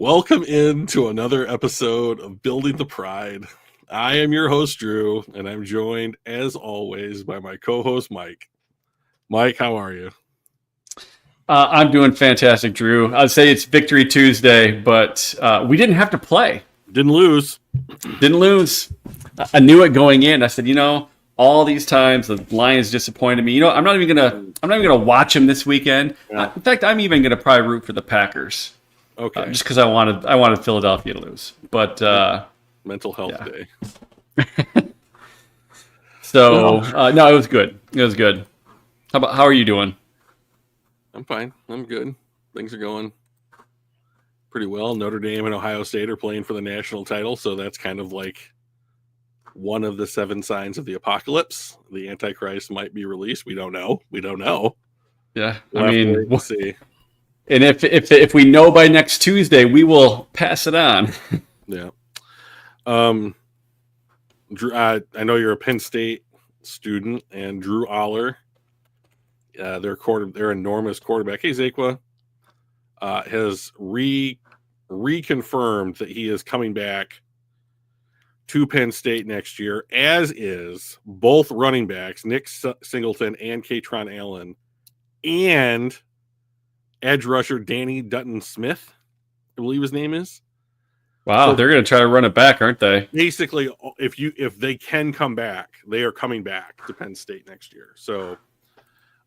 Welcome into another episode of Building the Pride. I am your host, Drew, and I'm joined, as always, by my co-host, Mike. Mike, how are you? I'm doing fantastic, Drew. I'd say it's Victory Tuesday, but we didn't have to play. Didn't lose. Didn't lose. I knew it going in. I said, all these times the Lions disappointed me. I'm not even gonna watch them this weekend. Yeah. In fact, I'm even gonna probably root for the Packers. Okay. Just because I wanted Philadelphia to lose. But Mental health day. So no, it was good. It was good. How are you doing? I'm fine. I'm good. Things are going pretty well. Notre Dame and Ohio State are playing for the national title, so that's kind of like one of the 7 signs of the apocalypse. The Antichrist might be released. We don't know. Yeah, We'll see. And if we know by next Tuesday, we will pass it on. Yeah. Drew, I know you're a Penn State student, and Drew Aller, their enormous quarterback, Ezekwa, has reconfirmed that he is coming back to Penn State next year, as is both running backs, Nick Singleton and Katron Allen, and edge rusher Danny Dutton-Smith, I believe his name is. Wow, so they're going to try to run it back, aren't they? Basically, if they can come back, they are coming back to Penn State next year. So,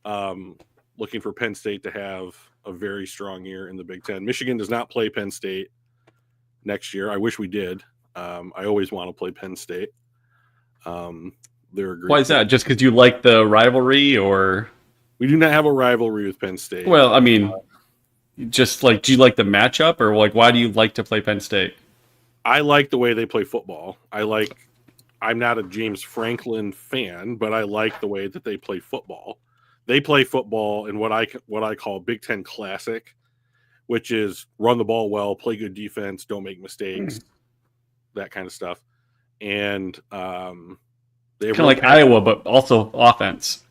looking for Penn State to have a very strong year in the Big Ten. Michigan does not play Penn State next year. I wish we did. I always want to play Penn State. Why is that? Just because you like the rivalry, or? We do not have a rivalry with Penn State. Well, I mean, just like, do you like the matchup, or like, why do you like to play Penn State? I like the way they play football. I'm not a James Franklin fan, but I like the way that they play football. They play football in what I call Big Ten classic, which is run the ball well, play good defense, don't make mistakes, that kind of stuff. And they kind of like Iowa, but also offense.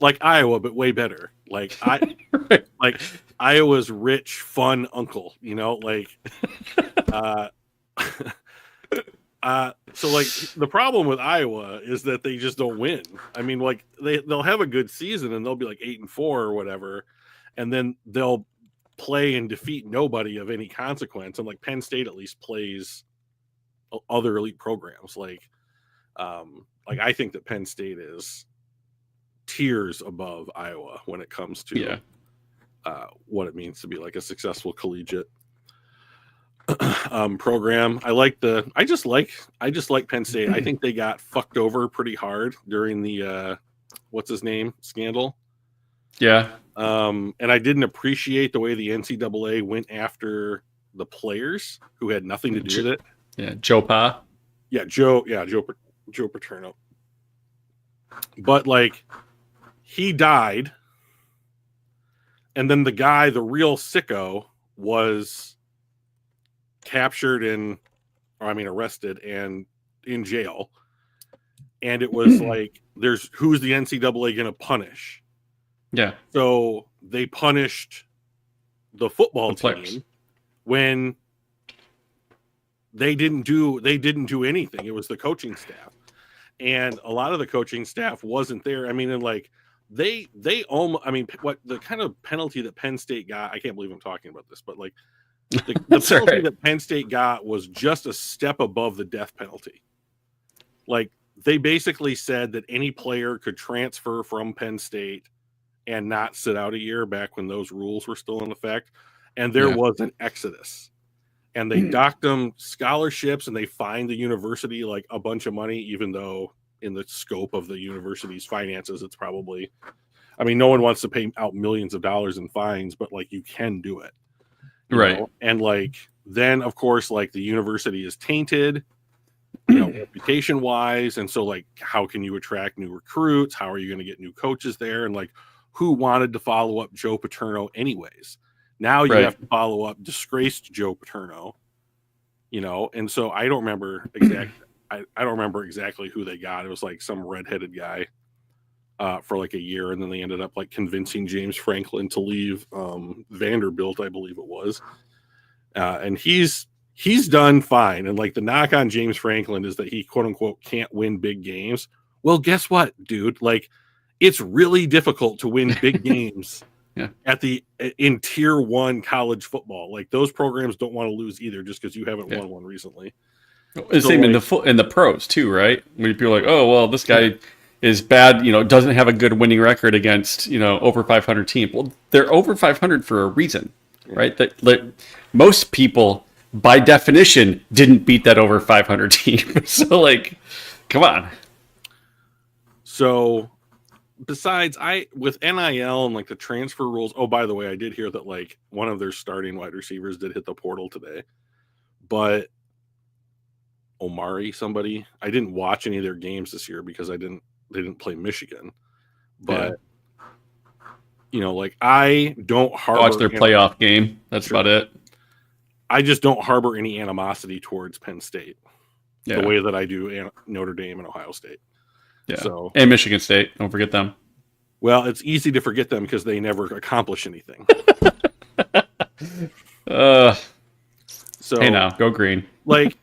Like Iowa, but way better. Like Right. Like Iowa's rich, fun uncle. So like the problem with Iowa is that they just don't win. I mean, like they'll have a good season and they'll be like 8-4 or whatever, and then they'll play and defeat nobody of any consequence. And like Penn State at least plays other elite programs. I think that Penn State is tiers above Iowa when it comes to what it means to be like a successful collegiate program. I just like Penn State. I think they got fucked over pretty hard during the what's his name scandal. Yeah. And I didn't appreciate the way the NCAA went after the players who had nothing to do with it. Yeah, Joe Pa. Yeah, Joe Paterno. But like he died, and then the real sicko was arrested and in jail. And it was like, who's the NCAA going to punish? Yeah. So they punished the football team when they didn't do anything. It was the coaching staff. And a lot of the coaching staff wasn't there. I mean, and like they almost, I mean, what the kind of penalty that Penn State got, I can't believe I'm talking about this, but like the penalty that Penn State got was just a step above the death penalty. Like they basically said that any player could transfer from Penn State and not sit out a year, back when those rules were still in effect. And there was an exodus. And they docked them scholarships, and they fined the university like a bunch of money, even though in the scope of the university's finances, it's probably, I mean, no one wants to pay out millions of dollars in fines, but like you can do it. Right. Know? And like, then of course, like the university is tainted, reputation wise. And so like, how can you attract new recruits? How are you going to get new coaches there? And like, who wanted to follow up Joe Paterno anyways? Now you have to follow up disgraced Joe Paterno, and so I don't remember exactly who they got. It was like some redheaded guy for like a year, and then they ended up like convincing James Franklin to leave Vanderbilt, I believe it was. And he's done fine. And like the knock on James Franklin is that he quote unquote can't win big games. Well, guess what, dude? Like it's really difficult to win big games in tier 1 college football. Like those programs don't want to lose either just because you haven't won one recently. It's same in the pros too, right? When people are like, oh well, this guy is bad, doesn't have a good winning record against, over 500 team. Well, they're over 500 for a reason, right? That most people by definition didn't beat that over 500 team. So like, come on. So besides with NIL and like the transfer rules, oh, by the way, I did hear that like one of their starting wide receivers did hit the portal today, but Omari, somebody, I didn't watch any of their games this year because they didn't play Michigan, but like I don't watch their playoff game. That's about it. I just don't harbor any animosity towards Penn State the way that I do Notre Dame and Ohio State. Yeah. So, and Michigan State. Don't forget them. Well, it's easy to forget them because they never accomplish anything. So hey now, go green. Like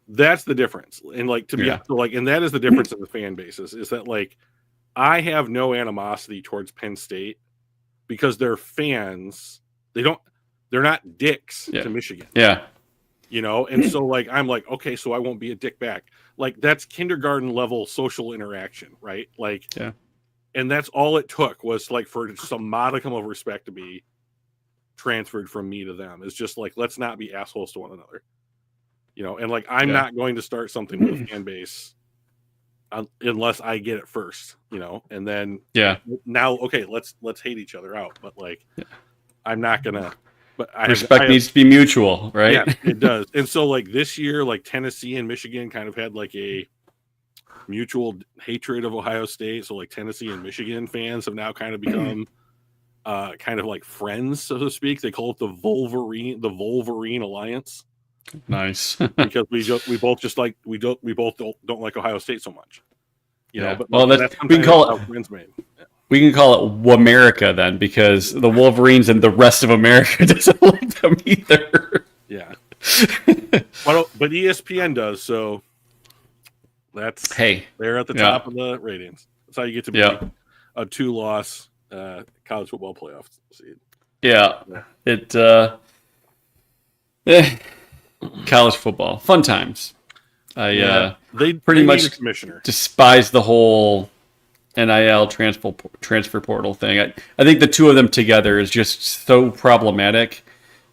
that's the difference. And like and that is the difference in the fan bases is that like I have no animosity towards Penn State because their fans, they're not dicks to Michigan. Yeah. And so like I'm like, okay, so I won't be a dick back. Like that's kindergarten level social interaction, right? Like and that's all it took was like for some modicum of respect to be transferred from me to them. It's just like let's not be assholes to one another. And like I'm not going to start something with a fan base unless I get it first, and then now okay, let's hate each other out. But like I'm not gonna. But respect needs to be mutual, right? Yeah, it does. And so like this year, like Tennessee and Michigan kind of had like a mutual hatred of Ohio State. So like Tennessee and Michigan fans have now kind of become kind of like friends, so to speak. They call it the Wolverine Alliance. Nice. Because we both don't like Ohio State so much. But well, we can call it friends made. We can call it Wamerica then, because the Wolverines and the rest of America doesn't like them either. Yeah. But ESPN does, so that's they're at the top of the ratings. That's how you get to be a 2-loss college football playoff seed. Yeah. College football. Fun times. They pretty much despise the whole NIL transfer portal thing. I think the two of them together is just so problematic,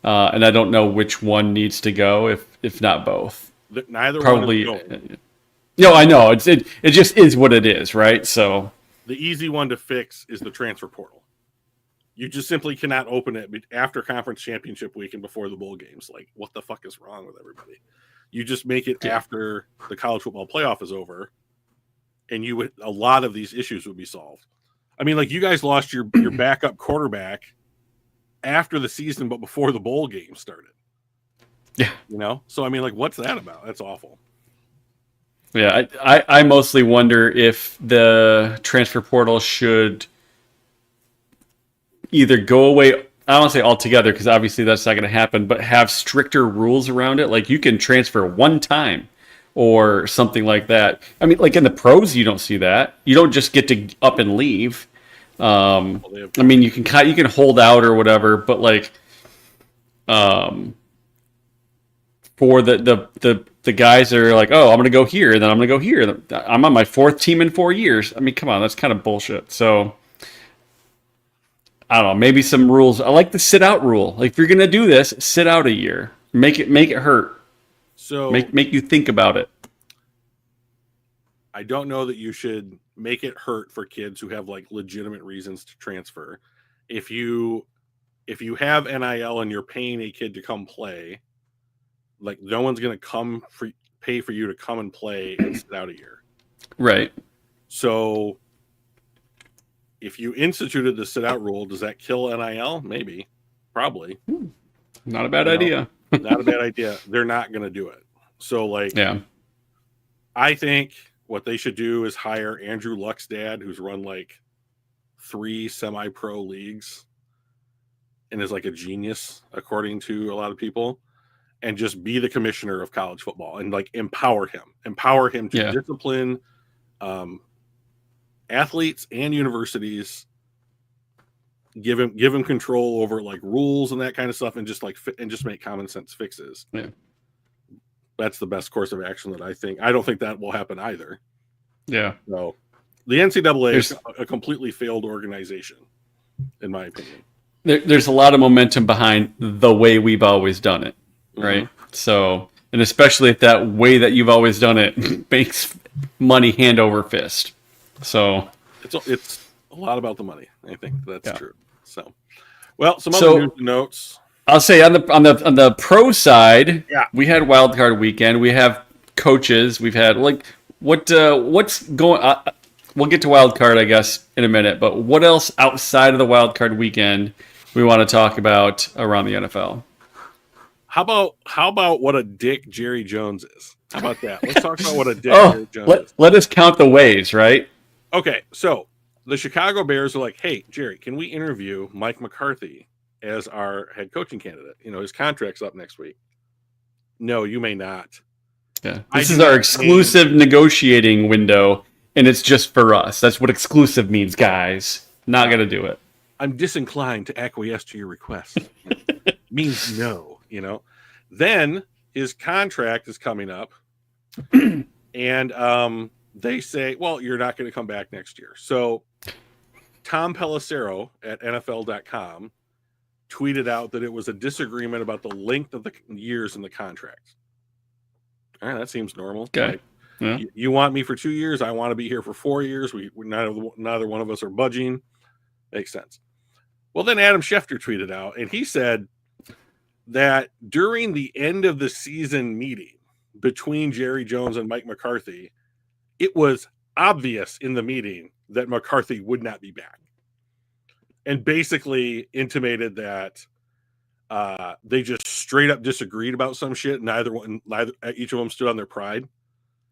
and I don't know which one needs to go if not both. Neither probably. One is no, I know it just is what it is, right? So the easy one to fix is the transfer portal. You just simply cannot open it after conference championship week and before the bowl games. Like, what the fuck is wrong with everybody? You just make it after the college football playoff is over. And a lot of these issues would be solved. I mean, like you guys lost your backup quarterback after the season, but before the bowl game started. Yeah. So I mean, like, what's that about? That's awful. Yeah. I mostly wonder if the transfer portal should either go away. I don't want to say altogether because obviously that's not going to happen, but have stricter rules around it. Like you can transfer one time. Or something like that. I mean, like in the pros, you don't see that. You don't just get to up and leave. I mean, you can hold out or whatever, but like, for the guys that are like, oh, I'm gonna go here, then I'm gonna go here. I'm on my 4th team in 4 years. I mean, come on, that's kind of bullshit. So, I don't know. Maybe some rules. I like the sit out rule. Like, if you're gonna do this, sit out a year. Make it hurt. So make you think about it. I don't know that you should make it hurt for kids who have like legitimate reasons to transfer. If you have NIL and you're paying a kid to come play, like no one's going to pay for you to come and play and sit out a year. Right. So if you instituted the sit out rule, does that kill NIL? Maybe. Probably. Not a bad idea. Not a bad idea. They're not going to do it. So, like, I think what they should do is hire Andrew Luck's dad, who's run like 3 semi-pro leagues, and is like a genius, according to a lot of people, and just be the commissioner of college football and like empower him to discipline athletes and universities, give him control over like rules and that kind of stuff, and just make common sense fixes. Yeah. That's the best course of action that I think. I don't think that will happen either. Yeah. So the NCAA is a completely failed organization, in my opinion. There's a lot of momentum behind the way we've always done it, right? Mm-hmm. So, and especially if that way that you've always done it makes money hand over fist. So it's a lot about the money. I think that's true. So, well, some other news and notes. I'll say on the pro side, we had Wildcard weekend. We have coaches. We've had what's going. We'll get to Wildcard, I guess, in a minute. But what else outside of the Wildcard weekend we want to talk about around the NFL? How about what a dick Jerry Jones is? How about that? Let's talk about what a dick Jerry Jones is. Let us count the ways, right? Okay, so the Chicago Bears are like, hey, Jerry, can we interview Mike McCarthy as our head coaching candidate? His contract's up next week. No, you may not. Yeah, this is our exclusive negotiating window, and it's just for us. That's what exclusive means, guys. Not going to do it. I'm disinclined to acquiesce to your request. Means no, Then his contract is coming up, and they say, well, you're not going to come back next year. So Tom Pelissero at NFL.com tweeted out that it was a disagreement about the length of the years in the contract. All right, that seems normal. Okay. Like, you want me for 2 years. I want to be here for 4 years. We neither one of us are budging. Makes sense. Well, then Adam Schefter tweeted out, and he said that during the end of the season meeting between Jerry Jones and Mike McCarthy, it was obvious in the meeting that McCarthy would not be back, and basically intimated that they just straight up disagreed about some shit. Each of them stood on their pride.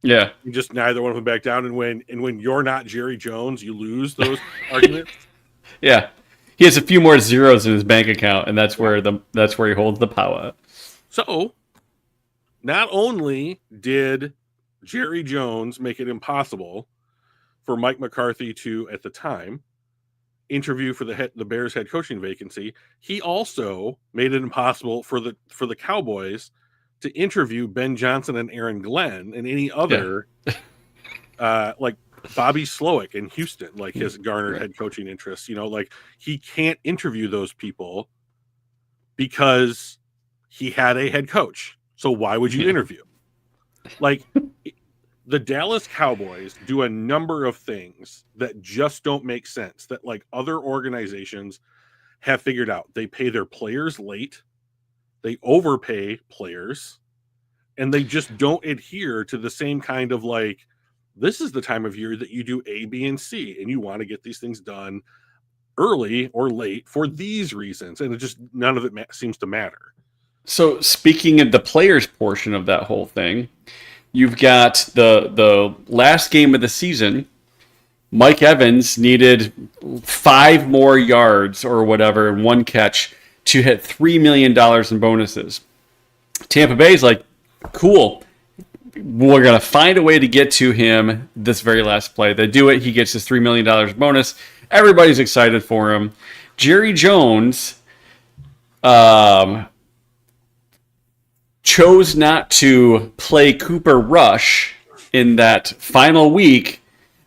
Yeah, and just neither one of them back down. And when you're not Jerry Jones, you lose those arguments. Yeah, he has a few more zeros in his bank account, and that's where he holds the power. So, not only did Jerry Jones make it impossible for Mike McCarthy to, at the time, interview for the Bears head coaching vacancy, he also made it impossible for the Cowboys to interview Ben Johnson and Aaron Glenn and any other like Bobby Slowick in Houston, like his garnered head coaching interests. He can't interview those people because he had a head coach. So why would you interview? Like, the Dallas Cowboys do a number of things that just don't make sense, that like other organizations have figured out. They pay their players late, they overpay players, and they just don't adhere to the same kind of like, this is the time of year that you do A, B, and C, and you want to get these things done early or late for these reasons. And it just, none of it seems to matter. So speaking of the players portion of that whole thing, you've got the last game of the season. Mike Evans needed 5 more yards or whatever in one catch to hit $3 million in bonuses. Tampa Bay's like, cool, we're going to find a way to get to him this very last play. They do it. He gets his $3 million bonus. Everybody's excited for him. Jerry Jones chose not to play Cooper Rush in that final week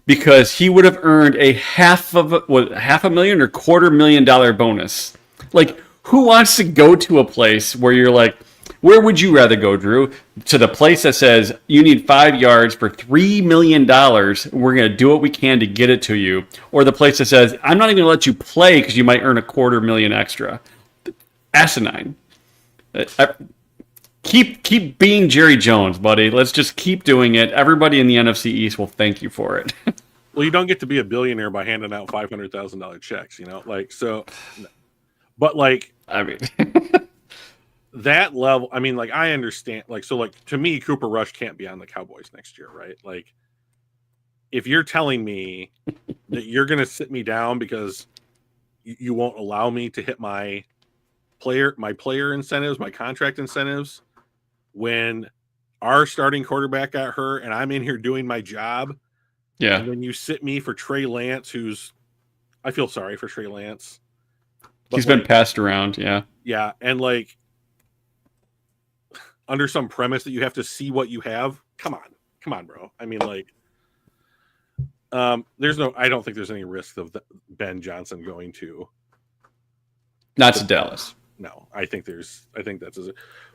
because he would have earned a $500,000 or $250,000 bonus. Like, who wants to go to a place where you're like, where would you rather go, Drew? To the place that says you need 5 yards for $3 million. We're going to do what we can to get it to you. Or the place that says, I'm not even going to let you play because you might earn $250,000 extra. Asinine. Keep being Jerry Jones, buddy. Let's just keep doing it. Everybody in the NFC East will thank you for it. Well, you don't get to be a billionaire by handing out $500,000 checks, like, so. But like, I mean, that level, I mean, like, I understand, like, so like, to me, Cooper Rush can't be on the Cowboys next year, right? Like, if you're telling me that you're going to sit me down because you won't allow me to hit my my player incentives, my contract incentives, when our starting quarterback got hurt and I'm in here doing my job. Yeah. And then you sit me for Trey Lance, I feel sorry for Trey Lance. He's been passed around. Yeah. Yeah. And like under some premise that you have to see what you have. Come on, bro. I mean, like, I don't think there's any risk of Ben Johnson going to. Not to Dallas. No, I think that's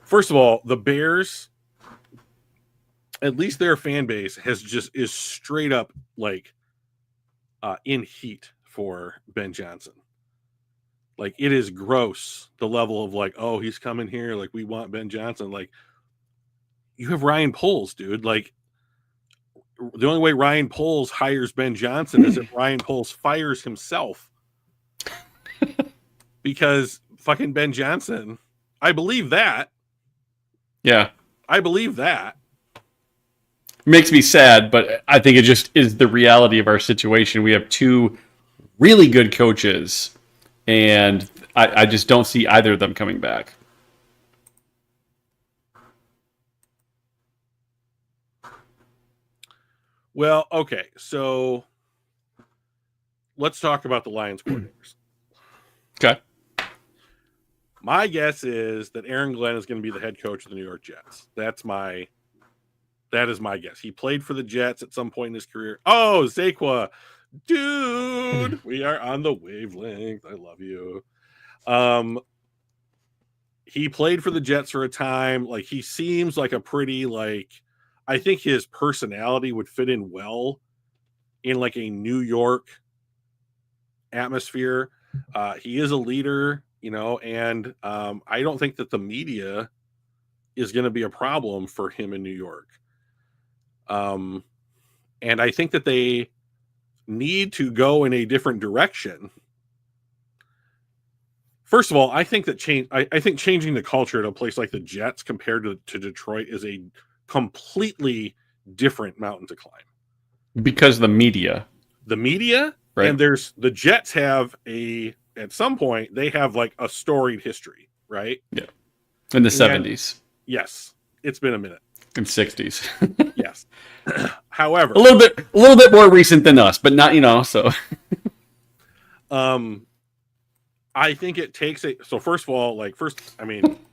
first of all, the Bears, at least their fan base is straight up like in heat for Ben Johnson. Like, it is gross, the level of like, oh, he's coming here, like, we want Ben Johnson. Like, you have Ryan Poles, dude. Like, the only way Ryan Poles hires Ben Johnson is if Ryan Poles fires himself. Because fucking Ben Johnson, I believe that. Yeah. I believe that. Makes me sad, but I think it just is the reality of our situation. We have two really good coaches, and I just don't see either of them coming back. Well, okay, so let's talk about the Lions coordinators. Okay. My guess is that Aaron Glenn is going to be the head coach of the New York Jets. That is my guess. He played for the Jets at some point in his career. Oh, Zakwa, dude, we are on the wavelength. I love you. He played for the Jets for a time. Like, he seems like a pretty, like, I think his personality would fit in well in like a New York atmosphere. He is a leader, and I don't think that the media is going to be a problem for him in New York. And I think that they need to go in a different direction. First of all, I think that I think changing the culture at a place like the Jets compared to Detroit is a completely different mountain to climb. Because of the media. Right. And the Jets have at some point, they have like a storied history, right? Yeah. In the 70s. Yes. It's been a minute. In 60s. Yes. However, a little bit more recent than us, but not, so. I think it takes so first of all,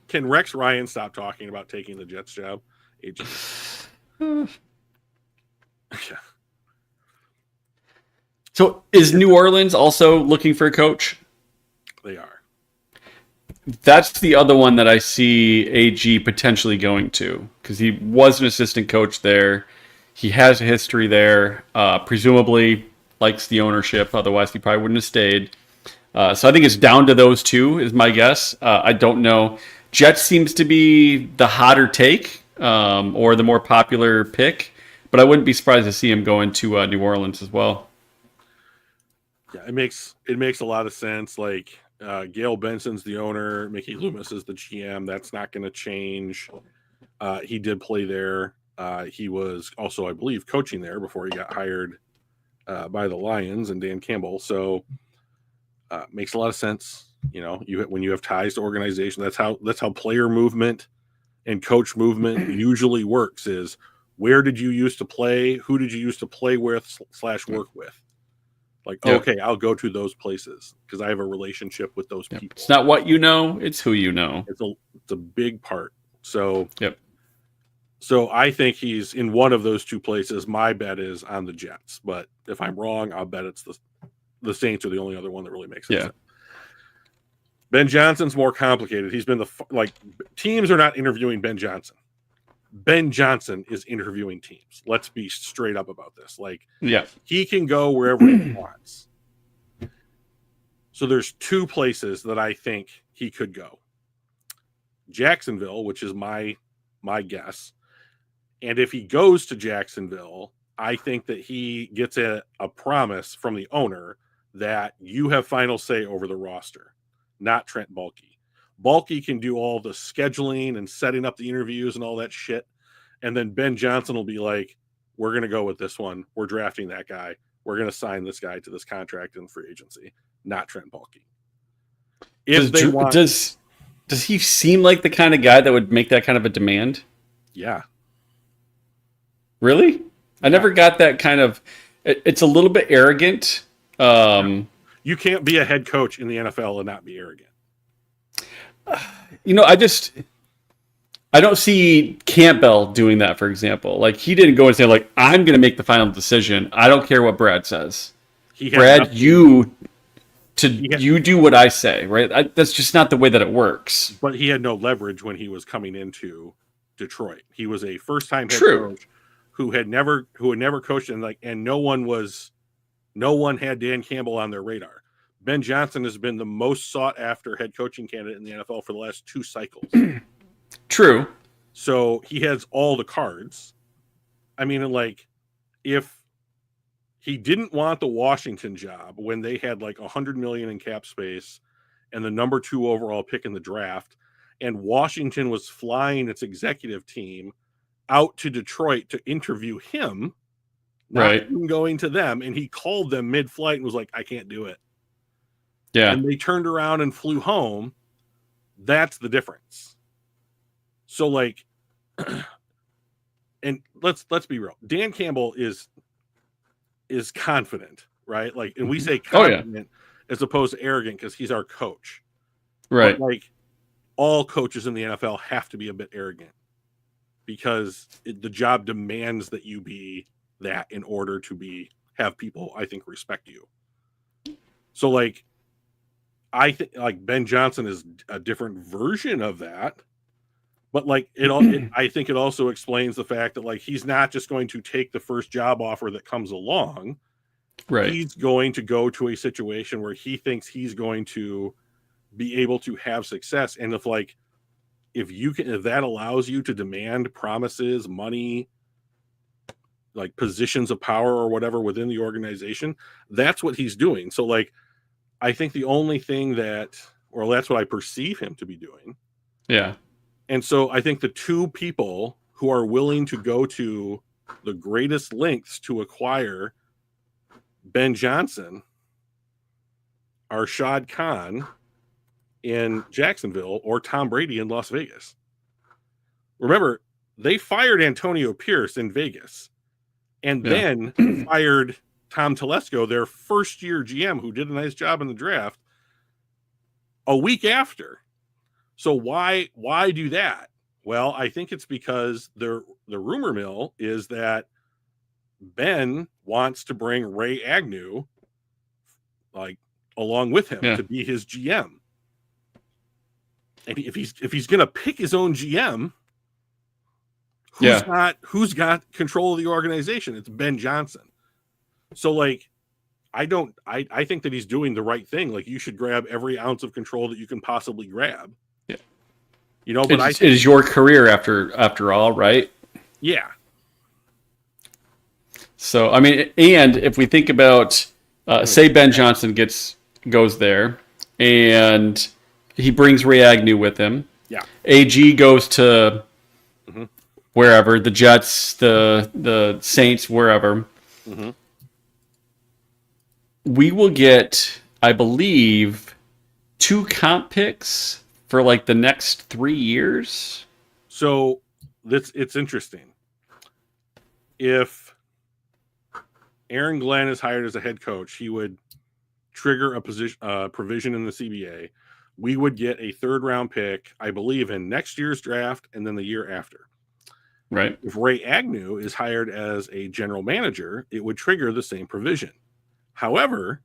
can Rex Ryan stop talking about taking the Jets job? Yeah. So is New Orleans also looking for a coach? They are. That's the other one that I see AG potentially going to, because he was an assistant coach there. He has a history there. Presumably likes the ownership. Otherwise, he probably wouldn't have stayed. So I think it's down to those two, is my guess. I don't know. Jets seems to be the hotter take, or the more popular pick, but I wouldn't be surprised to see him go into New Orleans as well. Yeah, it makes a lot of sense. Like, Gail Benson's the owner, Mickey Loomis is the GM. That's not going to change. He did play there. He was also, I believe, coaching there before he got hired by the Lions and Dan Campbell. So makes a lot of sense. When you have ties to organization, that's how player movement and coach movement usually works. Is where did you used to play? Who did you used to play with / work with? Like, yeah. Okay, I'll go to those places because I have a relationship with those people. It's not what you know, it's who you know. It's a big part. So, yep. So I think he's in one of those two places. My bet is on the Jets, but if I'm wrong, I'll bet it's the Saints are the only other one that really makes sense. Yeah. Ben Johnson's more complicated. He's been teams are not interviewing Ben Johnson. Ben Johnson is interviewing teams. Let's be straight up about this. He can go wherever he wants. So there's two places that I think he could go. Jacksonville, which is my guess. And if he goes to Jacksonville, I think that he gets a promise from the owner that you have final say over the roster, not Trent Baalke. Baalke can do all the scheduling and setting up the interviews and all that shit. And then Ben Johnson will be like, we're going to go with this one. We're drafting that guy. We're going to sign this guy to this contract in free agency, not Trent Baalke. Does he seem like the kind of guy that would make that kind of a demand? Yeah. Really? I never got that kind of. It's a little bit arrogant. You can't be a head coach in the NFL and not be arrogant. I don't see Campbell doing that, for example. Like, he didn't go and say, like, I'm going to make the final decision. I don't care what Brad says. Brad, you do what I say, right? That's just not the way that it works. But he had no leverage when he was coming into Detroit. He was a first-time head coach who had never coached, and no one had Dan Campbell on their radar. Ben Johnson has been the most sought-after head coaching candidate in the NFL for the last 2 cycles. True. So he has all the cards. I mean, like, if he didn't want the Washington job when they had like $100 million in cap space and the number 2 overall pick in the draft, and Washington was flying its executive team out to Detroit to interview him, not even going to them, and he called them mid-flight and was like, I can't do it. Yeah. And they turned around and flew home. That's the difference. So, like, and let's be real. Dan Campbell is confident, right? Like, and we say confident as opposed to arrogant because he's our coach. Right. But, like, all coaches in the NFL have to be a bit arrogant because the job demands that you be that in order to have people, I think, respect you. So, like, I think like Ben Johnson is a different version of that, but like I think it also explains the fact that like he's not just going to take the first job offer that comes along. Right. He's going to go to a situation where he thinks he's going to be able to have success, and if that allows you to demand promises, money, like positions of power or whatever within the organization, that's what he's doing. So like, I think the only thing that's what I perceive him to be doing. Yeah. And so I think the 2 people who are willing to go to the greatest lengths to acquire Ben Johnson are Shad Khan in Jacksonville or Tom Brady in Las Vegas. Remember, they fired Antonio Pierce in Vegas and then fired Tom Telesco, their first-year GM, who did a nice job in the draft, a week after. So why do that? Well, I think it's because the rumor mill is that Ben wants to bring Ray Agnew like along with him to be his GM. And if he's going to pick his own GM, who's got control of the organization? It's Ben Johnson. So like, I think that he's doing the right thing. Like, you should grab every ounce of control that you can possibly grab. Yeah. You know, but it is your career after all, right? Yeah. So, I mean, and if we think about, say Ben Johnson goes there and he brings Ray Agnew with him. Yeah. AG goes to wherever, the Jets, the Saints, wherever. Mm-hmm. We will get, I believe, 2 comp picks for like the next 3 years. So it's interesting. If Aaron Glenn is hired as a head coach, he would trigger a provision in the CBA. We would get a 3rd-round pick, I believe, in next year's draft and then the year after. Right. If Ray Agnew is hired as a general manager, it would trigger the same provision. However,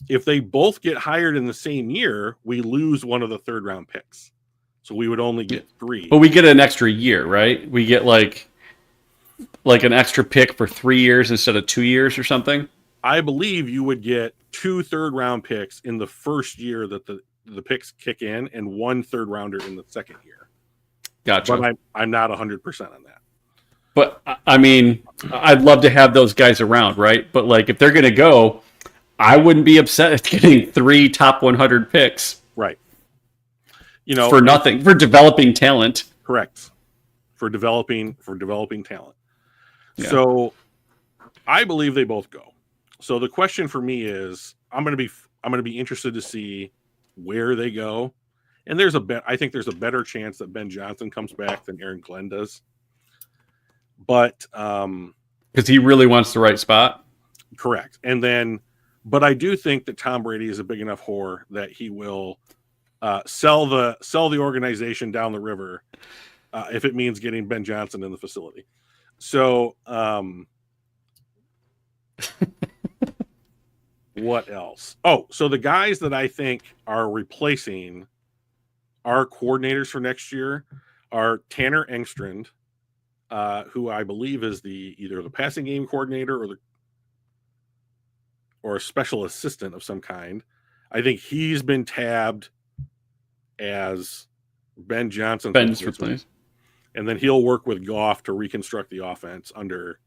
if they both get hired in the same year, we lose one of the 3rd-round picks. So we would only get 3. But we get an extra year, right? We get like an extra pick for 3 years instead of 2 years or something. I believe you would get 2 3rd-round picks in the first year that the picks kick in, and 1 3rd-rounder in the second year. Gotcha. But I'm not 100% on that. But I mean, I'd love to have those guys around, right? But like, if they're going to go, I wouldn't be upset at getting 3 top 100 picks. Right. You know, for nothing, for developing talent. Correct. For developing talent. Yeah. So I believe they both go. So the question for me is, I'm going to be interested to see where they go And I think there's a better chance that Ben Johnson comes back than Aaron Glenn does. But because he really wants the right spot. Correct. But I do think that Tom Brady is a big enough whore that he will sell the organization down the river if it means getting Ben Johnson in the facility. So what else? Oh, so the guys that I think are replacing our coordinators for next year are Tanner Engstrand, who I believe is either the passing game coordinator or a special assistant of some kind. I think he's been tabbed as Ben Johnson's replacement. And then he'll work with Goff to reconstruct the offense under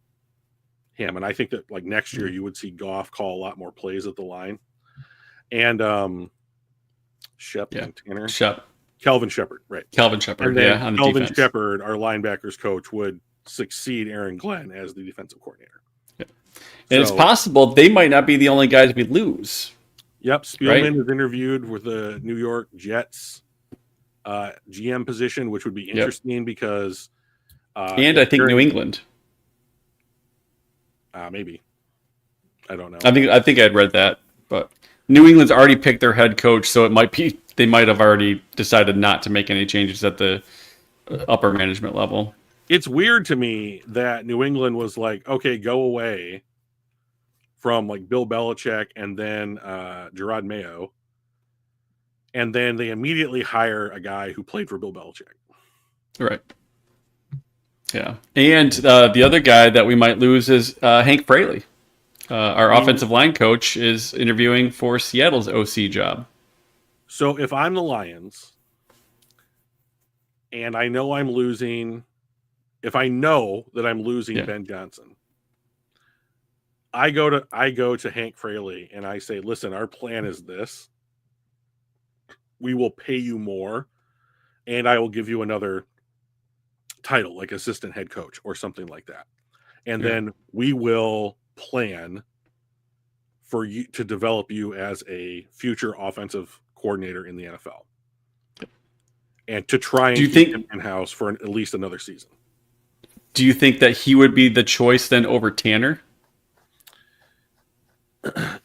him. And I think that like next year you would see Goff call a lot more plays at the line. And Kelvin Shepard, right? Kelvin Shepard, on Kelvin Shepard, our linebackers coach, would succeed Aaron Glenn as the defensive coordinator. Yeah. And it's possible they might not be the only guys we lose. Yep, Spielman is interviewed with the New York Jets GM position, which would be interesting because and I think New England. Maybe. I don't know. I think I'd read that, but New England's already picked their head coach, so it might be they might have already decided not to make any changes at the upper management level. It's weird to me that New England was like, okay, go away from like Bill Belichick and then Gerard Mayo. And then they immediately hire a guy who played for Bill Belichick. Right. Yeah. And the other guy that we might lose is Hank Fraley. Our offensive line coach is interviewing for Seattle's OC job. So if I'm the Lions and I know I'm losing, if I know that I'm losing Ben Johnson, I go to Hank Fraley and I say, listen, our plan is this. We will pay you more and I will give you another title like assistant head coach or something like that. And then we will plan for you to develop you as a future offensive coordinator in the NFL. And to try and keep him in-house for at least another season. Do you think that he would be the choice then over Tanner?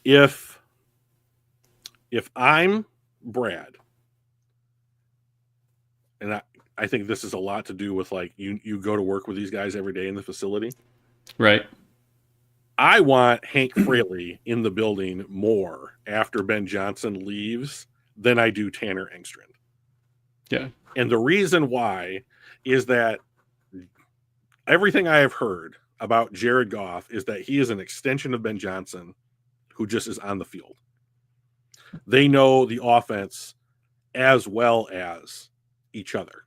If I'm Brad, and I think this is a lot to do with like you go to work with these guys every day in the facility. Right. I want Hank Fraley in the building more after Ben Johnson leaves than I do Tanner Engstrand. Yeah. And the reason why is that everything I have heard about Jared Goff is that he is an extension of Ben Johnson who just is on the field. They know the offense as well as each other.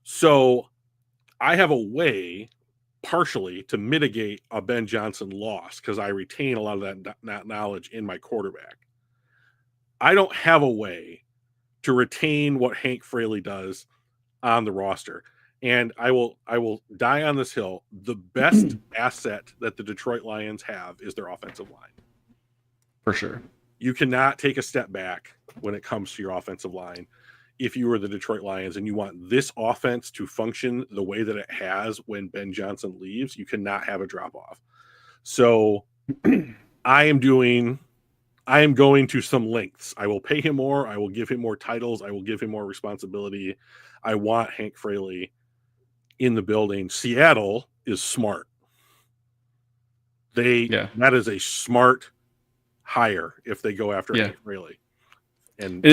So I have a way partially to mitigate a Ben Johnson loss because I retain a lot of that knowledge in my quarterback. I don't have a way to retain what Hank Fraley does on the roster. And I will die on this hill. The best asset that the Detroit Lions have is their offensive line. For sure. You cannot take a step back when it comes to your offensive line. If you were the Detroit Lions and you want this offense to function the way that it has when Ben Johnson leaves, you cannot have a drop off. So I am going to some lengths. I will pay him more. I will give him more titles. I will give him more responsibility. I want Hank Fraley in the building. Seattle is smart. That is a smart hire if they go after Hank Fraley. And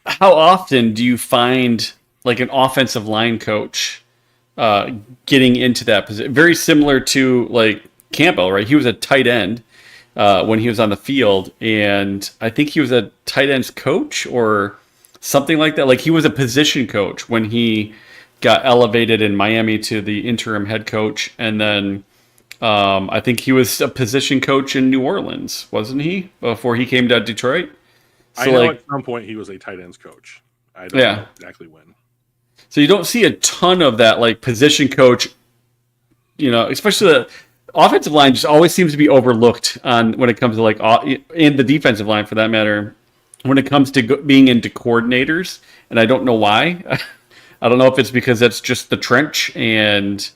how often do you find like an offensive line coach getting into that position? Very similar to like Campbell, right? He was a tight end when he was on the field, and I think he was a tight ends coach or something like that. Like he was a position coach when he got elevated in Miami to the interim head coach, and then I think he was a position coach in New Orleans, wasn't he, before he came to Detroit? So I know at some point he was a tight ends coach. I don't know exactly when. So you don't see a ton of that like position coach, especially the offensive line just always seems to be overlooked on when it comes to like in the defensive line for that matter, when it comes to being into coordinators, and I don't know why. I don't know if it's because that's just the trench and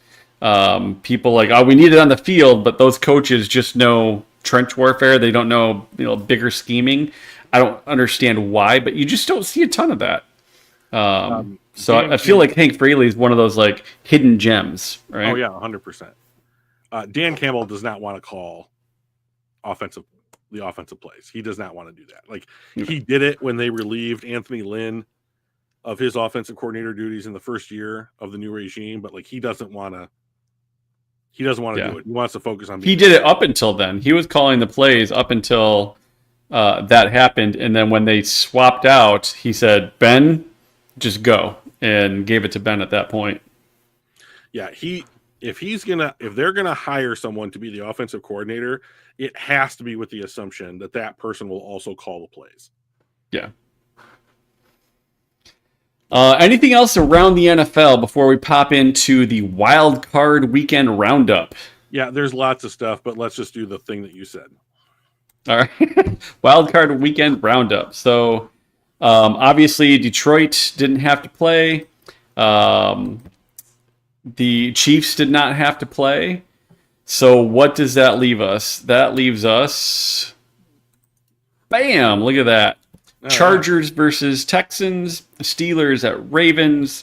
people like, oh, we need it on the field, but those coaches just know trench warfare. They don't know, bigger scheming. I don't understand why, but you just don't see a ton of that. So I feel like Hank Fraley is one of those like hidden gems, right? Oh yeah, 100%. Dan Campbell does not want to call the offensive plays. He does not want to do that. Like he did it when they relieved Anthony Lynn of his offensive coordinator duties in the first year of the new regime, but like he doesn't want to do it. He wants to focus on. He did it up until then. He was calling the plays up until that happened, and then when they swapped out, he said, "Ben, just go," and gave it to Ben at that point. Yeah, if they're gonna hire someone to be the offensive coordinator, it has to be with the assumption that that person will also call the plays. Yeah. Anything else around the NFL before we pop into the Wildcard weekend roundup? Yeah, there's lots of stuff, but let's just do the thing that you said. All right. Wildcard weekend roundup. So, obviously, Detroit didn't have to play. The Chiefs did not have to play. So, what does that leave us? That leaves us... Bam! Look at that. Chargers versus Texans, Steelers at Ravens,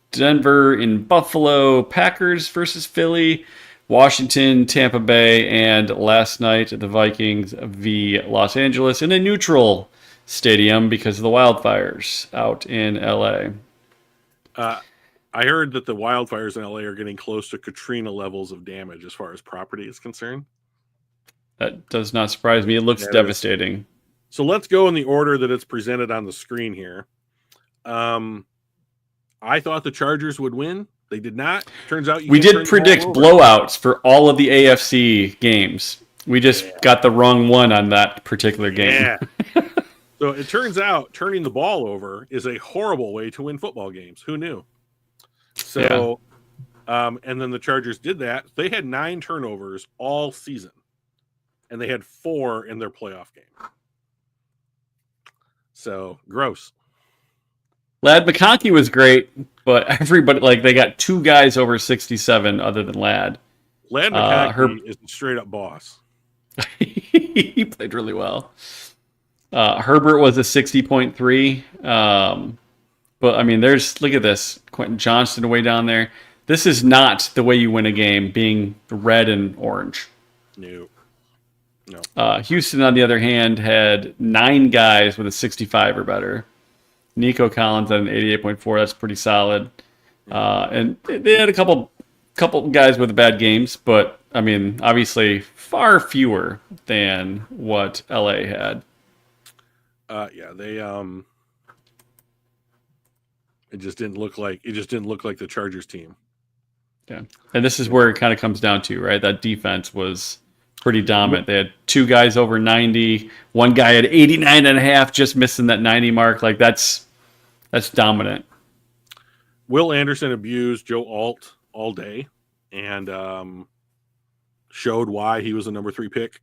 Denver in Buffalo, Packers versus Philly, Washington, Tampa Bay, and last night the Vikings v. Los Angeles in a neutral stadium because of the wildfires out in LA. I heard that the wildfires in LA are getting close to Katrina levels of damage as far as property is concerned. That does not surprise me. It looks devastating. So let's go in the order that it's presented on the screen here. I thought the Chargers would win. They did not. Turns out we did predict blowouts for all of the AFC games. We just got the wrong one on that particular game. Yeah. So it turns out turning the ball over is a horrible way to win football games. Who knew? So, and then the Chargers did that. They had 9 turnovers all season, and they had 4 in their playoff game. So gross. Lad McConkey was great, but everybody they got 2 guys over 67 other than Lad. Lad McConkey is a straight up boss. He played really well. Herbert was a 60.3. But I mean, look at this. Quentin Johnston way down there. This is not the way you win a game, being red and orange. No. Houston, on the other hand, had 9 guys with a 65 or better. Nico Collins had an 88.4. That's pretty solid. And they had a couple guys with bad games, but I mean, obviously, far fewer than what LA had. They it just didn't look like the Chargers team. Yeah, and this is where it kind of comes down to, right? That defense was pretty dominant. They had 2 guys over 90, 1 guy at 89.5, just missing that 90 mark. Like that's dominant. Will Anderson abused Joe Alt all day and showed why he was a number 3 pick.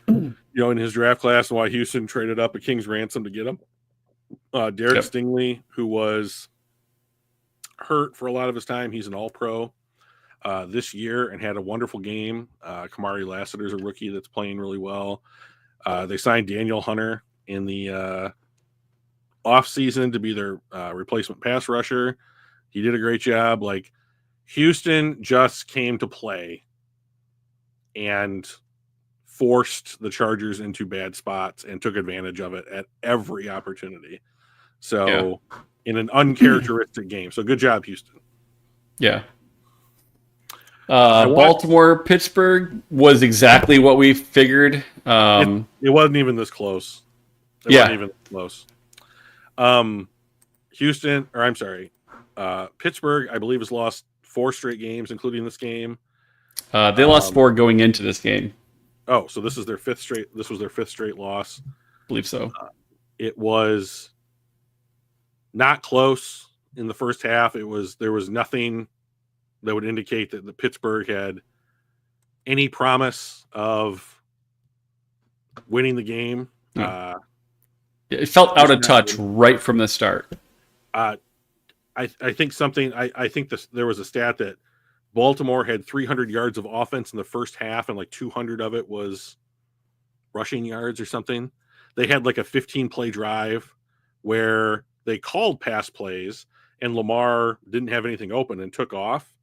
In his draft class, and why Houston traded up a king's ransom to get him. Derek Stingley, who was hurt for a lot of his time, he's an All-Pro this year and had a wonderful game. Kamari Lassiter's a rookie that's playing really well. They signed Daniel Hunter in the offseason to be their replacement pass rusher. He did a great job. Like, Houston just came to play and forced the Chargers into bad spots and took advantage of it at every opportunity. So in an uncharacteristic game. So good job, Houston. Yeah. Baltimore, Pittsburgh was exactly what we figured. It wasn't even this close. Wasn't even close. Pittsburgh, I believe, has lost 4 straight games, including this game. They lost 4 going into this game. Oh, so this is their 5th straight. This was their 5th straight loss. I believe so. It was not close in the first half. There was nothing that would indicate that the Pittsburgh had any promise of winning the game. It felt out of touch right from the start. I think there was a stat that Baltimore had 300 yards of offense in the first half, and like 200 of it was rushing yards or something. They had like a 15-play drive where they called pass plays, and Lamar didn't have anything open and took off,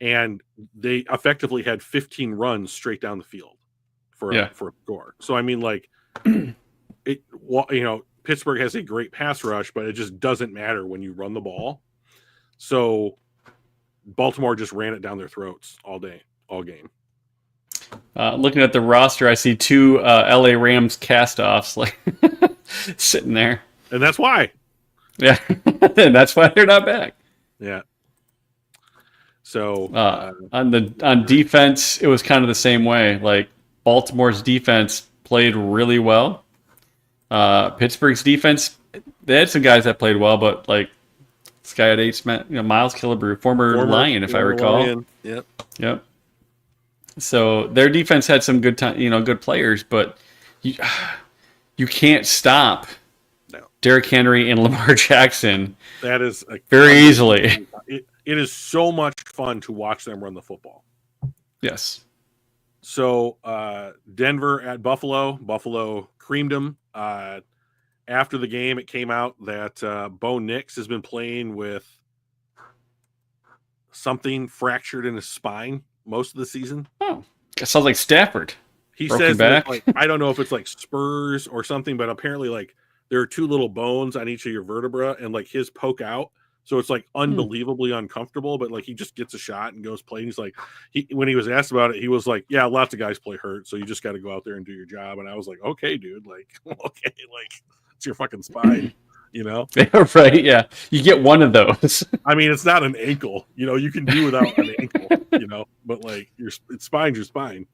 and they effectively had 15 runs straight down the field for a score. So I mean, like, Pittsburgh has a great pass rush, but it just doesn't matter when you run the ball. So Baltimore just ran it down their throats all day, all game. Looking at the roster, I see 2 LA Rams cast-offs like sitting there. And that's why. Yeah, and that's why they're not back. Yeah. So on defense, it was kind of the same way. Like, Baltimore's defense played really well. Pittsburgh's defense, they had some guys that played well, but like this guy at 8, Miles Killebrew, former Lion, if I recall. Lion. Yep. So their defense had some good good players, but you can't stop Derrick Henry and Lamar Jackson. That is very easily. It is so much fun to watch them run the football. Yes. So Denver at Buffalo. Buffalo creamed them. After the game, it came out that Bo Nix has been playing with something fractured in his spine most of the season. Oh, it sounds like Stafford. He says that, like, I don't know if it's like spurs or something, but apparently, like, there are 2 little bones on each of your vertebra, and like his poke out. So it's like unbelievably uncomfortable, but like he just gets a shot and goes play. And he's like, when he was asked about it, he was like, yeah, lots of guys play hurt. So you just got to go out there and do your job. And I was like, okay, dude, like, okay, like it's your fucking spine, Right. Yeah. You get one of those. I mean, it's not an ankle, you can do without an ankle, but like it's spine's your spine.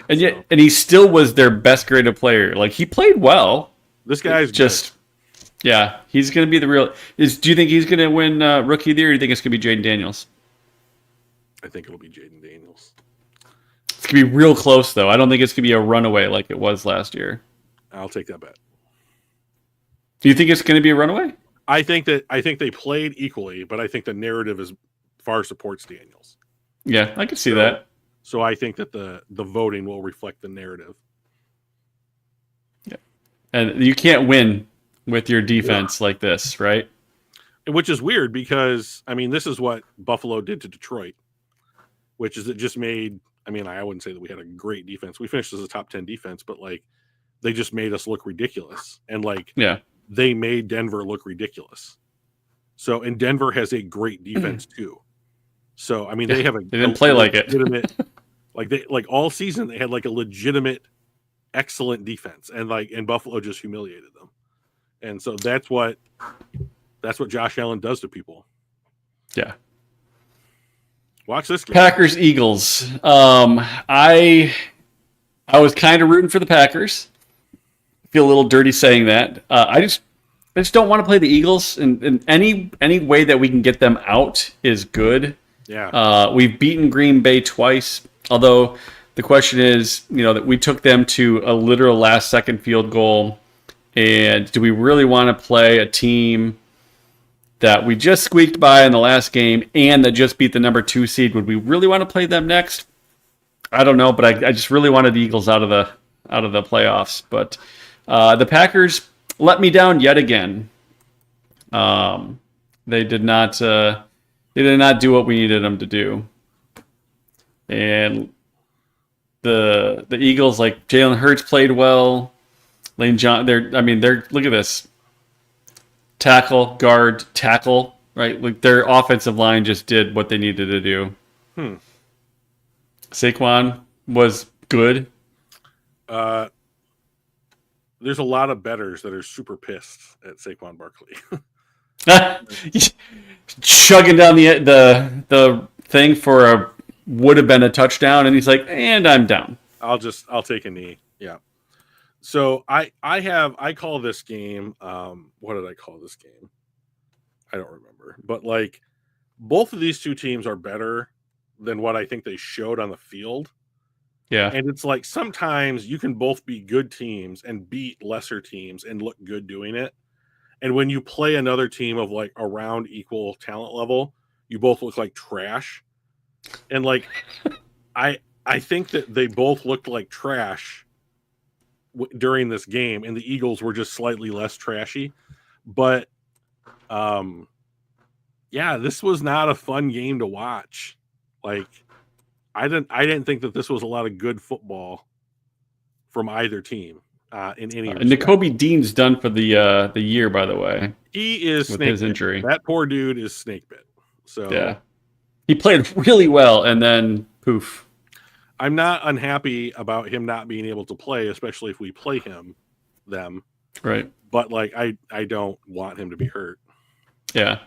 And yet, and he still was their best graded player. Like, he played well. This guy's just, yeah, he's going to be the real. Do you think he's going to win Rookie of the Year, or do you think it's going to be Jaden Daniels? I think it'll be Jaden Daniels. It's going to be real close, though. I don't think it's going to be a runaway like it was last year. I'll take that bet. Do you think it's going to be a runaway? I think they played equally, but I think the narrative is far supports Daniels. Yeah, I can see that. So I think that the voting will reflect the narrative. Yeah, and you can't win with your defense like this, right? Which is weird because, I mean, this is what Buffalo did to Detroit, which is it just made, I mean, I wouldn't say that we had a great defense. We finished as a top 10 defense, but like they just made us look ridiculous. And like, they made Denver look ridiculous. So, and Denver has a great defense too. So, I mean, they didn't play like it. like all season, they had like a legitimate, excellent defense, and Buffalo just humiliated them. And so that's what Josh Allen does to people. Yeah. Watch this game. Packers Eagles. I was kind of rooting for the Packers. Feel a little dirty saying that. I just don't want to play the Eagles, and any way that we can get them out is good. Yeah. We've beaten Green Bay twice, although the question is, that we took them to a literal last-second field goal. And do we really want to play a team that we just squeaked by in the last game and that just beat the number 2 seed? Would we really want to play them next? I don't know, but I just really wanted the Eagles out of the playoffs. But the Packers let me down yet again. They did not do what we needed them to do. And the Eagles, like Jalen Hurts played well. Lane John, they're look at this. Tackle, guard, tackle, right? Like their offensive line just did what they needed to do. Saquon was good. There's a lot of bettors that are super pissed at Saquon Barkley. Chugging down the thing for a would have been a touchdown, and he's like, and I'm down. I'll take a knee. Yeah. So I call this game, what did I call this game? I don't remember. But like both of these two teams are better than what I think they showed on the field. Yeah. And it's like sometimes you can both be good teams and beat lesser teams and look good doing it. And when you play another team of like around equal talent level, you both look like trash. And like I think that they both looked like trash during this game, and the Eagles were just slightly less trashy. But yeah, this was not a fun game to watch. Like I didn't think that this was a lot of good football from either team in any respect. Nakobe Dean's done for the year, by the way. He is with snake his bit. injury. That poor dude is snake bit. So yeah, he played really well, and then poof. I'm not unhappy about him not being able to play, especially if we play them. Right. But like I don't want him to be hurt. Yeah.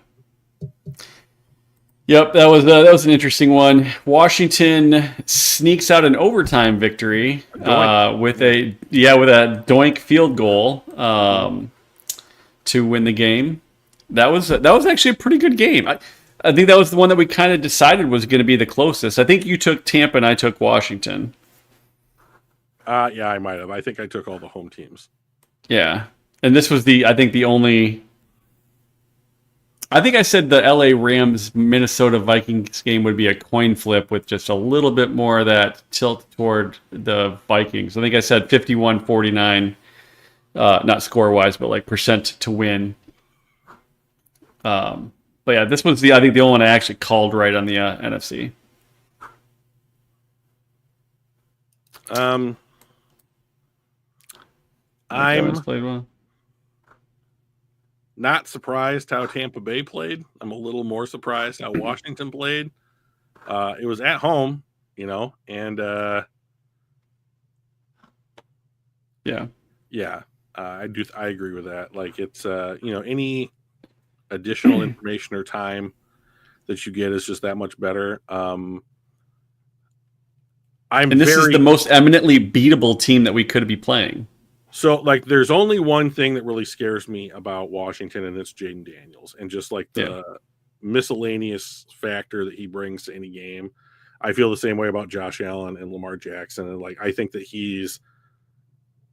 Yep, that was an interesting one. Washington sneaks out an overtime victory with a doink field goal to win the game. That was actually a pretty good game. I think that was the one that we kind of decided was going to be the closest. I think you took Tampa and I took Washington. Yeah, I might have. I think I took all the home teams. Yeah, and this was the only. I think I said the LA Rams Minnesota Vikings game would be a coin flip with just a little bit more of that tilt toward the Vikings. I think I said 51-49, not score-wise, but like percent to win. But yeah, this was the only one I actually called right on the NFC. I'm played well. Not surprised how Tampa Bay played. I'm a little more surprised how Washington played. It was at home, and I agree with that. Like it's any additional information or time that you get is just that much better. This is the most eminently beatable team that we could be playing. So, like, there's only one thing that really scares me about Washington, and it's Jaden Daniels, and just like the miscellaneous factor that he brings to any game. I feel the same way about Josh Allen and Lamar Jackson, and like I think that he's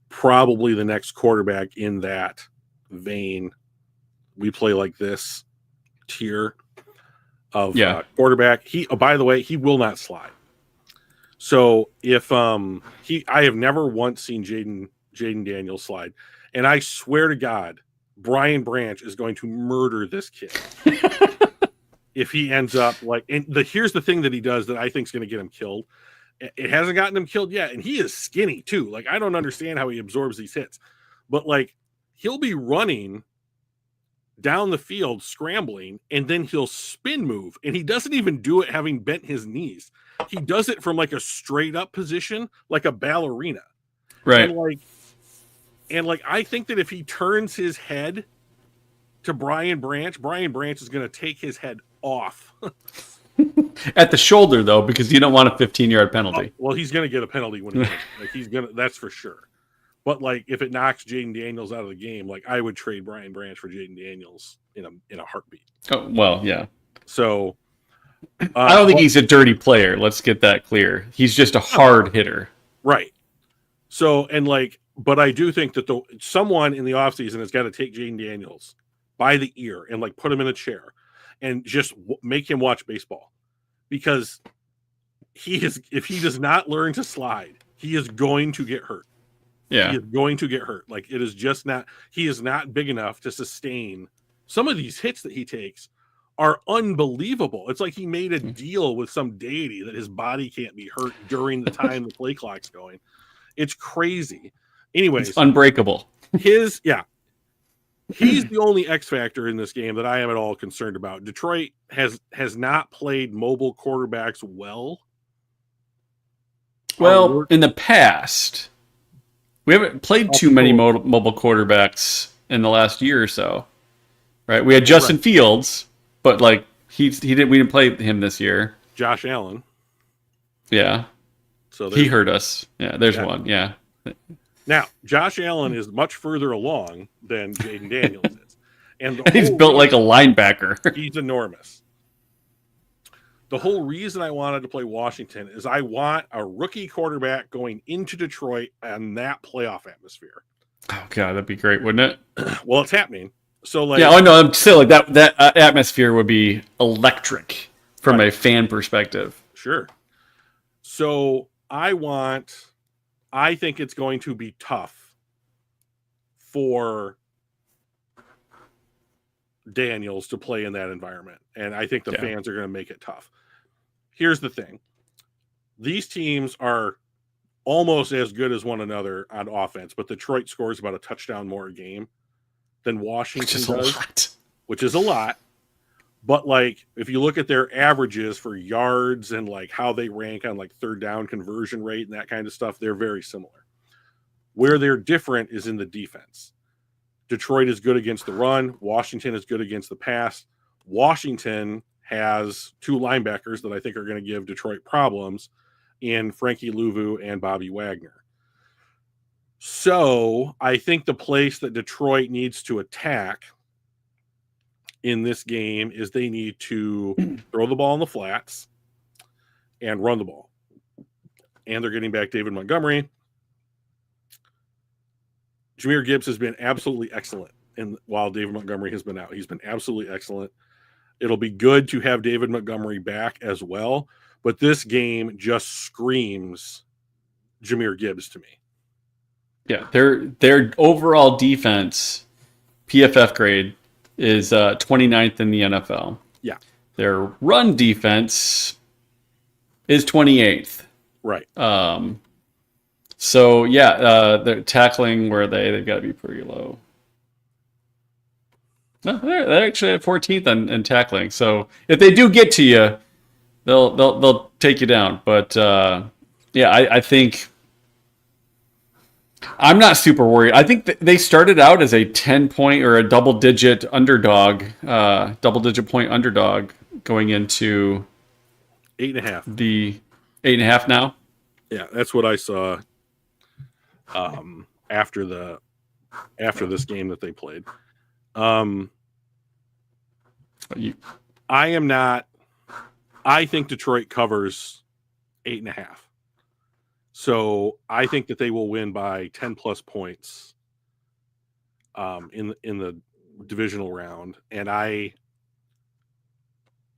probably the next quarterback in that vein. We play like this tier of quarterback. By the way, he will not slide. So if I have never once seen Jaden Daniels slide. And I swear to God, Brian Branch is going to murder this kid. If he ends up here's the thing that he does that I think is going to get him killed. It hasn't gotten him killed yet. And he is skinny too. Like, I don't understand how he absorbs these hits, but like he'll be running down the field, scrambling, and then he'll spin move. And he doesn't even do it having bent his knees. He does it from like a straight up position, like a ballerina. Right. And I think that if he turns his head to Brian Branch is going to take his head off. At the shoulder, though, because you don't want a 15-yard penalty. Well, he's going to get a penalty when he's going to. That's for sure. But like, if it knocks Jaden Daniels out of the game, like I would trade Brian Branch for Jaden Daniels in a heartbeat. Oh well, yeah. So I don't think he's a dirty player. Let's get that clear. He's just a hard hitter. Right. So but I do think that someone in the offseason has got to take Jaden Daniels by the ear and like put him in a chair and just make him watch baseball, because if he does not learn to slide, he is going to get hurt. Yeah. He is going to get hurt. Like it is just not, he is not big enough to sustain some of these hits that he takes are unbelievable. It's like he made a deal with some deity that his body can't be hurt during the time the play clock's going. It's crazy. Anyways, it's unbreakable. He's the only X factor in this game that I am at all concerned about. Detroit has not played mobile quarterbacks well. Well, in the past, we haven't played too many mobile quarterbacks in the last year or so. Right? We had Justin Fields, but like we didn't play him this year. Josh Allen. Yeah. So he hurt us. Yeah, there's one. Yeah. Now, Josh Allen is much further along than Jaden Daniels is. And he's built like a linebacker. He's enormous. The whole reason I wanted to play Washington is I want a rookie quarterback going into Detroit and that playoff atmosphere. Oh god, that'd be great, wouldn't it? Well, it's happening. So like, yeah, I know. I'm still like that atmosphere would be electric from a fan perspective. Sure. So I think it's going to be tough for Daniels to play in that environment. And I think the fans are going to make it tough. Here's the thing. These teams are almost as good as one another on offense, but Detroit scores about a touchdown more a game than Washington does, which is a lot. But like, if you look at their averages for yards and like how they rank on like third down conversion rate and that kind of stuff, they're very similar. Where they're different is in the defense. Detroit is good against the run. Washington is good against the pass. Washington has two linebackers that I think are going to give Detroit problems in Frankie Louvu and Bobby Wagner. So I think the place that Detroit needs to attack in this game is they need to throw the ball in the flats and run the ball. And they're getting back David Montgomery. Jahmyr Gibbs has been absolutely excellent while David Montgomery has been out. He's been absolutely excellent. It'll be good to have David Montgomery back as well. But this game just screams Jahmyr Gibbs to me. Yeah, their overall defense, PFF grade, is 29th in the NFL. Yeah. Their run defense is 28th. Right. So, yeah, they're tackling where they've got to be pretty low. No, they're actually at 14th in tackling. So if they do get to you, they'll take you down. But yeah, I think I'm not super worried. I think they started out as a 10-point or a double-digit underdog, double-digit point underdog going into 8.5. The 8.5 now. Yeah, that's what I saw. After this game that they played. I think Detroit covers 8.5. So I think that they will win by 10 plus points in the divisional round. And I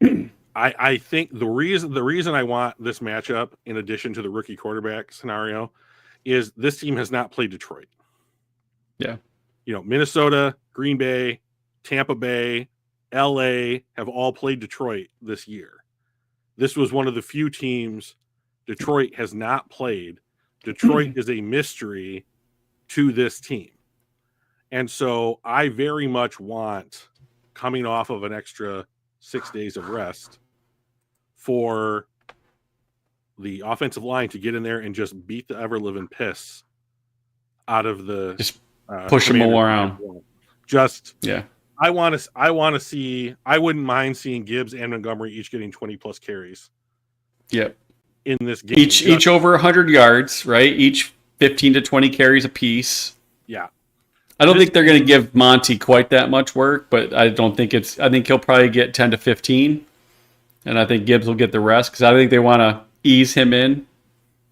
think the reason I want this matchup, in addition to the rookie quarterback scenario, is this team has not played Detroit. Yeah. Minnesota, Green Bay, Tampa Bay, LA have all played Detroit this year. This was one of the few teams Detroit has not played. Detroit is a mystery to this team. And so I very much want, coming off of an extra 6 days of rest, for the offensive line to get in there and just beat the ever-living piss out of the just push them all around. Yeah. I want to see. I wouldn't mind seeing Gibbs and Montgomery each getting 20 plus carries. Yep. In this game, each over 100 yards, right? Each 15 to 20 carries apiece. Yeah. I don't think they're going to give Monty quite that much work, but I think he'll probably get 10 to 15, and I think Gibbs will get the rest because I think they want to ease him in.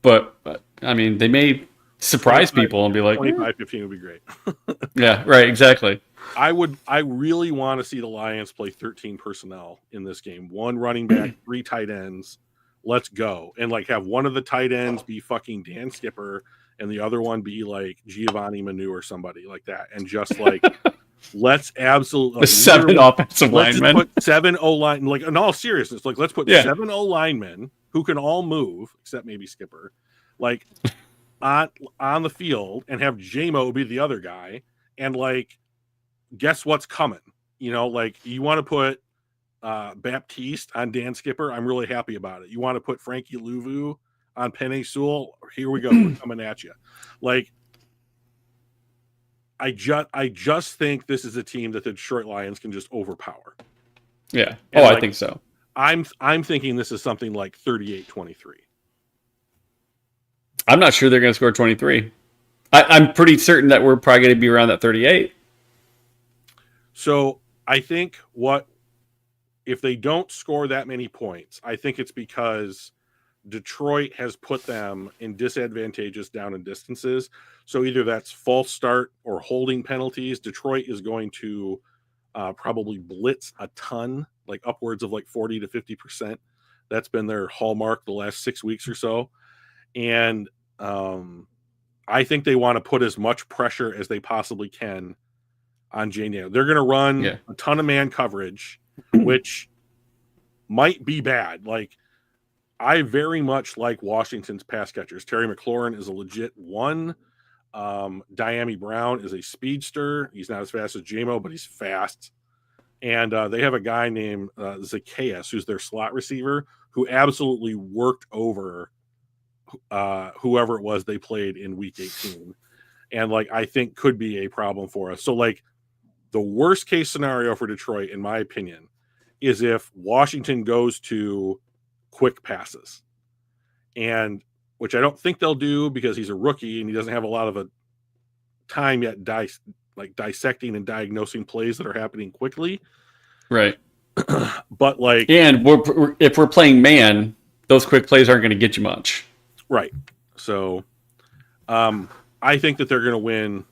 But I mean, they may surprise people and be like 25-15 would be great. Yeah, right, exactly. I really want to see the Lions play 13 personnel in this game. One running back, 3 tight ends. Let's go. And like have one of the tight ends be fucking Dan Skipper and the other one be like Giovanni Manu or somebody like that. And just like, let's absolutely. The 7 offensive linemen. Let's put 7 O-line, like in all seriousness, like let's put 7 O-linemen who can all move, except maybe Skipper, like on the field, and have J-Mo be the other guy. And like, guess what's coming? Like you want to put Baptiste on Dan Skipper, I'm really happy about it. You want to put Frankie Louvu on Penei Sewell, here we go. We're coming at you. Like, I just think this is a team that the Detroit Lions can just overpower. Yeah. And I think so. I'm thinking this is something like 38-23. I'm not sure they're going to score 23. I'm pretty certain that we're probably going to be around that 38. So I think what if they don't score that many points, I think it's because Detroit has put them in disadvantageous down and distances. So either that's false start or holding penalties. Detroit is going to probably blitz a ton, like upwards of like 40 to 50%. That's been their hallmark the last 6 weeks or so. And I think they want to put as much pressure as they possibly can on Jane. They're going to run a ton of man coverage, which might be bad. Like, I very much like Washington's pass catchers. Terry McLaurin is a legit one. Diami Brown is a speedster. He's not as fast as JMO, but he's fast. And they have a guy named Zacchaeus, who's their slot receiver, who absolutely worked over whoever it was they played in week 18. And, like, I think could be a problem for us. So, like, the worst case scenario for Detroit, in my opinion, is if Washington goes to quick passes, and which I don't think they'll do because he's a rookie and he doesn't have a lot of a time yet dissecting and diagnosing plays that are happening quickly. Right. But like, and if we're playing man, those quick plays aren't going to get you much. Right. So I think that they're going to win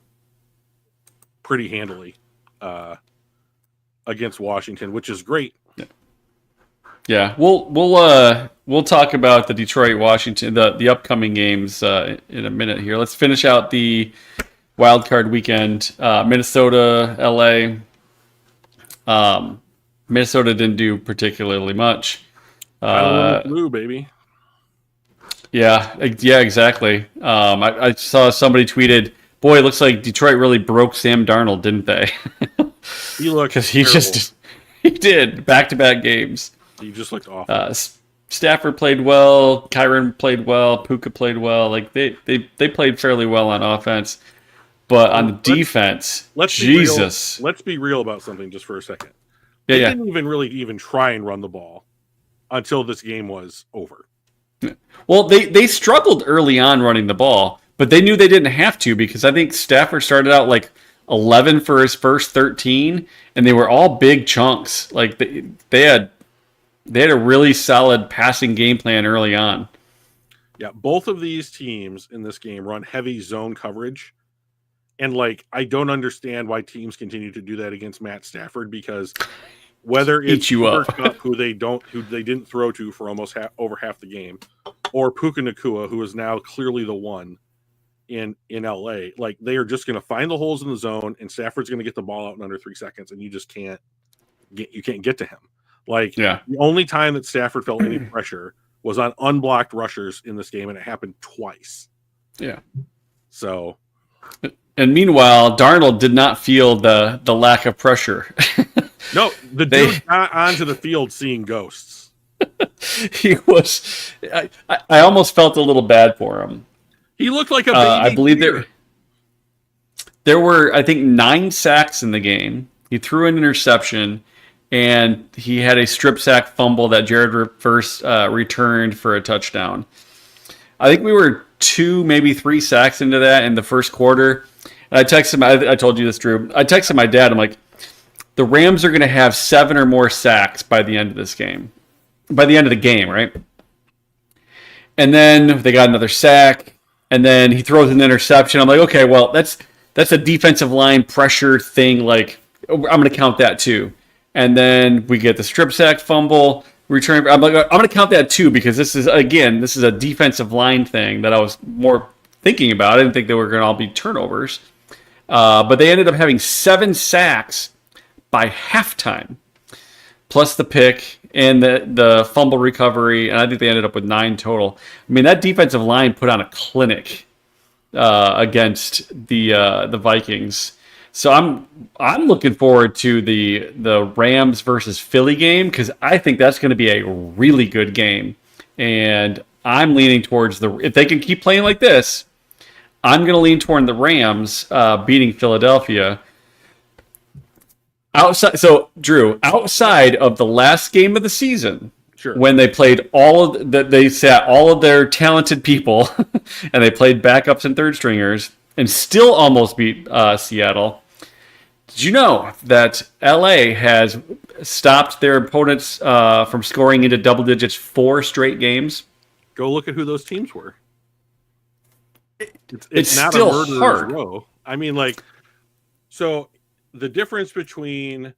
pretty handily against Washington, which is great. Yeah, we'll talk about the Detroit, Washington, the upcoming games in a minute here. Let's finish out the Wildcard weekend. Minnesota, LA. Minnesota didn't do particularly much. Blue, baby. Yeah, exactly. I saw somebody tweeted, "Boy, it looks like Detroit really broke Sam Darnold, didn't they?" He looked because he did back-to-back games. He just looked awful. Stafford played well. Kyron played well. Puka played well. Like they played fairly well on offense, but on the defense, Jesus. Let's be real about something just for a second. They didn't even try and run the ball until this game was over. Well, they struggled early on running the ball, but they knew they didn't have to because I think Stafford started out like 11 for his first 13, and they were all big chunks. Like they had a really solid passing game plan early on. Yeah, both of these teams in this game run heavy zone coverage. And, like, I don't understand why teams continue to do that against Matt Stafford, because whether it's Cooper Kupp, who they didn't throw to for almost over half the game, or Puka Nacua, who is now clearly the one in LA, like, they are just going to find the holes in the zone, and Stafford's going to get the ball out in under 3 seconds, and you just can't get to him. Like, the only time that Stafford felt any pressure was on unblocked rushers in this game, and it happened twice. Yeah. So, and meanwhile, Darnold did not feel the lack of pressure. No, the dude got onto the field seeing ghosts. He was. I almost felt a little bad for him. He looked like a baby. I believe there were, I think, 9 sacks in the game. He threw an interception, and he had a strip sack fumble that Jared first returned for a touchdown. I think we were 2, maybe 3 sacks into that in the first quarter. And I texted him, I told you this, Drew. I texted my dad, I'm like, the Rams are going to have 7 or more sacks by the end of this game. By the end of the game, right? And then they got another sack, and then he throws an interception. I'm like, okay, well, that's a defensive line pressure thing. Like, I'm going to count that too. And then we get the strip sack fumble return. I'm like, I'm going to count that too, because this is a defensive line thing that I was more thinking about. I didn't think they were going to all be turnovers. But they ended up having 7 sacks by halftime, plus the pick and the fumble recovery, and I think they ended up with 9 total. I mean, that defensive line put on a clinic against the Vikings. So I'm looking forward to the Rams versus Philly game, because I think that's going to be a really good game, and I'm leaning towards if they can keep playing like this, I'm going to lean toward the Rams beating Philadelphia. Drew, outside of the last game of the season, sure, when they played they sat all of their talented people and they played backups and third stringers and still almost beat Seattle. Did you know that LA has stopped their opponents from scoring into double digits 4 straight games. Go look at who those teams were. It's not still a murderer's hard. row. I mean, like, so the difference between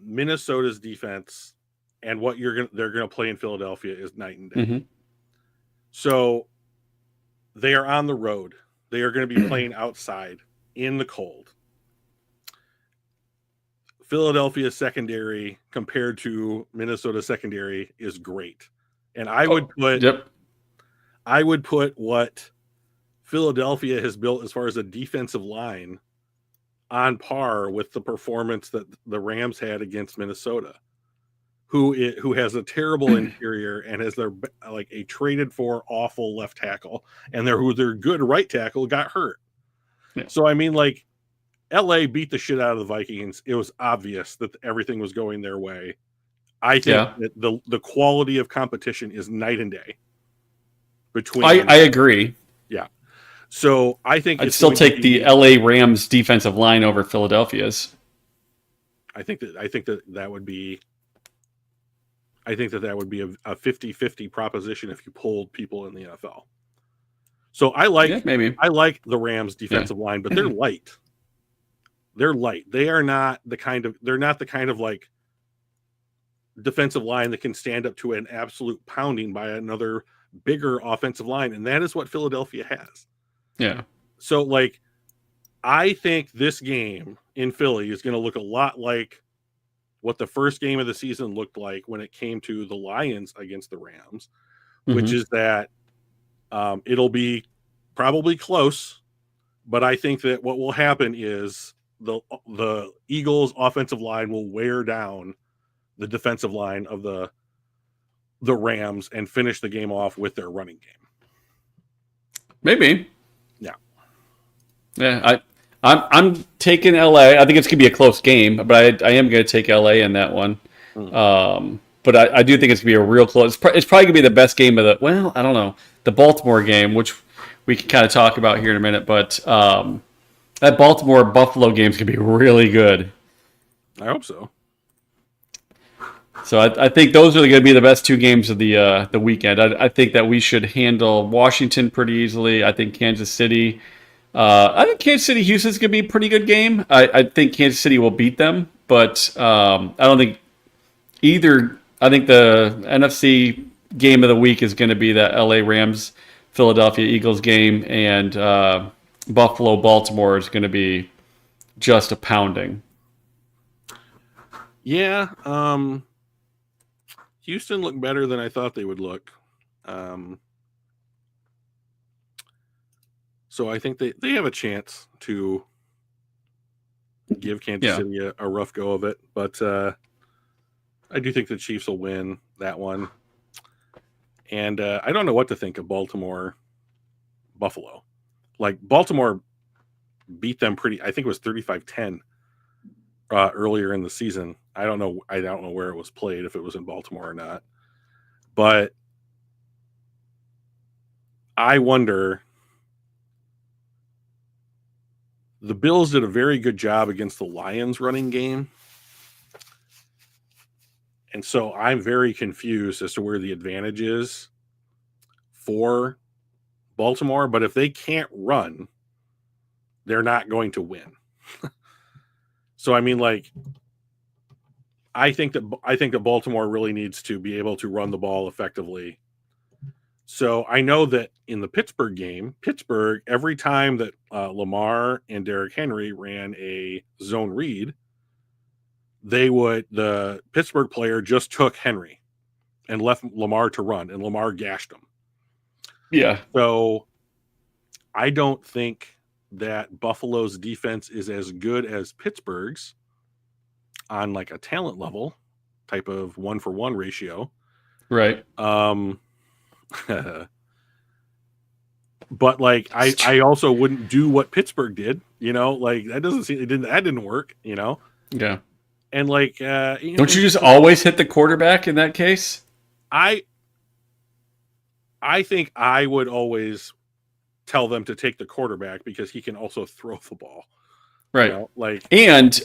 Minnesota's defense and what they're gonna play in Philadelphia is night and day. Mm-hmm. So they are on the road. They are going to be playing outside in the cold. Philadelphia secondary compared to Minnesota secondary is great. And I would put what Philadelphia has built as far as a defensive line on par with the performance that the Rams had against Minnesota, who has a terrible interior and has their like a traded for awful left tackle, and their good right tackle got hurt. Yeah. So I mean, like, LA beat the shit out of the Vikings. It was obvious that everything was going their way. I think that the quality of competition is night and day between. I agree. Yeah. So I think I'd still take the LA Rams defensive line over Philadelphia's. I think that would be a 50-50 proposition if you pulled people in the NFL. So I like the Rams defensive line, but they're light. They're light. They're not the kind of like defensive line that can stand up to an absolute pounding by another bigger offensive line, and that is what Philadelphia has. Yeah. So like, I think this game in Philly is going to look a lot like what the first game of the season looked like when it came to the Lions against the Rams, which is that it'll be probably close, but I think that what will happen is the Eagles' offensive line will wear down the defensive line of the Rams and finish the game off with their running game. Maybe. Yeah. Yeah, I'm taking LA. I think it's going to be a close game, but I am going to take LA in that one. But I do think it's going to be a real close. It's probably going to be the best game of I don't know, the Baltimore game, which we can kind of talk about here in a minute. But that Baltimore-Buffalo game is going to be really good. I hope so. So I think those are going to be the best 2 games of the weekend. I think that we should handle Washington pretty easily. I think Kansas City. I think Kansas City Houston's going to be a pretty good game. I think Kansas City will beat them, but I don't think either. I think the NFC game of the week is going to be that LA Rams Philadelphia Eagles game, and Buffalo Baltimore is going to be just a pounding. Yeah. Houston looked better than I thought they would look. So I think they have a chance to give Kansas City a rough go of it. But I do think the Chiefs will win that one. And I don't know what to think of Baltimore-Buffalo. Like, Baltimore beat them I think it was 35-10 earlier in the season. I don't know where it was played, if it was in Baltimore or not. But I wonder. The Bills did a very good job against the Lions running game. And so I'm very confused as to where the advantage is for Baltimore. But if they can't run, they're not going to win. So, I mean, like, I think that Baltimore really needs to be able to run the ball effectively. So I know that in the Pittsburgh game, every time that Lamar and Derrick Henry ran a zone read, the Pittsburgh player just took Henry and left Lamar to run, and Lamar gashed him. Yeah. So I don't think that Buffalo's defense is as good as Pittsburgh's on like a talent level type of 1-for-1 ratio. Right. But like I also wouldn't do what Pittsburgh did, like that didn't work, Yeah. And like don't you just always hit the quarterback in that case? I think I would always tell them to take the quarterback because he can also throw the ball. Right. You know, like, and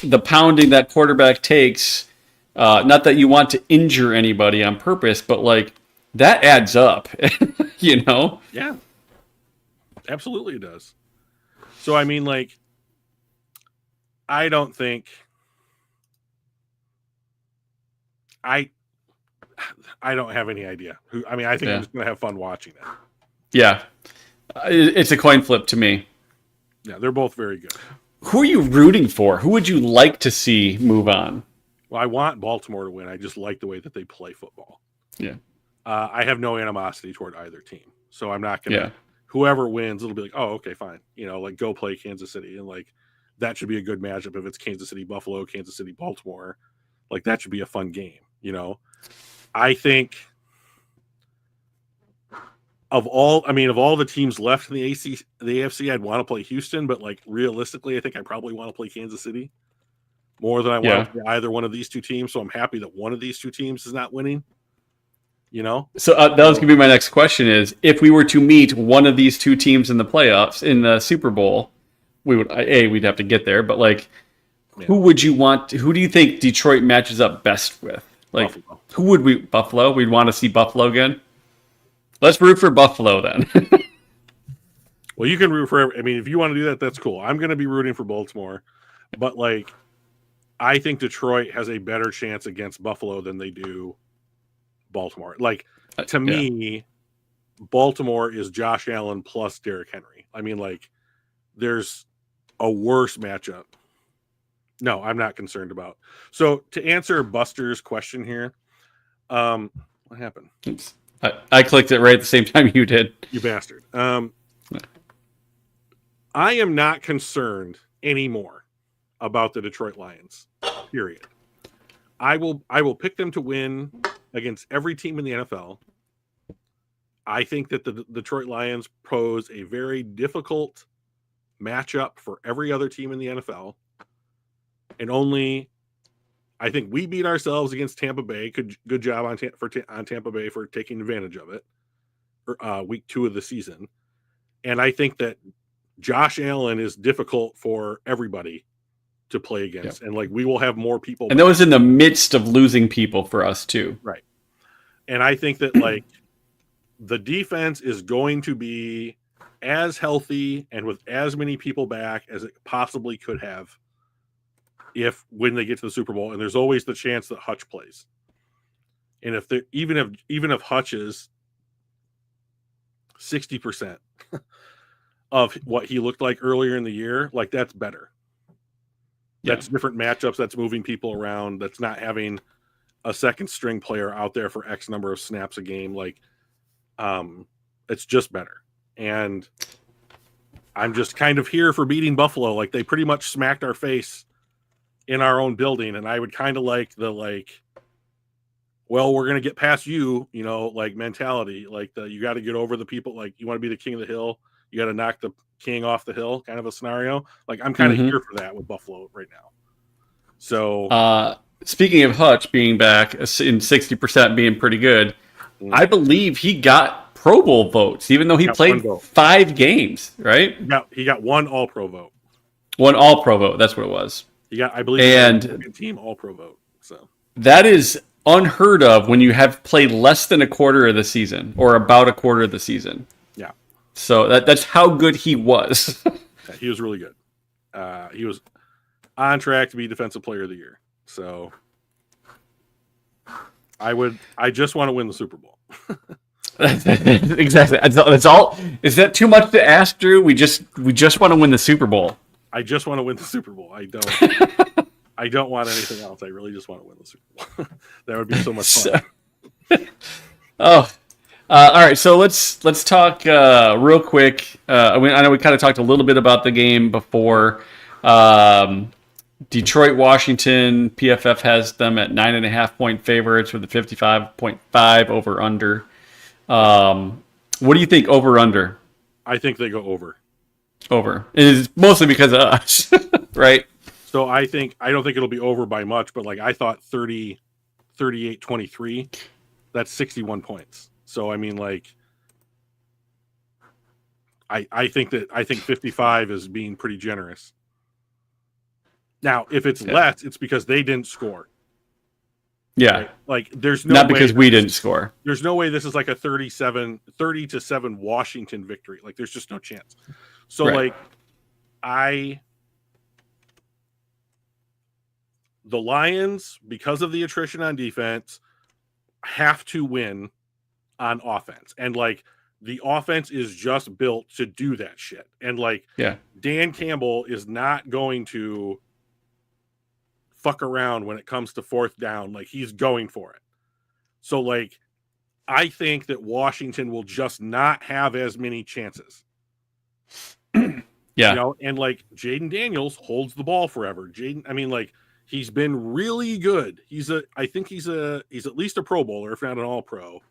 the pounding that quarterback takes, not that you want to injure anybody on purpose, but like that adds up, you know? yeah, absolutely it does. So, I mean, like, I don't think I don't have any idea who. I mean, I think I'm just gonna have fun watching it. Yeah, it's a coin flip to me. Yeah, they're both very good. Who are you rooting for? Who would you like to see move on? Well, I want Baltimore to win. I just like the way that they play football. Yeah. I have no animosity toward either team, so I'm not gonna. Yeah. Whoever wins, it'll be like, oh, okay, fine. You know, like go play Kansas City, and like that should be a good matchup. If it's Kansas City Buffalo, Kansas City Baltimore, like that should be a fun game. You know, I think of all the teams left in the AFC, I'd want to play Houston, but like realistically, I think I probably want to play Kansas City more than I want to play either one of these two teams. So I'm happy that one of these two teams is not winning. You know, so that was gonna be my next question: is if we were to meet one of these two teams in the playoffs in the Super Bowl, we'd have to get there, but like, who would you want? Who do you think Detroit matches up best with? Like, Buffalo. Who would we? Buffalo. We'd want to see Buffalo again. Let's root for Buffalo then. Well, you can root for. I mean, if you want to do that, that's cool. I'm going to be rooting for Baltimore, but like, I think Detroit has a better chance against Buffalo than they do Baltimore. Like, to me, Baltimore is Josh Allen plus Derrick Henry. I mean, like, there's a worse matchup. No, I'm not concerned about. So to answer Buster's question here, what happened? Oops. I clicked it right at the same time you did. You bastard. I am not concerned anymore about the Detroit Lions. Period. I will pick them to win against every team in the NFL. I think that the Detroit Lions pose a very difficult matchup for every other team in the NFL. And I think we beat ourselves against Tampa Bay. Good job on Tampa Bay for taking advantage of it. Week 2 of the season. And I think that Josh Allen is difficult for everybody to play against. Yep. And like we will have more people. And that was in the midst of losing people for us too. Right. And I think that like the defense is going to be as healthy and with as many people back as it possibly could have when they get to the Super Bowl. And there's always the chance that Hutch plays. And if even if Hutch is 60% of what he looked like earlier in the year, like that's better. That's different matchups. That's moving people around. That's not having a second string player out there for X number of snaps a game. Like, it's just better. And I'm just kind of here for beating Buffalo. Like they pretty much smacked our face in our own building. And I would kind of like well, we're going to get past you, like mentality. Like you got to get over the people. Like you want to be the king of the hill. You got to knock the king off the hill kind of a scenario. Like I'm kind of here for that with Buffalo right now. So speaking of Hutch being back in 60% being pretty good, I believe he got Pro Bowl votes, even though he played 5 games, right? He got one All-Pro vote. One All-Pro vote. That's what it was. He got, I believe, and team All-Pro vote. So that is unheard of when you have played less than a quarter of the season or about a quarter of the season. Yeah. So that's how good he was. Yeah, he was really good. He was on track to be Defensive Player of the Year. So I just want to win the Super Bowl. Exactly. That's all. Is that too much to ask, Drew? We just want to win the Super Bowl. I just want to win the Super Bowl. I don't want anything else. I really just want to win the Super Bowl. That would be so much fun. All right. So let's talk real quick. I know we kind of talked a little bit about the game before. Detroit, Washington, PFF has them at 9.5-point favorites with a 55.5 over under. What do you think over under? I think they go over. Over. It is mostly because of us, right? So I don't think it'll be over by much, but like I thought 38-23, that's 61 points. So I mean, like, I think 55 is being pretty generous. Now, if it's less, it's because they didn't score. Yeah. Right? Like, there's no not because we didn't score. There's no way this is like a 30-7 Washington victory. Like, there's just no chance. So, like, the Lions, because of the attrition on defense, have to win on offense. And, like, the offense is just built to do that shit. And, like, Dan Campbell is not going to fuck around when it comes to fourth down. Like, he's going for it. So, like, I think that Washington will just not have as many chances. Yeah. You know, and, like, Jaden Daniels holds the ball forever. He's been really good. I think he's at least a Pro Bowler, if not an All-Pro.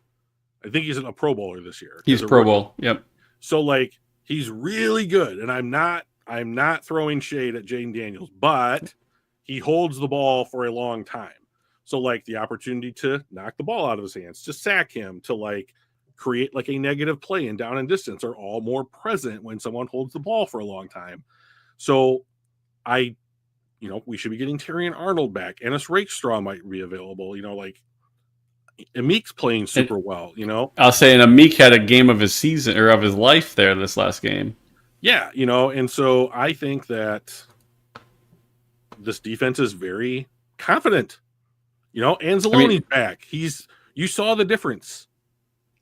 I think he's a Pro Bowler this year. He's Pro Bowl. Yep. So, like, he's really good, and I'm not throwing shade at Jaden Daniels, but he holds the ball for a long time. So, like, the opportunity to knock the ball out of his hands, to sack him, to, like, create, like, a negative play and down and distance are all more present when someone holds the ball for a long time. So, we should be getting Terrion Arnold back. Ennis Rakestraw might be available. You know, like, Amik's playing super well, you know. I'll say, and Amik had a game of his season or of his life there this last game. Yeah, you know, and so I think that this defense is very confident. You know, Anzalone's back. You saw the difference,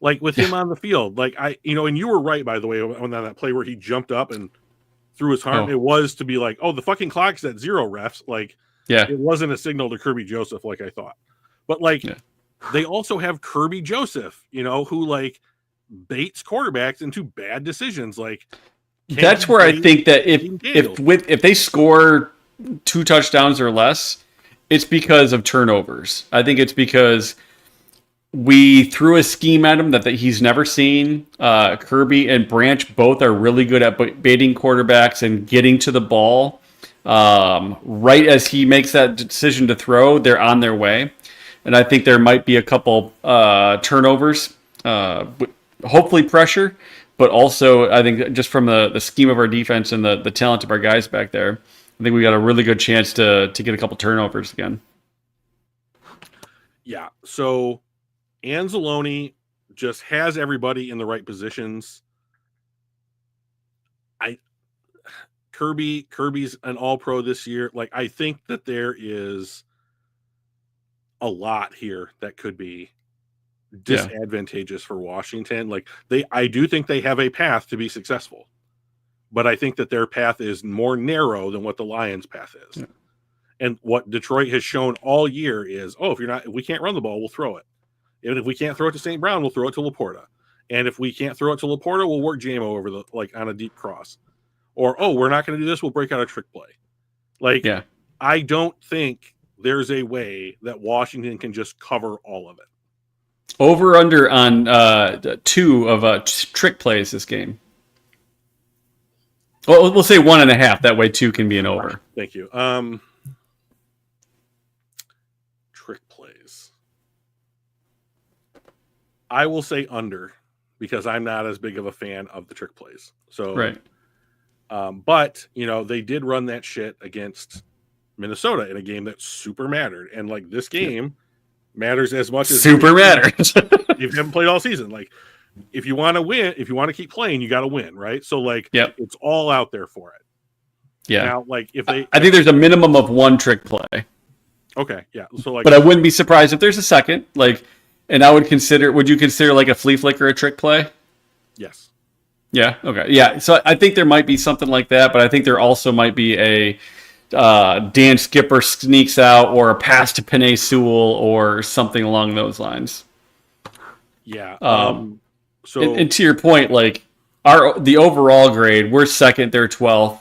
like, with him on the field. Like, and you were right, by the way, on that play where he jumped up and threw his arm. It was to be like, oh, the fucking clock's at 0, refs. Like, it wasn't a signal to Kirby Joseph like I thought. But, like, they also have Kirby Joseph, you know, who, like, baits quarterbacks into bad decisions. Like, that's where I think that if they score 2 touchdowns or less, it's because of turnovers. I think it's because we threw a scheme at him that he's never seen. Kirby and Branch both are really good at baiting quarterbacks and getting to the ball. Right as he makes that decision to throw, they're on their way. And I think there might be a couple turnovers, hopefully pressure, but also I think just from the scheme of our defense and the talent of our guys back there, I think we got a really good chance to get a couple turnovers again. Yeah, so Anzalone just has everybody in the right positions. Kirby's an All-Pro this year. Like, I think that there is a lot here that could be disadvantageous for Washington. Like, I do think they have a path to be successful, but I think that their path is more narrow than what the Lions' path is. Yeah. And what Detroit has shown all year is, if we can't run the ball, we'll throw it. And if we can't throw it to St. Brown, we'll throw it to Laporta. And if we can't throw it to Laporta, we'll work JMO over on a deep cross. Or, we're not going to do this, we'll break out a trick play. Like, I don't think there's a way that Washington can just cover all of it. Over under on 2 of trick plays this game. Well, we'll say 1.5. That way 2 can be an over. Thank you. Trick plays. I will say under because I'm not as big of a fan of the trick plays. So, right. But, they did run that shit against Minnesota in a game that super mattered. And, like, this game matters as much as super matters. If you haven't played all season, like, if you want to win, if you want to keep playing, you got to win, right? So, like, it's all out there for it. Yeah. Now, like, I think there's a minimum of 1 trick play. Okay, yeah. So, like, but I wouldn't be surprised if there's a second. Like, and would you consider like a flea flicker a trick play? Yes. Yeah. Okay. Yeah. So I think there might be something like that, but I think there also might be a Dan Skipper sneaks out or a pass to Penei Sewell or something along those lines. Yeah. So and to your point, like the overall grade, we're second, they're 12th.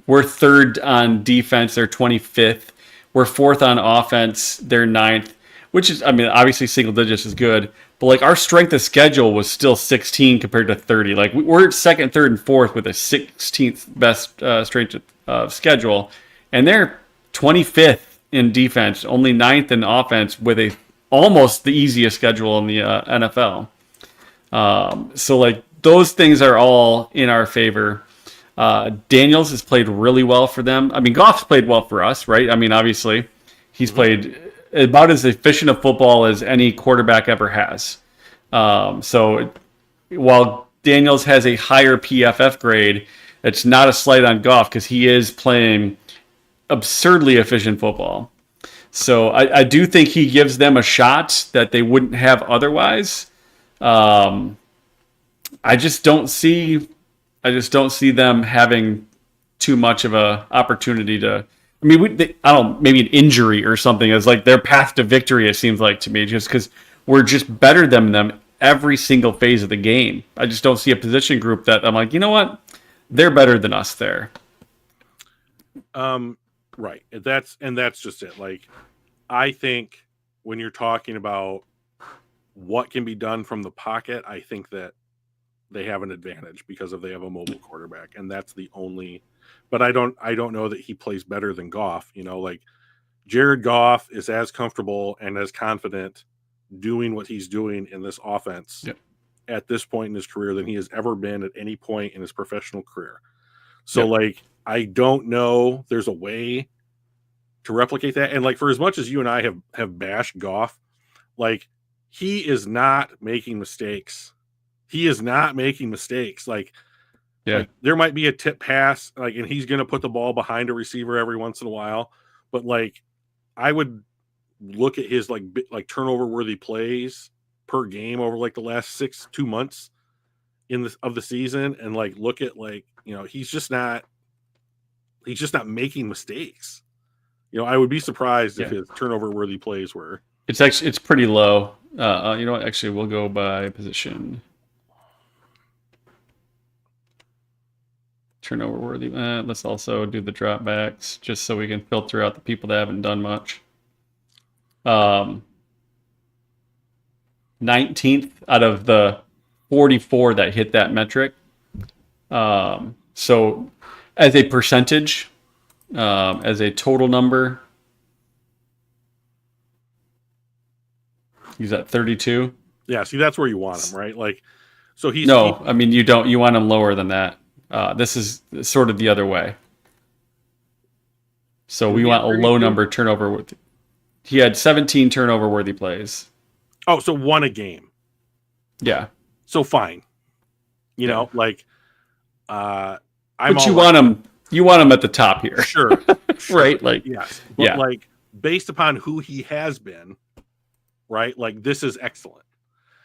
We're third on defense, they're 25th. We're fourth on offense, they're 9th. Which is, obviously single digits is good, but like our strength of schedule was still 16 compared to 30. Like we're second, third, and fourth with a 16th best strength of schedule, and they're 25th in defense, only 9th in offense with almost the easiest schedule in the NFL. So like those things are all in our favor. Daniels has played really well for them. I mean, Goff's played well for us, right? I mean, obviously, he's played about as efficient a football as any quarterback ever has. So while Daniels has a higher PFF grade, it's not a slight on Goff because he is playing absurdly efficient football. So I do think he gives them a shot that they wouldn't have otherwise. I just don't see them having too much of a opportunity to. I mean, I don't know, maybe an injury or something is like their path to victory. It seems like to me, just because we're just better than them every single phase of the game. I just don't see a position group that I'm like, you know what, they're better than us there. Right. That's just it. Like, I think when you're talking about what can be done from the pocket, I think that they have an advantage because they have a mobile quarterback, and that's the only. But I don't know that he plays better than Goff. Like Jared Goff is as comfortable and as confident doing what he's doing in this offense at this point in his career than he has ever been at any point in his professional career. So like, I don't know there's a way to replicate that. And like, for as much as you and I have bashed Goff, like, he is not making mistakes. Like, there might be a tip pass, like, and he's going to put the ball behind a receiver every once in a while. But like, I would look at his like turnover worthy plays per game over like the last 2 months of the season, and like look at like, he's just not making mistakes. I would be surprised if his turnover worthy plays were. It's pretty low. You know what? Actually, we'll go by position. Turnover worthy. Let's also do the dropbacks just so we can filter out the people that haven't done much. 19th out of the 44 that hit that metric. So as a percentage, as a total number, he's at 32. Yeah, see, that's where you want him, right? Like, so I mean, you don't. You want him lower than that. This is sort of the other way. So we want a low number turnover with. He had 17 turnover worthy plays. Oh, so 1 a game. Yeah. So fine. Like, but you want him. You want him at the top here. Sure. Right? Like, yes. But like, based upon who he has been, right? Like, this is excellent.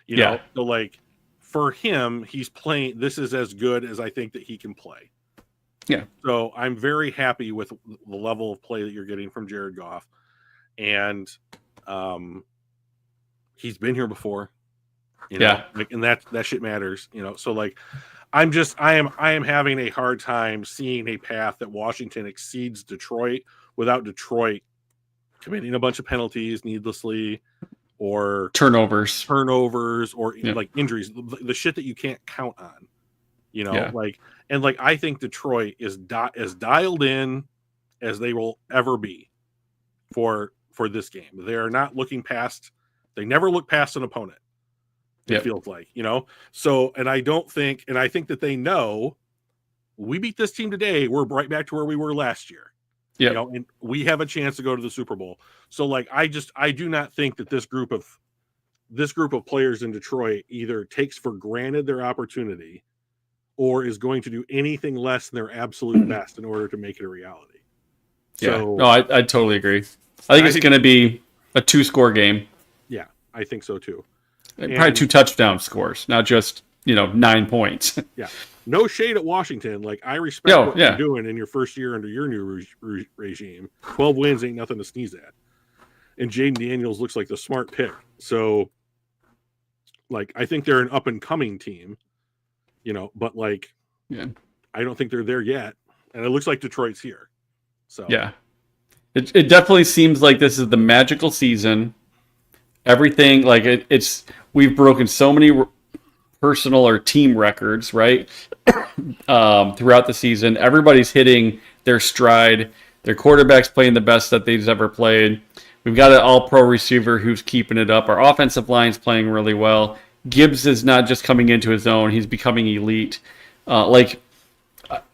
So like, for him, he's playing. This is as good as I think that he can play. Yeah. So I'm very happy with the level of play that you're getting from Jared Goff, and he's been here before. Like, and that shit matters. So like, I am having a hard time seeing a path that Washington exceeds Detroit without Detroit committing a bunch of penalties needlessly, or turnovers, or like injuries, the shit that you can't count on. Like, and like, I think Detroit is as dialed in as they will ever be for this game. They are not looking past. They never look past an opponent. It feels like, So, and I think that they know, we beat this team today, we're right back to where we were last year. Yeah. And we have a chance to go to the Super Bowl. So like, I do not think that this group of players in Detroit either takes for granted their opportunity or is going to do anything less than their absolute best in order to make it a reality. So, no, I totally agree. I think it's going to be a 2-score game. Yeah, I think so too. Probably 2 touchdown scores, not just, 9 points. Yeah. No shade at Washington. Like, I respect what you're doing in your first year under your new regime. 12 wins ain't nothing to sneeze at. And Jaden Daniels looks like the smart pick. So, like, I think they're an up-and-coming team, but, like, I don't think they're there yet. And it looks like Detroit's here. So, yeah. It definitely seems like this is the magical season. Everything, like, we've broken so many personal or team records, right? Throughout the season, everybody's hitting their stride. Their quarterback's playing the best that they've ever played. We've got an all-pro receiver who's keeping it up. Our offensive line's playing really well. Gibbs is not just coming into his own; he's becoming elite. Like,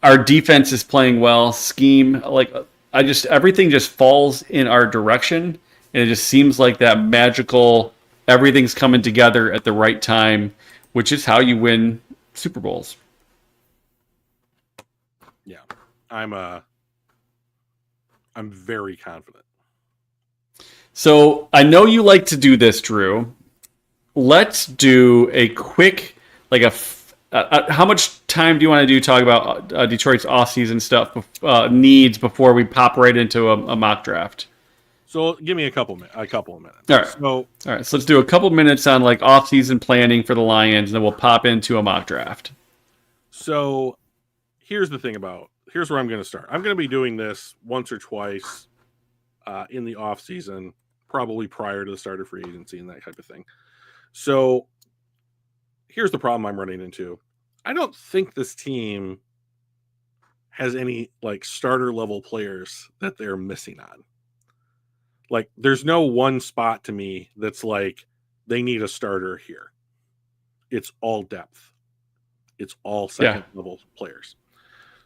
our defense is playing well. Scheme, like everything just falls in our direction, and it just seems like that magical. Everything's coming together at the right time, which is how you win Super Bowls. Yeah, I'm very confident. So I know you like to do this, Drew. Let's do a quick, how much time do you want to do talk about Detroit's offseason stuff needs before we pop right into a mock draft? So give me a couple of minutes. All right. All right. So let's do a couple minutes on like offseason planning for the Lions, and then we'll pop into a mock draft. So here's where I'm going to start. I'm going to be doing this once or twice in the offseason, probably prior to the start of free agency and that type of thing. So here's the problem I'm running into. I don't think this team has any like starter level players that they're missing on. Like there's no one spot to me that's like they need a starter here. It's all depth. It's all second level players.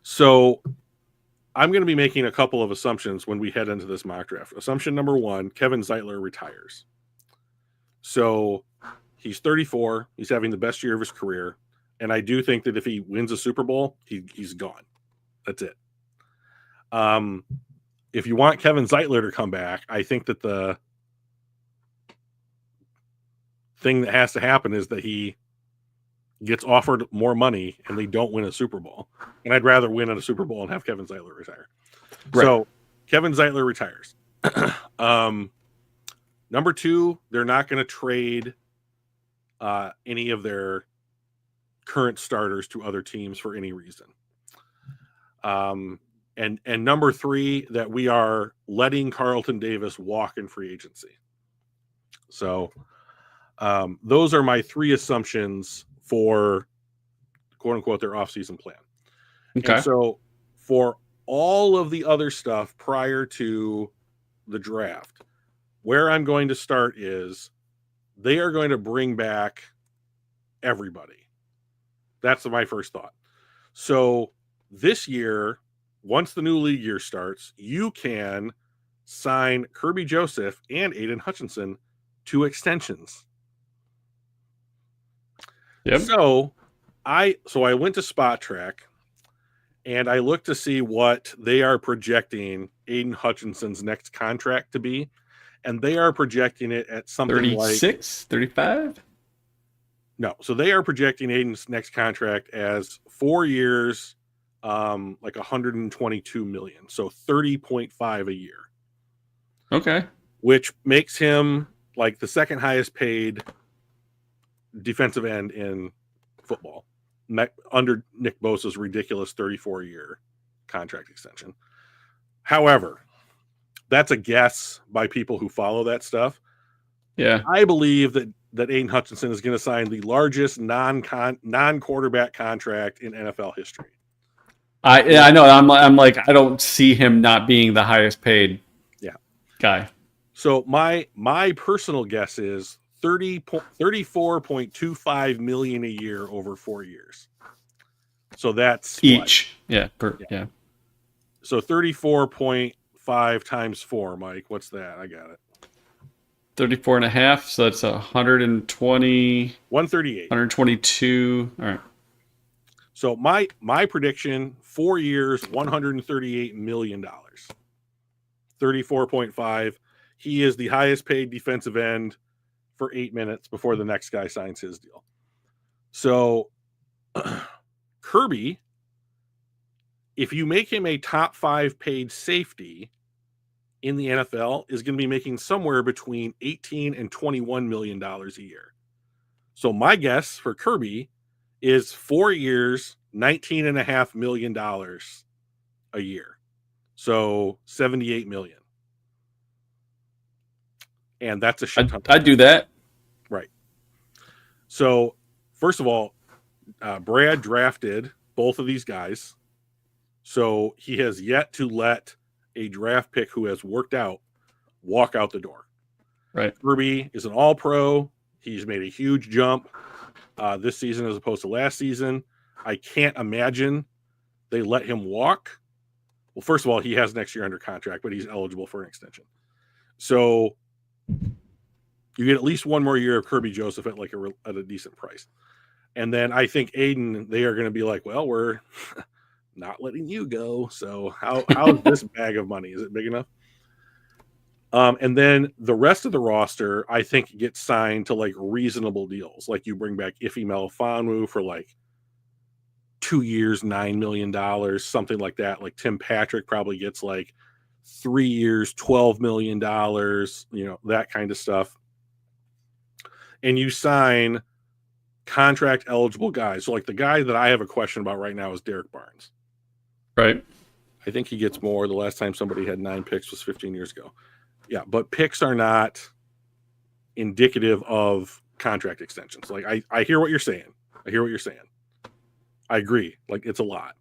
So I'm going to be making a couple of assumptions when we head into this mock draft. Assumption number 1, Kevin Zeitler retires. So he's 34. He's having the best year of his career. And I do think that if he wins a Super Bowl, he's gone. That's it. If you want Kevin Zeitler to come back, I think that the thing that has to happen is that he gets offered more money and they don't win a Super Bowl. And I'd rather win at a Super Bowl and have Kevin Zeitler retire. Right. So Kevin Zeitler retires. Number 2, they're not going to trade any of their current starters to other teams for any reason. And number 3, that we are letting Carlton Davis walk in free agency. So those are my 3 assumptions for quote unquote their offseason plan. Okay. And so for all of the other stuff prior to the draft, where I'm going to start is they are going to bring back everybody. That's my first thought. So this year, once the new league year starts, you can sign Kirby Joseph and Aiden Hutchinson to extensions. Yep. So I went to Spot Track and I looked to see what they are projecting Aiden Hutchinson's next contract to be. And they are projecting it at something 36, 35? No. So they are projecting Aiden's next contract as 4 years, like 122 million. So 30.5 a year. Okay. Which makes him like the second highest paid defensive end in football, under Nick Bosa's ridiculous 34-year contract extension. However, that's a guess by people who follow that stuff. Yeah, I believe that Aiden Hutchinson is going to sign the largest non-quarterback contract in NFL history. I know. I'm like, I don't see him not being the highest paid guy. So my personal guess is 34.25 million a year over 4 years. So that's each. Yeah. So 34.5 times 4, Mike. What's that? I got it. 34 and a half. So that's 120. 138. 122. All right. So my prediction, 4 years, $138 million. 34.5. He is the highest paid defensive end for 8 minutes before the next guy signs his deal. So Kirby, if you make him a top 5 paid safety in the NFL, is going to be making somewhere between $18 and $21 million a year. So my guess for Kirby is 4 years, $19.5 million a year. So $78 million. And that's a shit ton. I'd do that. Right. So, first of all, Brad drafted both of these guys. So he has yet to let a draft pick who has worked out walk out the door. Right. Kirby is an all-pro. He's made a huge jump this season as opposed to last season. I can't imagine they let him walk. Well, first of all, he has next year under contract, but he's eligible for an extension. So you get at least one more year of Kirby Joseph at at a decent price. And then I think Aiden, they are going to be like, well, we're not letting you go. So how's this bag of money? Is it big enough? And then the rest of the roster, I think, gets signed to like reasonable deals. Like you bring back Ife Melifonwu for like 2 years, $9 million, something like that. Like Tim Patrick probably gets like 3 years, $12 million, that kind of stuff. And you sign contract eligible guys. So like the guy that I have a question about right now is Derek Barnes. Right. I think he gets more. The last time somebody had 9 picks was 15 years ago. Yeah, but picks are not indicative of contract extensions. Like I hear what you're saying. I agree. Like it's a lot.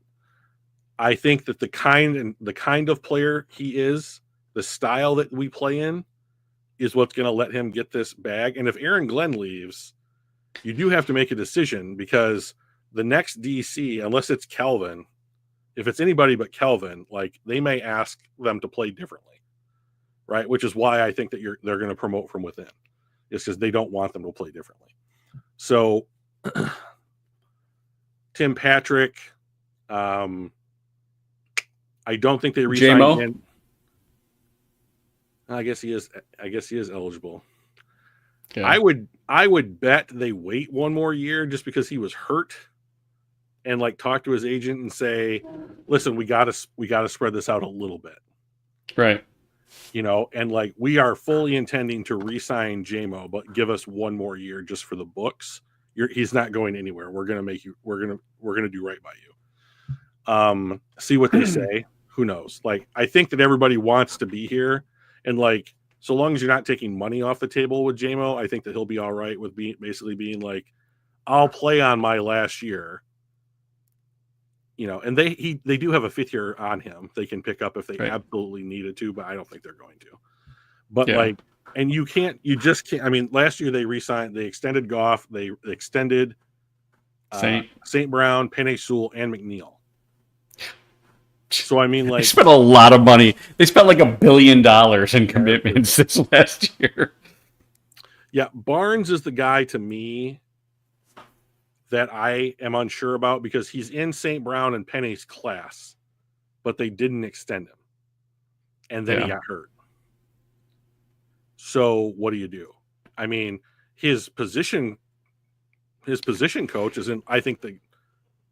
I think that the kind of player he is, the style that we play in, is what's going to let him get this bag. And if Aaron Glenn leaves, you do have to make a decision, because the next DC, unless it's Kelvin, if it's anybody but Kelvin, like they may ask them to play differently, right? Which is why I think that they're going to promote from within. It's because they don't want them to play differently. So Tim Patrick, I don't think they re-signed again. I guess he is eligible. Okay. I would bet they wait one more year just because he was hurt, and like talk to his agent and say, listen, we gotta spread this out a little bit. Right. And like we are fully intending to re-sign JMO, but give us one more year just for the books. He's not going anywhere. We're gonna do right by you. See what they say. Who knows? Like I think that everybody wants to be here, and like so long as you're not taking money off the table with JMO, I think that he'll be all right with basically being like, I'll play on my last year. And they do have a 5th year on him. They can pick up if they absolutely needed to, but I don't think they're going to. But and you just can't. I mean, last year they extended Goff, they extended St. Brown, Penei Sewell, and McNeil. So I mean, like, they spent a lot of money. They spent like $1 billion in commitments this last year. Yeah, Barnes is the guy to me that I am unsure about, because he's in St. Brown and Penny's class, but they didn't extend him. And then he got hurt. So what do you do? I mean, his position coach is I think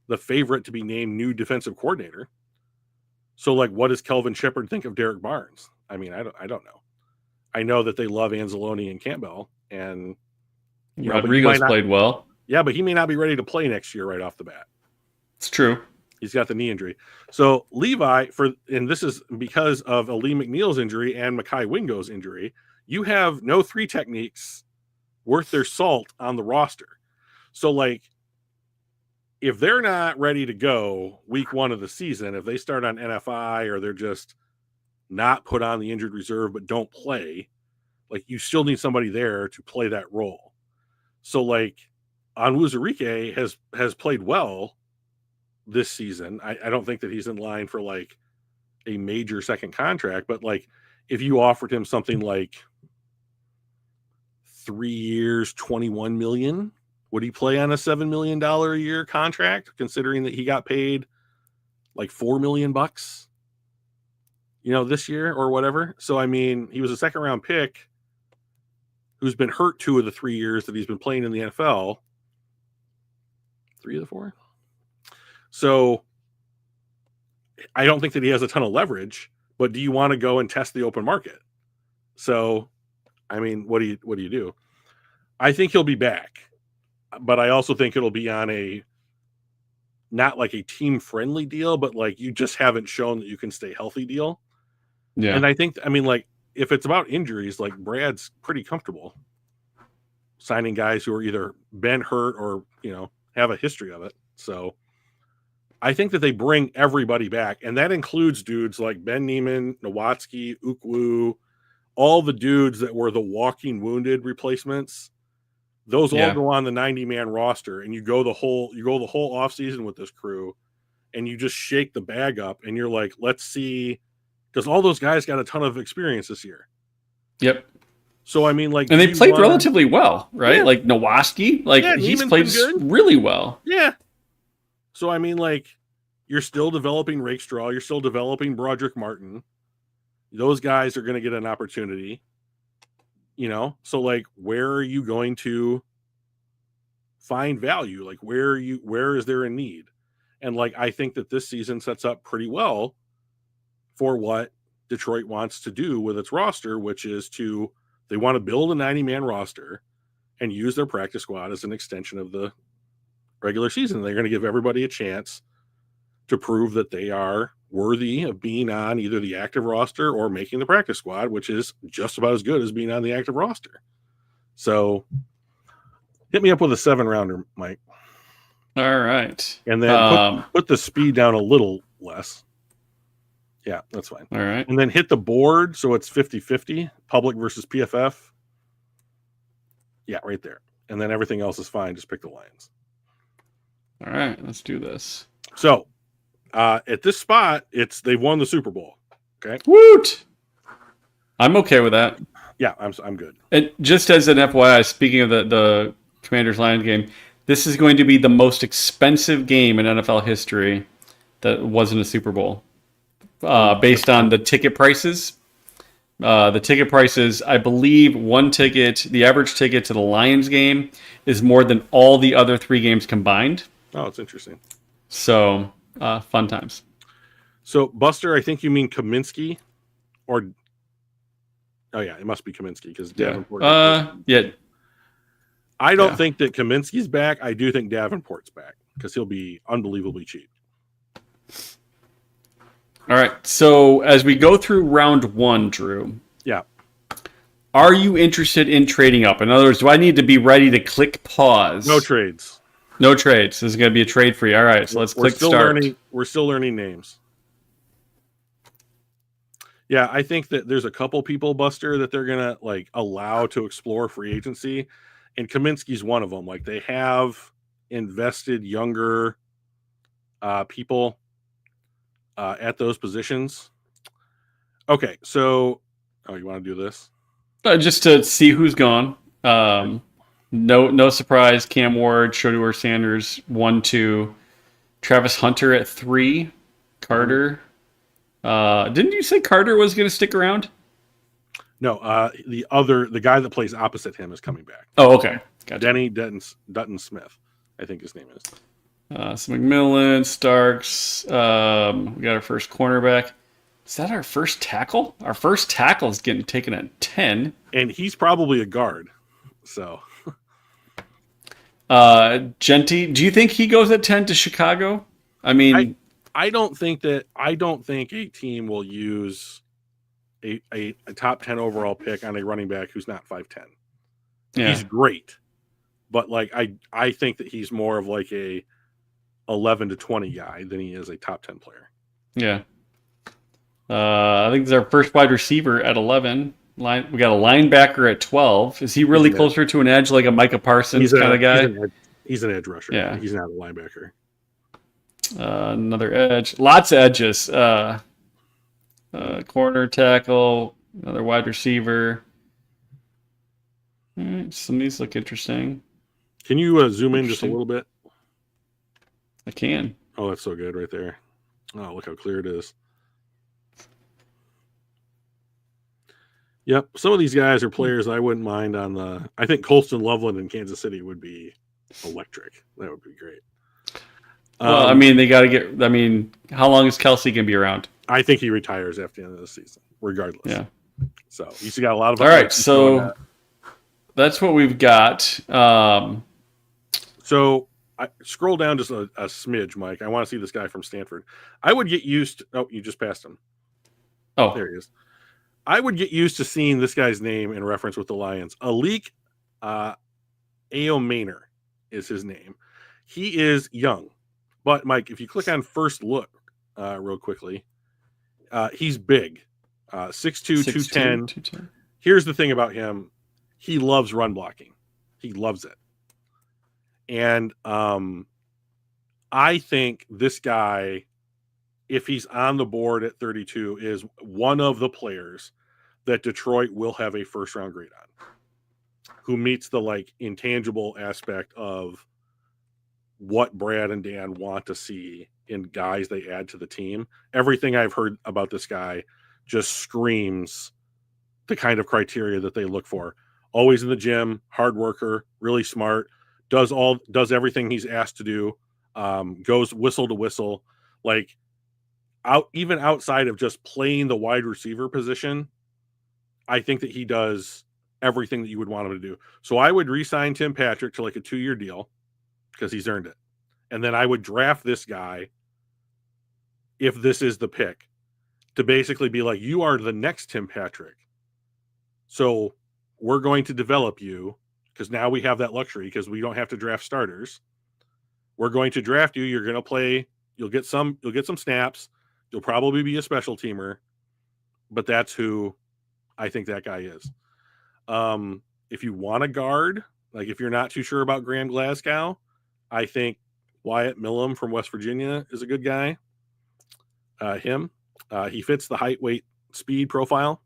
the favorite to be named new defensive coordinator. So like, what does Kelvin Shepard think of Derek Barnes? I mean, I don't know. I know that they love Anzalone and Campbell, and Rodriguez played well. Yeah, but he may not be ready to play next year right off the bat. It's true. He's got the knee injury. So Levi, and this is because of Ali McNeil's injury and Mekhi Wingo's injury, you have no 3 techniques worth their salt on the roster. So like, if they're not ready to go week 1 of the season, if they start on NFI or they're just not put on the injured reserve but don't play, like you still need somebody there to play that role. So like, Onwuzurike has played well this season. I don't think that he's in line for like a major second contract, but like if you offered him something like 3 years, $21 million, would he play on a $7 million a year contract, considering that he got paid like $4 million this year or whatever? So I mean, he was a 2nd round pick who's been hurt 2 of the 3 years that he's been playing in the NFL. 3 of the 4. So I don't think that he has a ton of leverage, but do you want to go and test the open market? So, I mean, what do you do? I think he'll be back, but I also think it'll be on not like a team friendly deal, but like you just haven't shown that you can stay healthy deal. Yeah. And I think, I mean, like if it's about injuries, like Brad's pretty comfortable signing guys who are either been hurt or, have a history of it. So I think that they bring everybody back, and that includes dudes like Ben Neiman, Nowatzki, Ukwu, all the dudes that were the walking wounded replacements. Those all go on the 90-man roster, and you go the whole offseason with this crew, and you just shake the bag up and you're like, let's see, because all those guys got a ton of experience this year. Yep. So I mean, like, and they played relatively well, right? Yeah. Like Nowaski, like he's played really well. Yeah. So I mean, like, you're still developing Rakestraw, you're still developing Broderick Martin. Those guys are going to get an opportunity, you know. So like, where are you going to find value? Like, where is there a need? And like, I think that this season sets up pretty well for what Detroit wants to do with its roster, which is they want to build a 90-man roster and use their practice squad as an extension of the regular season. They're going to give everybody a chance to prove that they are worthy of being on either the active roster or making the practice squad, which is just about as good as being on the active roster. So hit me up with a 7-rounder, Mike. All right. And then put the speed down a little less. Yeah, that's fine. All right. And then hit the board so it's 50-50, public versus PFF. Yeah, right there. And then everything else is fine. Just pick the Lions. All right, let's do this. So at this spot, they've won the Super Bowl. Okay. Woot! I'm okay with that. Yeah, I'm good. And just as an FYI, speaking of the Commanders-Lions game, this is going to be the most expensive game in NFL history that wasn't a Super Bowl. Based on the ticket prices. The ticket prices, I believe the average ticket to the Lions game is more than all the other 3 games combined. Oh, it's interesting. So, fun times. So, Buster, I think you mean Kaminsky or... Oh, yeah, it must be Kaminsky because Davenport... Yeah. I don't think that Kaminsky's back. I do think Davenport's back because he'll be unbelievably cheap. All right, so as we go through round 1, Drew. Yeah. Are you interested in trading up? In other words, do I need to be ready to click pause? No trades. No trades. This is going to be a trade for you. All right, so let's click start. We're still learning names. Yeah, I think that there's a couple people, Buster, that they're going to like allow to explore free agency, and Kaminsky's one of them. Like, they have invested younger people at those positions. Okay, so you want to do this? Just to see who's gone. No surprise. Cam Ward, Shedeur Sanders 1, 2, Travis Hunter at 3, Carter. Didn't you say Carter was going to stick around? No, the guy that plays opposite him is coming back. Oh, okay. Gotcha. Denny Dutton Smith, I think his name is. So McMillan, Starks. We got our first cornerback. Is that our first tackle? Our first tackle is getting taken at 10. And he's probably a guard. So. Genty, do you think he goes at 10 to Chicago? I mean, I don't think a team will use a top 10 overall pick on a running back who's not 5'10". Yeah. He's great. But like I think that he's more of like a 11 to 20 guy than he is a top 10 player. Yeah. I think it's our first wide receiver at 11. We got a linebacker at 12. Is he really closer to an edge, like a Micah Parsons kind of guy? He's an edge rusher. Yeah. He's not a linebacker. Another edge. Lots of edges. Corner, tackle, another wide receiver. All right, some of these look interesting. Can you zoom in just a little bit? I can. Oh, that's so good right there. Oh, look how clear it is. Yep. Some of these guys are players I wouldn't mind on the... I think Colston Loveland in Kansas City would be electric. That would be great. Well, I mean, they got to get... I mean, how long is Kelsey going to be around? I think he retires after the end of the season, regardless. Yeah. So, he's got a lot of... All right, so that's what we've got. So, I scroll down just a smidge, Mike. I want to see this guy from Stanford. I would get used to... Oh, you just passed him. Oh. There he is. I would get used to seeing this guy's name in reference with the Lions. Alik Aomaner is his name. He is young. But, Mike, if you click on first look real quickly, he's big. 6'2", 210. Here's the thing about him. He loves run blocking. He loves it. And I think this guy, if he's on the board at 32, is one of the players that Detroit will have a first round grade on, who meets the like intangible aspect of what Brad and Dan want to see in guys they add to the team. Everything I've heard about this guy just screams the kind of criteria that they look for. Always in the gym, hard worker, really smart, does everything he's asked to do, goes whistle to whistle, like even outside of just playing the wide receiver position. I think that he does everything that you would want him to do. So I would re-sign Tim Patrick to like a 2-year deal because he's earned it. And then I would draft this guy, if this is the pick, to basically be like, you are the next Tim Patrick. So we're going to develop you, because now we have that luxury because we don't have to draft starters. We're going to draft you. You're going to play. You'll get some snaps. You'll probably be a special teamer, but that's who I think that guy is. If you want a guard, like if you're not too sure about Graham Glasgow, I think Wyatt Millum from West Virginia is a good guy. He fits the height, weight, speed profile.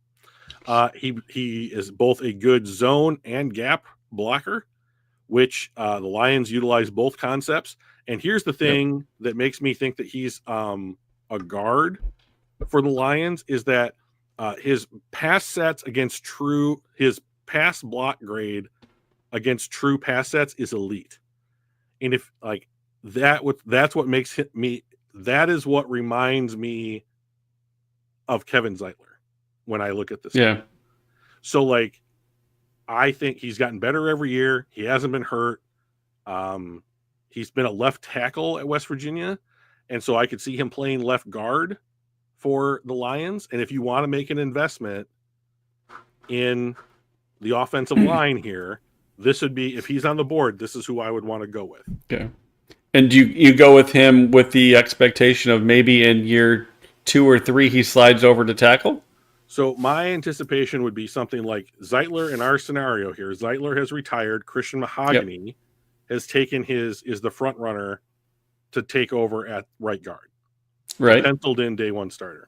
He is both a good zone and gap blocker, which the Lions utilize both concepts. And here's the thing that makes me think that he's a guard for the Lions is that his pass sets against his pass block grade against true pass sets is elite. And if like that's what makes that is what reminds me of Kevin Zeitler when I look at this. Yeah. Game. So like, I think he's gotten better every year. He hasn't been hurt. He's been a left tackle at West Virginia. And so I could see him playing left guard for the Lions. And if you want to make an investment in the offensive line here, this would be, if he's on the board, this is who I would want to go with. Okay. And you go with him with the expectation of maybe in year 2 or 3 he slides over to tackle? So my anticipation would be something like Zeitler in our scenario here. Zeitler has retired. Christian Mahogany has taken is the front runner to take over at right guard. Right. Penciled in day one starter.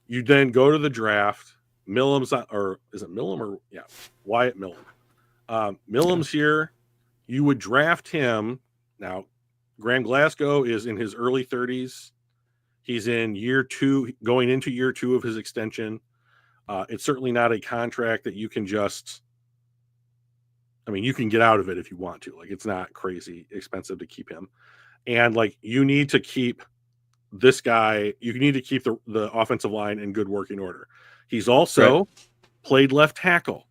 You then go to the draft. Millum's or is it Millum or Wyatt Millum. Millum's here. You would draft him. Now, Graham Glasgow is in his early 30s. He's in year 2, going into year 2 of his extension. It's certainly not a contract that you can just, you can get out of it if you want to. Like, it's not crazy expensive to keep him. And like, you need to keep this guy, you need to keep the offensive line in good working order. He's also played left tackle.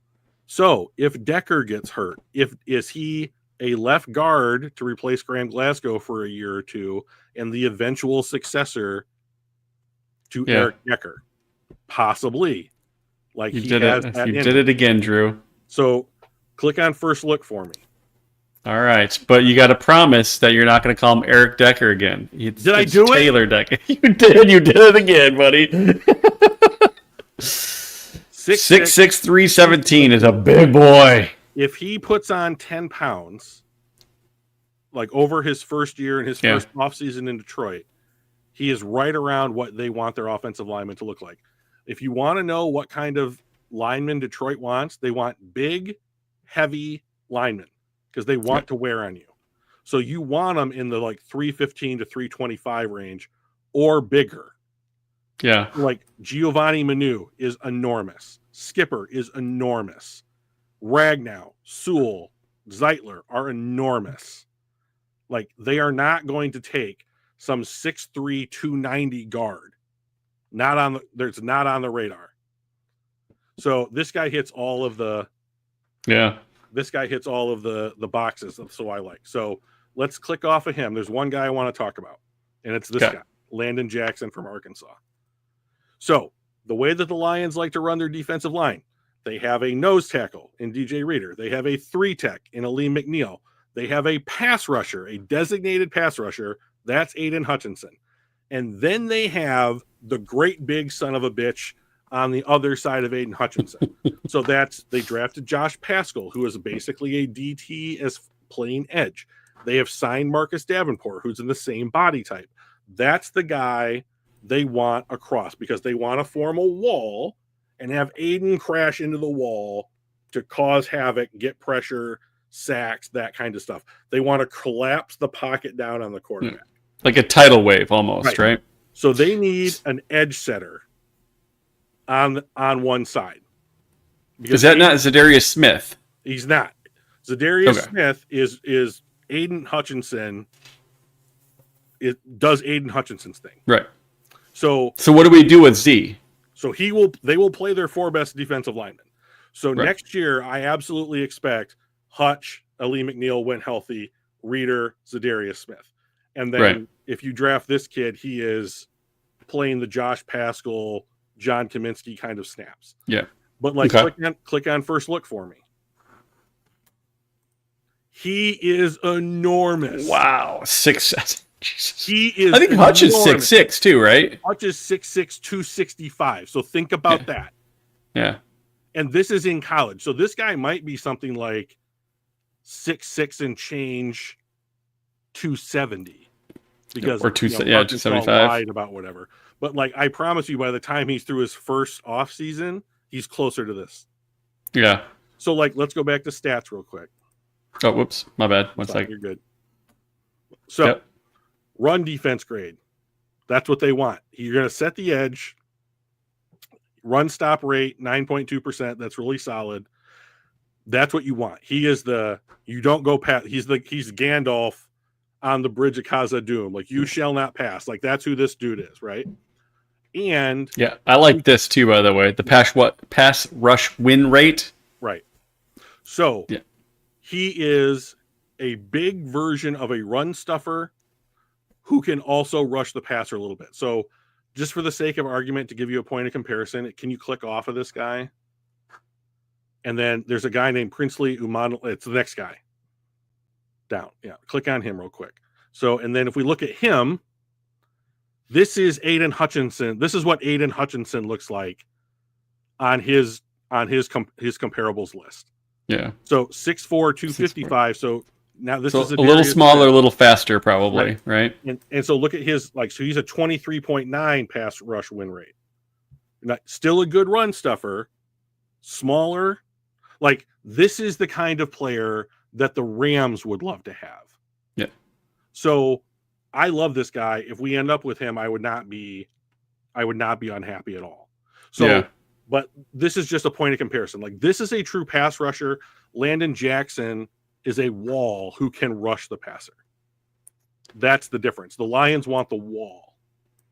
So if Decker gets hurt, is he a left guard to replace Graham Glasgow for a year or 2 and the eventual successor to Eric Decker? Possibly. Like you did it again, Drew. So click on first look for me. All right, but you got to promise that you're not going to call him Eric Decker again. It's Taylor Decker. You did it again, buddy. 6'6", 317 is a big boy. If he puts on 10 pounds, like over his first year and his first offseason in Detroit, he is right around what they want their offensive lineman to look like. If you want to know what kind of lineman Detroit wants, they want big, heavy linemen because they want to wear on you. So you want them in the like 315 to 325 range or bigger. Yeah. Like Giovanni Manu is enormous. Skipper is enormous. Ragnow, Sewell, Zeitler are enormous. Like, they are not going to take some 6'3", 290 guard. There's not on the radar. So this guy hits all of the boxes. So I like. So let's click off of him. There's one guy I want to talk about, and it's this guy, Landon Jackson from Arkansas. So the way that the Lions like to run their defensive line, they have a nose tackle in DJ Reader. They have a 3-tech in Aleem McNeil. They have a pass rusher, a designated pass rusher. That's Aiden Hutchinson. And then they have the great big son of a bitch on the other side of Aiden Hutchinson. They drafted Josh Paschal, who is basically a DT as playing edge. They have signed Marcus Davenport, who's in the same body type. That's the guy they want across because they want to form a wall and have Aiden crash into the wall to cause havoc, get pressure, sacks, that kind of stuff. They want to collapse the pocket down on the quarterback. Like a tidal wave almost, right? So they need an edge setter on one side. Is that not Zadarius Smith? He's not. Zadarius Smith is Aiden Hutchinson. It does Aiden Hutchinson's thing. Right. So what do we do with Z? So they will play their 4 best defensive linemen. So next year, I absolutely expect Hutch, Ali McNeil, when healthy, Reeder, Zadarius Smith. And then if you draft this kid, he is playing the Josh Paschal, John Kaminsky kind of snaps. Yeah. But click on first look for me. He is enormous. Wow. 6'7". Jesus. He is. I think Hutch is 6'6" too, right? Hutch is 6'6", 265. So think about that. Yeah. And this is in college. So this guy might be something like 6'6" and change 270. Because or 275. Lied about whatever. But I promise you, by the time he's through his first offseason, he's closer to this. Yeah. So let's go back to stats real quick. Oh, whoops. My bad. One second. You're good. So run defense grade. That's what they want. You're going to set the edge. Run stop rate, 9.2%. That's really solid. That's what you want. He is you don't go past. He's Gandalf on the bridge of Khazad-dûm. You shall not pass. That's who this dude is, right? And yeah, I like this too, by the way. The pass rush win rate. Right. So he is a big version of a run stuffer who can also rush the passer a little bit. So just for the sake of argument, to give you a point of comparison, can you click off of this guy? And then there's a guy named Princely Uman. It's the next guy down. Yeah. Click on him real quick. So, and then if we look at him, this is Aiden Hutchinson. This is what Aiden Hutchinson looks like on his comparables list. Yeah. So 6'4", 255. So now this is a little smaller, a little faster, probably, right? And so look at his so he's a 23.9 pass rush win rate. Still a good run stuffer, smaller. This is the kind of player that the Rams would love to have. Yeah. So I love this guy. If we end up with him, I would not be unhappy at all. So, but this is just a point of comparison. This is a true pass rusher. Landon Jackson is a wall who can rush the passer. That's the difference. The Lions want the wall.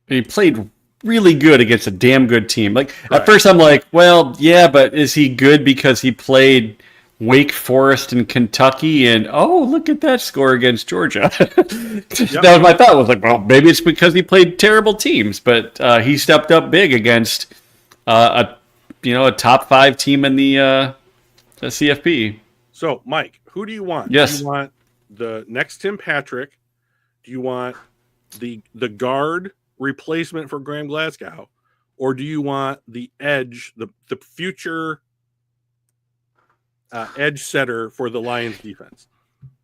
And he played really good against a damn good team. At first I'm like, well, yeah, but is he good because he played Wake Forest and Kentucky, and look at that score against Georgia. That was my thought. Was well, maybe it's because he played terrible teams, but he stepped up big against a top 5 team in the CFP. So, Mike, who do you want? Yes. Do you want the next Tim Patrick? Do you want the guard replacement for Graham Glasgow, or do you want the edge, the future edge setter for the Lions defense?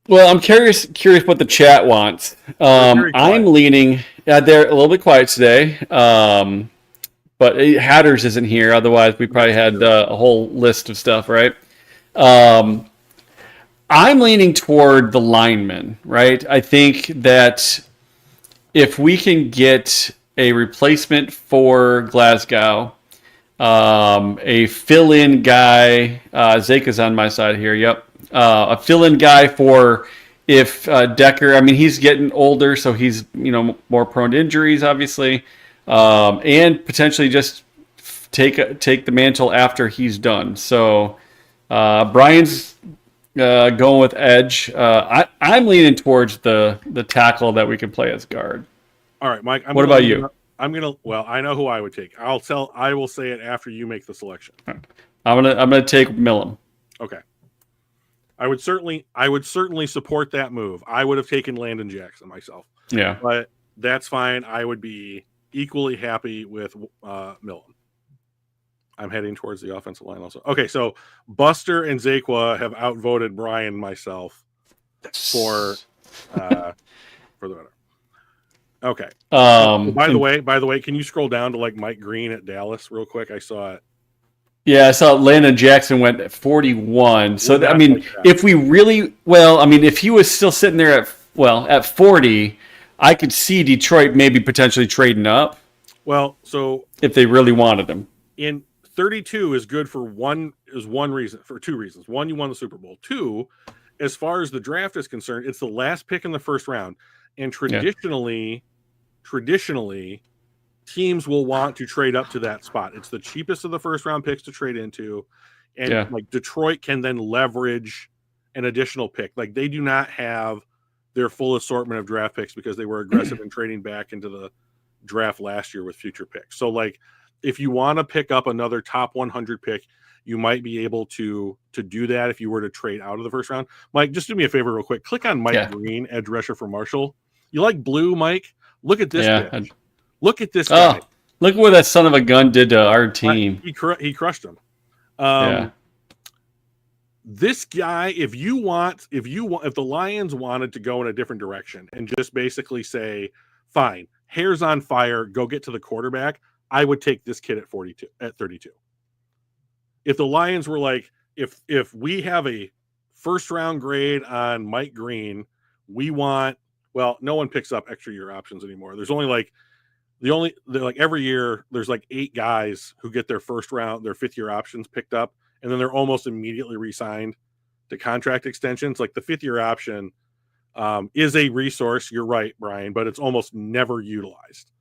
Well, I'm curious what the chat wants. I'm leaning. They're a little bit quiet today, but Hatters isn't here. Otherwise, we probably had a whole list of stuff, right? I'm leaning toward the linemen, right? I think that if we can get a replacement for Glasgow, a fill-in guy, Zaka's on my side here, yep. A fill-in guy for if Decker, he's getting older, so he's, more prone to injuries, obviously, and potentially just take the mantle after he's done. So Brian's going with edge. I'm leaning towards the tackle that we can play as guard. All right, Mike. What about you? I know who I would take. I will say it after you make the selection. Right. I'm gonna take Millam. Okay. I would certainly support that move. I would have taken Landon Jackson myself. Yeah. But that's fine. I would be equally happy with Millam. I'm heading towards the offensive line also. Okay, so Buster and Zakwa have outvoted Brian and myself for For the better. Okay. By the way, can you scroll down to like Mike Green at Dallas real quick? I saw it. Yeah, I saw Landon Jackson went at 41. So, I mean, if we really, if he was still sitting there at 40, I could see Detroit maybe potentially trading up. Well, so if they really wanted him. In 32 is good for two reasons. One, you won the Super Bowl. Two, as far as the draft is concerned, it's the last pick in the first round. And traditionally, teams will want to trade up to that spot. It's the cheapest of the first round picks to trade into. And like Detroit can then leverage an additional pick. Like they do not have their full assortment of draft picks because they were aggressive in trading back into the draft last year with future picks. So like if you want to pick up another top 100 pick, you might be able to do that if you were to trade out of the first round. Mike, just do me a favor real quick. Click on Mike Green, edge rusher for Marshall. You like blue, Mike? Look at this pitch. Look at this guy. Look what that son of a gun did to our team. He crushed him. This guy, if the Lions wanted to go in a different direction and just basically say, fine, hair's on fire, go get to the quarterback, I would take this kid at 32. If the Lions were like, if we have a first round grade on Mike Green, we want, well, no one picks up extra year options anymore. There's only like every year there's like 8 guys who get their first round, their 5th year options picked up, and then they're almost immediately re-signed to contract extensions. Like the 5th year option is a resource. You're right, Brian, but it's almost never utilized.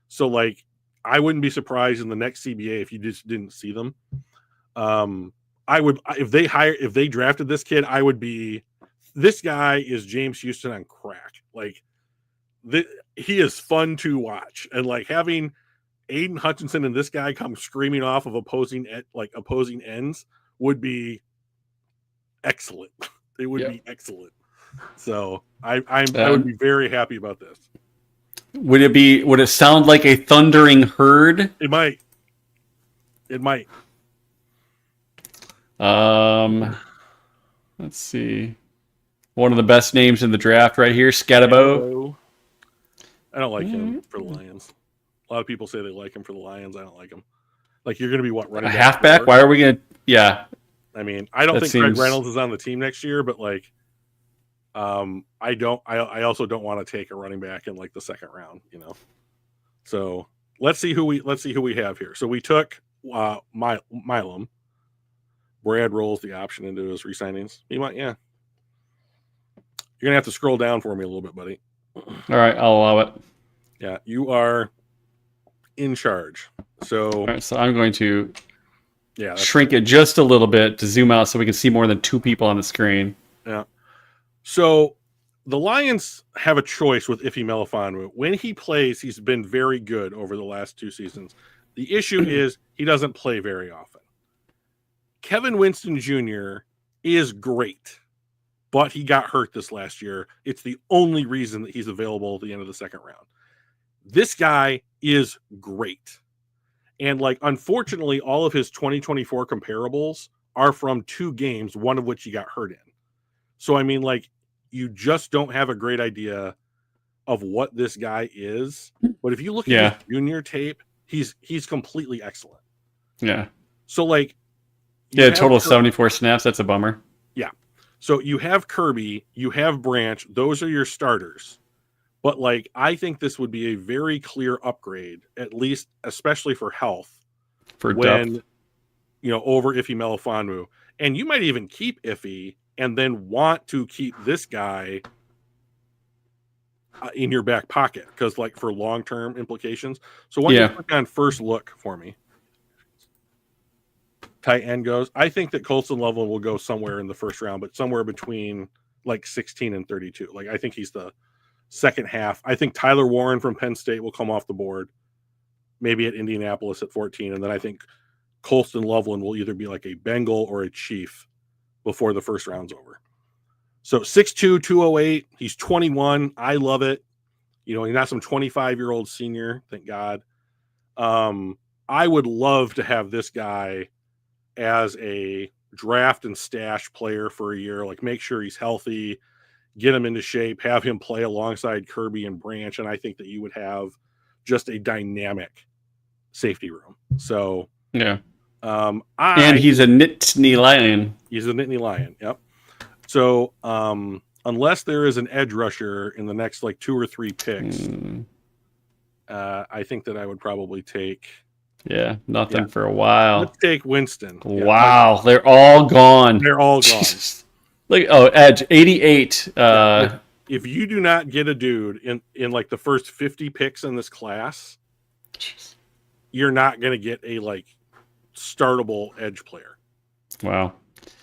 So like, I wouldn't be surprised in the next CBA if you just didn't see them. I would, if they drafted this kid, I would be, this guy is James Houston on crack. Like he is fun to watch, and like having Aiden Hutchinson and this guy come screaming off of opposing ends would be excellent. It would be excellent. So I would be very happy about this. Would it sound like a thundering herd? It might. Let's see. One of the best names in the draft right here, Scatabo. I don't like him for the Lions. A lot of people say they like him for the Lions. I don't like him. Like, you're going to be running a halfback? Why are we going to? Yeah. I mean, I don't think Craig Reynolds is on the team next year, but like, I also don't want to take a running back in like the second round, you know. So let's see who we have here. So we took Milam. Brad rolls the option into his re-signings. He might, You're gonna have to scroll down for me a little bit, buddy. All right, I'll allow it. Yeah, you are in charge. So I'm going to shrink it just a little bit to zoom out so we can see more than 2 people on the screen. Yeah. So the Lions have a choice with Ife Melifonwu. When he plays, he's been very good over the last 2 seasons. The issue is he doesn't play very often. Kevin Winston Jr. is great, but he got hurt this last year. It's the only reason that he's available at the end of the second round. This guy is great. And like, unfortunately, all of his 2024 comparables are from 2 games, one of which he got hurt in. So, I mean, like, you just don't have a great idea of what this guy is. But if you look at his junior tape, he's completely excellent. Yeah. So, like, total 74 snaps. That's a bummer. Yeah. So you have Kirby, you have Branch. Those are your starters. But, like, I think this would be a very clear upgrade, at least, especially for health. For depth. Over Ife Melifonwu. And you might even keep Ife and then want to keep this guy in your back pocket because, like, for long-term implications. So why don't you click on first look for me? Tight end goes. I think that Colston Loveland will go somewhere in the first round, but somewhere between like 16 and 32. Like, I think he's the second half. I think Tyler Warren from Penn State will come off the board, maybe at Indianapolis at 14. And then I think Colston Loveland will either be like a Bengal or a Chief before the first round's over. So 6'2", 208. He's 21. I love it. He's not some 25-year-old senior. Thank God. I would love to have this guy as a draft and stash player for a year. Like, make sure he's healthy, get him into shape, have him play alongside Kirby and Branch, and I think that you would have just a dynamic safety room. So yeah, and he's a Nittany Lion. He's a Nittany Lion. Yep. So unless there is an edge rusher in the next like 2 or 3 picks, I think that I would probably take. Yeah, nothing for a while. Let's take Winston. Wow, they're all gone. They're all gone. Look, edge 88. If you do not get a dude in like the first 50 picks in this class, you're not going to get a like startable edge player. Wow.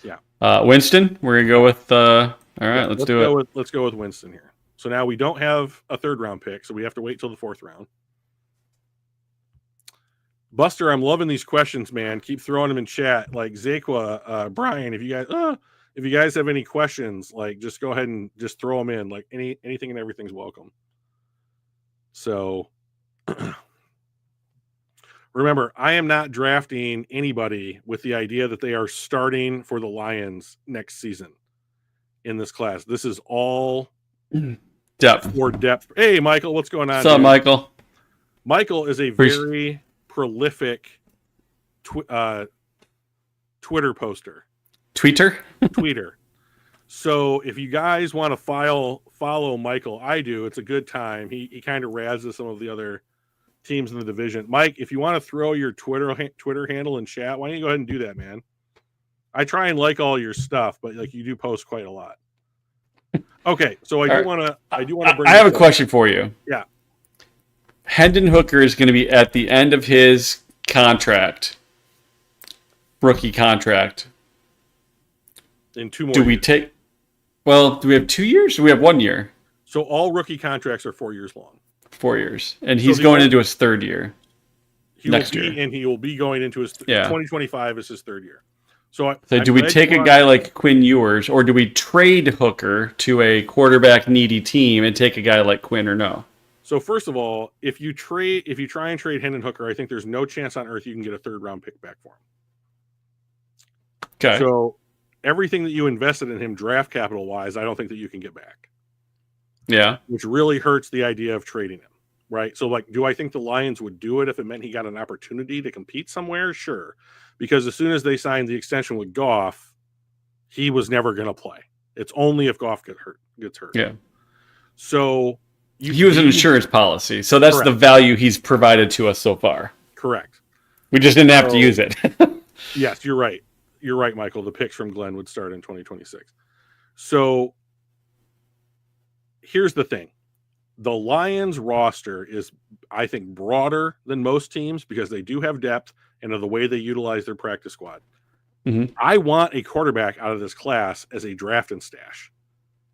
Yeah. Winston, we're gonna go with. All right, let's do it. Let's go with Winston here. So now we don't have a 3rd round pick, so we have to wait till the 4th round. Buster, I'm loving these questions, man. Keep throwing them in chat. Like Zakwa, Brian, if you guys have any questions, like just go ahead and just throw them in. Like anything and everything's welcome. So remember, I am not drafting anybody with the idea that they are starting for the Lions next season in this class. This is all depth. For depth. Hey, Michael, what's going on? What's up, Michael? Michael is a very prolific Twitter poster. Tweeter. So if you guys want to follow Michael, I do. It's a good time. He kind of razzes some of the other teams in the division. Mike, if you want to throw your Twitter handle in chat, why don't you go ahead and do that, man? I try and like all your stuff, but like you do post quite a lot. Okay, so I do want to bring. I have a question for you. Yeah. Hendon Hooker is going to be at the end of his rookie contract. In 2 more. Do we take? Well, do we have 2 years? Or do we have 1 year? So all rookie contracts are 4 years long. 4 years, and he's going into his 3rd year next year, and he will be going into his 2025 is his 3rd year. So do we take a guy like Quinn Ewers, or do we trade Hooker to a quarterback needy team and take a guy like Quinn, or no? So first of all, if you try and trade Hendon Hooker, I think there's no chance on earth you can get a 3rd round pick back for him. Okay. So everything that you invested in him draft capital wise, I don't think that you can get back. Yeah. Which really hurts the idea of trading him, right? So like, do I think the Lions would do it if it meant he got an opportunity to compete somewhere? Sure. Because as soon as they signed the extension with Goff, he was never going to play. It's only if Goff gets hurt. Yeah. So he was an insurance policy. So that's the value he's provided to us so far. Correct. We just didn't have to use it. Yes, you're right. You're right, Michael. The picks from Glenn would start in 2026. So here's the thing. The Lions roster is, I think, broader than most teams because they do have depth and of the way they utilize their practice squad. Mm-hmm. I want a quarterback out of this class as a draft and stash.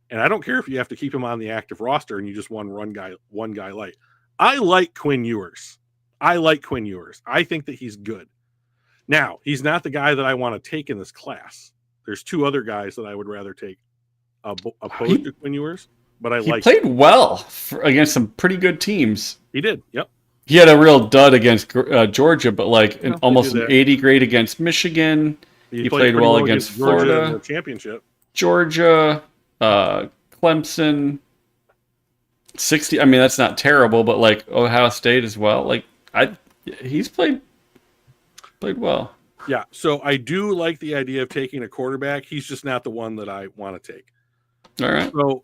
And I don't care if you have to keep him on the active roster and you just one guy light. I like Quinn Ewers. I think that he's good. Now, he's not the guy that I want to take in this class. There's 2 other guys that I would rather take opposed to Quinn Ewers, but he played well against some pretty good teams. He did, yep. He had a real dud against Georgia, but like almost an 80 grade against Michigan. He played well against Florida. In the championship. Georgia, Clemson, 60. I mean, that's not terrible, but like Ohio State as well. Like he's played well. Yeah, so I do like the idea of taking a quarterback. He's just not the one that I want to take. All right. So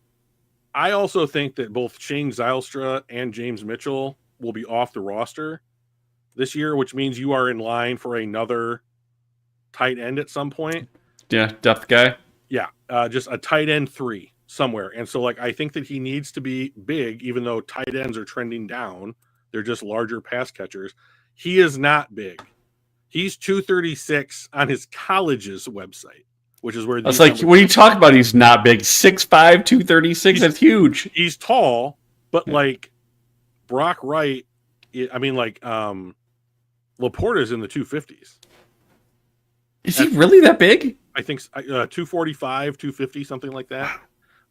I also think that both Shane Zylstra and James Mitchell will be off the roster this year, which means you are in line for another tight end at some point. Yeah, depth guy. Yeah, just a tight end 3 somewhere. And so, like, I think that he needs to be big, even though tight ends are trending down. They're just larger pass catchers. He is not big. He's 236 on his college's website, which is where that's like when you talk about he's not big. 6'5", 236. That's huge. He's tall, but like Brock Wright, Laporta's in the 250s. Is he really that big? I think 245, 250, something like that.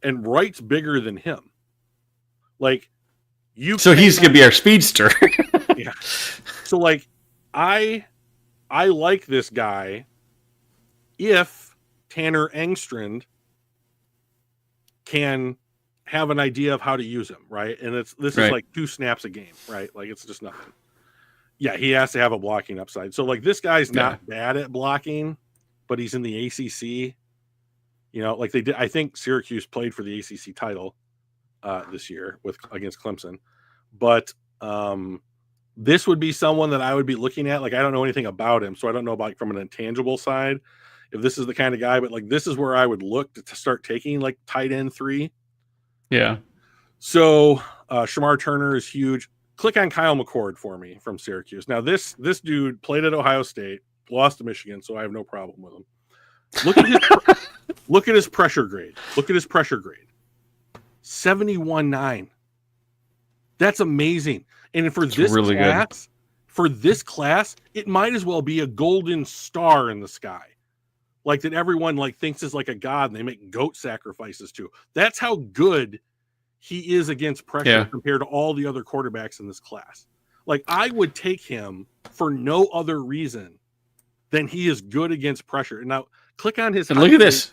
And Wright's bigger than him. Like so he's gonna be our speedster. Yeah. So like I like this guy if Tanner Engstrand can have an idea of how to use him, right? And this is like 2 snaps a game, right? Like it's just nothing. Yeah, he has to have a blocking upside. So like this guy's not bad at blocking, but he's in the ACC. You know, like they did. I think Syracuse played for the ACC title this year against Clemson, but this would be someone that I would be looking at. Like I don't know anything about him, so I don't know about from an intangible side if this is the kind of guy. But like this is where I would look to start taking like tight end 3. Yeah. So Shamar Turner is huge. Click on Kyle McCord for me from Syracuse. Now this dude played at Ohio State, lost to Michigan, so I have no problem with him. Look at his pressure grade. 71.9. That's amazing. And for this really class, good. For this class, it might as well be a golden star in the sky. Like that everyone like thinks is like a god and they make goat sacrifices to. That's how good he is against pressure compared to all the other quarterbacks in this class. Like I would take him for no other reason than he is good against pressure. And now click on his. And look at this.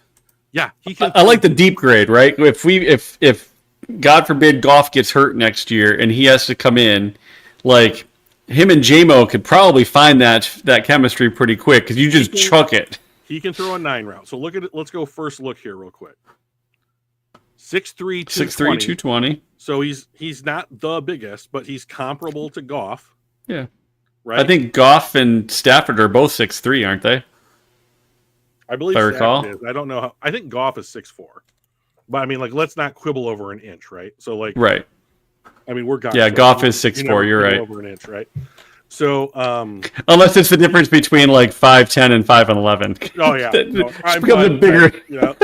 Yeah, he can. I like the deep grade, right? If God forbid Goff gets hurt next year and he has to come in, like him and J-Mo could probably find that chemistry pretty quick because you just chuck it. He can throw a 9 route. So look at it. Let's go first look here real quick. 6'3", 220. So he's not the biggest, but he's comparable to Goff. Yeah. Right. I think Goff and Stafford are both 6'3", aren't they? I believe Stafford is. I don't know how. I think Goff is 6'4". But I mean, like, let's not quibble over an inch, right? So, like, right. I mean, we're Goff. Yeah, Goff is 6'4". You're right. Over an inch, right? So, unless it's the difference between like 5'10" and 5'11". Oh yeah, it becomes a bigger. You know?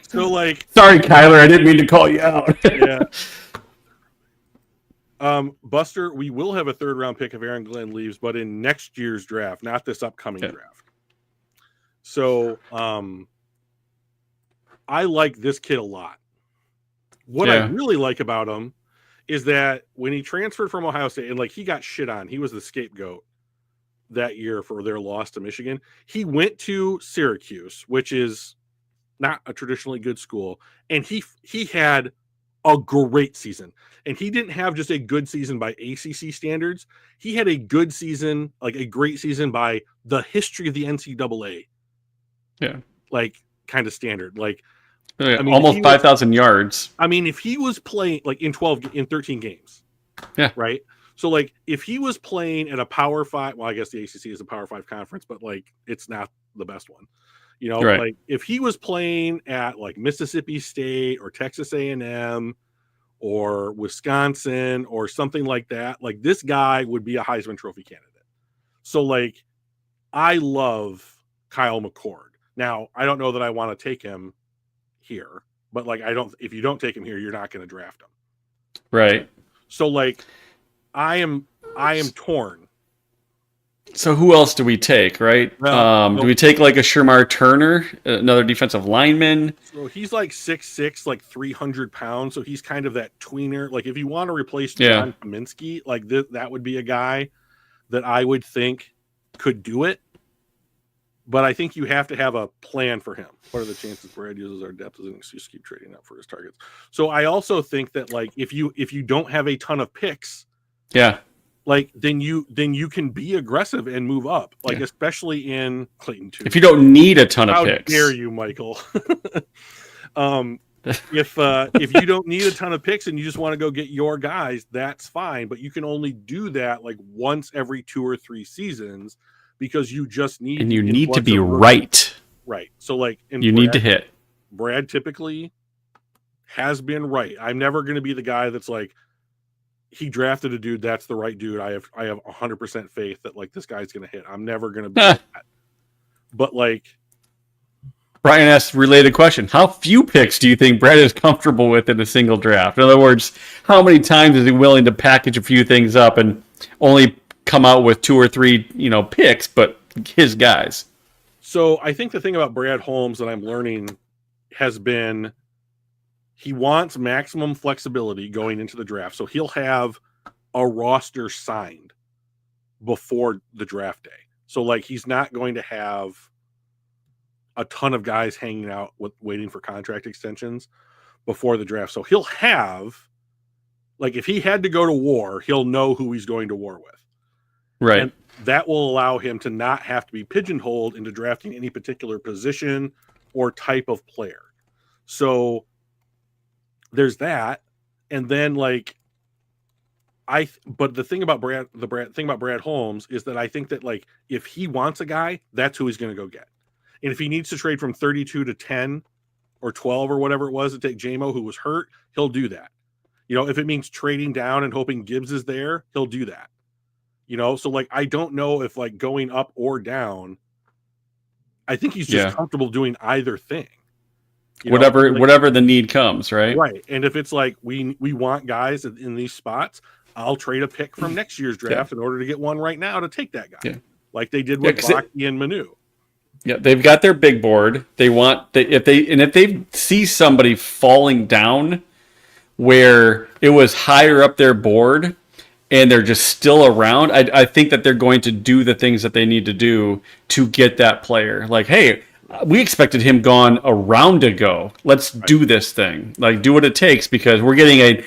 So, like, sorry, Kyler, I didn't mean to call you out. Yeah. Buster, we will have a 3rd round pick if Aaron Glenn leaves, but in next year's draft, not this upcoming draft. So, I like this kid a lot. What I really like about him is that when he transferred from Ohio State, and like he got shit on, he was the scapegoat that year for their loss to Michigan. He went to Syracuse, which is not a traditionally good school, and he had a great season. And he didn't have just a good season by ACC standards. He had a good season, like a great season by the history of the NCAA. Yeah. Like kind of standard. Like, I mean, almost 5,000 yards. I mean, if he was playing like in 13 games. Yeah. Right. So like if he was playing at a Power 5, well, I guess the ACC is a Power 5 conference, but like it's not the best one. You know, like if he was playing at like Mississippi State or Texas A&M or Wisconsin or something like that, like this guy would be a Heisman Trophy candidate. So like I love Kyle McCord. Now, I don't know that I want to take him here, but like if you don't take him here, you're not going to draft him. Right. So like I am torn. So who else do we take, right? Do we take like a Shamar Turner, another defensive lineman? So he's like 6'6", like 300 pounds. So he's kind of that tweener. Like if you want to replace John Kaminsky, like that would be a guy that I would think could do it. But I think you have to have a plan for him. What are the chances Brad uses our depth as an excuse to keep trading up for his targets? So I also think that like if you don't have a ton of picks, like then you can be aggressive and move up, like especially in Clayton 2. If you don't need a ton of picks, how dare you, Michael? If you don't need a ton of picks and you just want to go get your guys, that's fine. But you can only do that like once every 2 or 3 seasons because you just need and you need to be right. Right. So like you need to hit. Brad typically has been right. I'm never going to be the guy that's like, he drafted a dude, that's the right dude. I have 100% faith that like this guy's going to hit. I'm never going to be that. But like Brian asked a related question. How few picks do you think Brad is comfortable with in a single draft? In other words, how many times is he willing to package a few things up and only come out with 2 or 3, picks, but his guys? So I think the thing about Brad Holmes that I'm learning has been he wants maximum flexibility going into the draft. So he'll have a roster signed before the draft day. So like he's not going to have a ton of guys hanging out waiting for contract extensions before the draft. So he'll have, like, if he had to go to war, he'll know who he's going to war with. Right. And that will allow him to not have to be pigeonholed into drafting any particular position or type of player. So there's that. And then, like, but the thing about Brad Holmes is that I think that, like, if he wants a guy, that's who he's going to go get. And if he needs to trade from 32 to 10 or 12 or whatever it was to take JMO, who was hurt, he'll do that. You know, if it means trading down and hoping Gibbs is there, he'll do that. You know, so, like, I don't know if, like, going up or down, I think he's just comfortable doing either thing. Whatever the need comes, right? Right. And if it's like we want guys in these spots, I'll trade a pick from next year's draft in order to get one right now to take that guy. Yeah. Like they did with Baki and Manu. Yeah, they've got their big board. They want if they see somebody falling down where it was higher up their board and they're just still around, I think that they're going to do the things that they need to do to get that player. Like, hey, we expected him gone a round ago. Let's do this thing. Like, do what it takes because we're getting a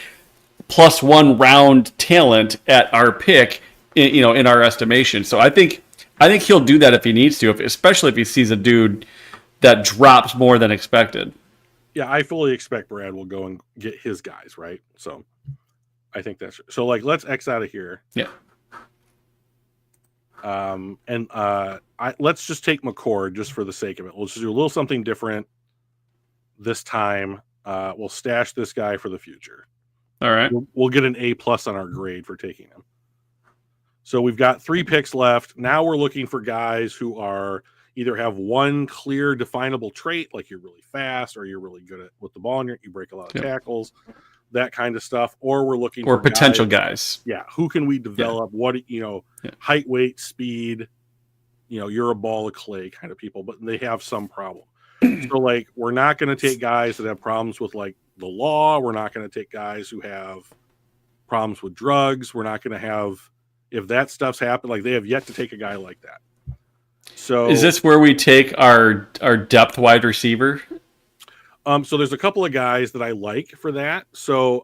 +1 round talent at our pick, in our estimation. So I think he'll do that if he needs to, especially if he sees a dude that drops more than expected. Yeah, I fully expect Brad will go and get his guys, right? So I think that's so. Like, let's X out of here. Yeah. Let's just take McCord just for the sake of it. We'll just do a little something different this time. We'll stash this guy for the future. All right. We'll get an A+ on our grade for taking him. So we've got 3 picks left. Now we're looking for guys who are either have one clear definable trait, like you're really fast or you're really good with the ball and you break a lot of tackles, that kind of stuff. Or we're looking for potential guys. Yeah. Who can we develop? What, height, weight, speed, you're a ball of clay kind of people, but they have some problem. So, like, we're not going to take guys that have problems with, like, the law. We're not going to take guys who have problems with drugs. We're not going to have, if that stuff's happened, like, they have yet to take a guy like that. So is this where we take our depth wide receiver? So there's a couple of guys that I like for that. So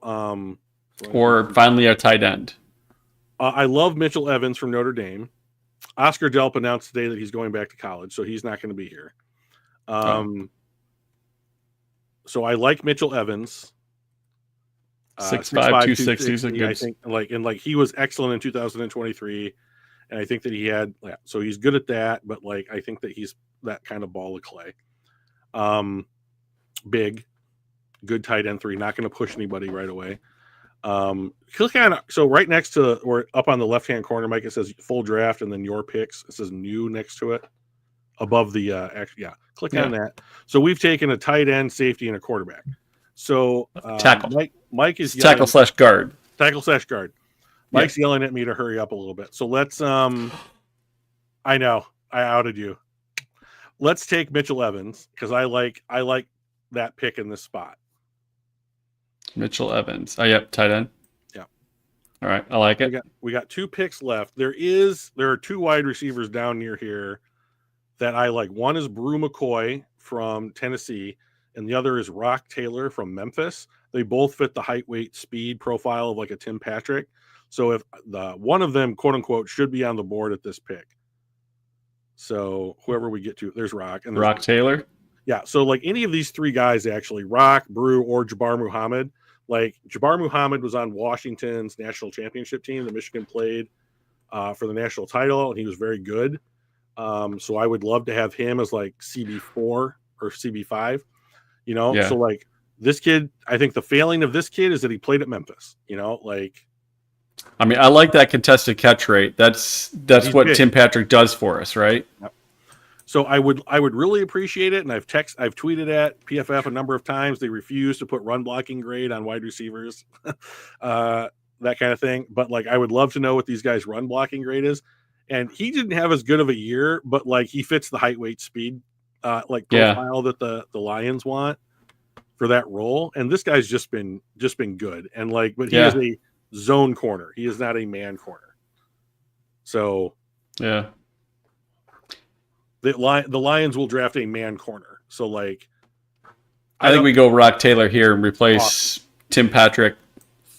or finally a tight end. I love Mitchell Evans from Notre Dame. Oscar Delp announced today that he's going back to college, so he's not going to be here. So I like Mitchell Evans. 6'5", 260 is a good. I think he was excellent in 2023, and I think that he had so he's good at that. But like I think that he's that kind of ball of clay. Big, good tight end 3. Not going to push anybody right away. Click on so right next to or up on the left hand corner, Mike. It says full draft, and then your picks. It says new next to it. Above the click on that. So we've taken a tight end, safety, and a quarterback. So tackle. Mike is tackle / guard. Tackle/guard. Mike's yelling at me to hurry up a little bit. So let's I know I outed you. Let's take Mitchell Evans because I like that pick in this spot. Mitchell Evans. Oh, yep, tight end. Yeah. All right, I like it. We got 2 picks left. There are 2 wide receivers down near here that I like. One is Brew McCoy from Tennessee, and the other is Rock Taylor from Memphis. They both fit the height, weight, speed profile of like a Tim Patrick. So if one of them, quote unquote, should be on the board at this pick. So whoever we get to, there's Rock and Rock Taylor. Yeah. So like any of these 3 guys, actually, Rock, Brew, or Jabbar Muhammad. Like Jabbar Muhammad was on Washington's national championship team that Michigan played for the national title, and he was very good. So I would love to have him as like CB4 or CB5, So like this kid, I think the failing of this kid is that he played at Memphis, I mean, I like that contested catch rate. That's what big. Tim Patrick does for us, right? Yep. So I would really appreciate it. And I've tweeted at PFF a number of times. They refuse to put run blocking grade on wide receivers, that kind of thing. But like, I would love to know what these guys' run blocking grade is. And he didn't have as good of a year, but like he fits the height, weight, speed, profile that the Lions want for that role. And this guy's just been good. And like, but he is a zone corner. He is not a man corner. So yeah. The Lions will draft a man corner. So like, I think we go Rock Taylor here and replace Tim Patrick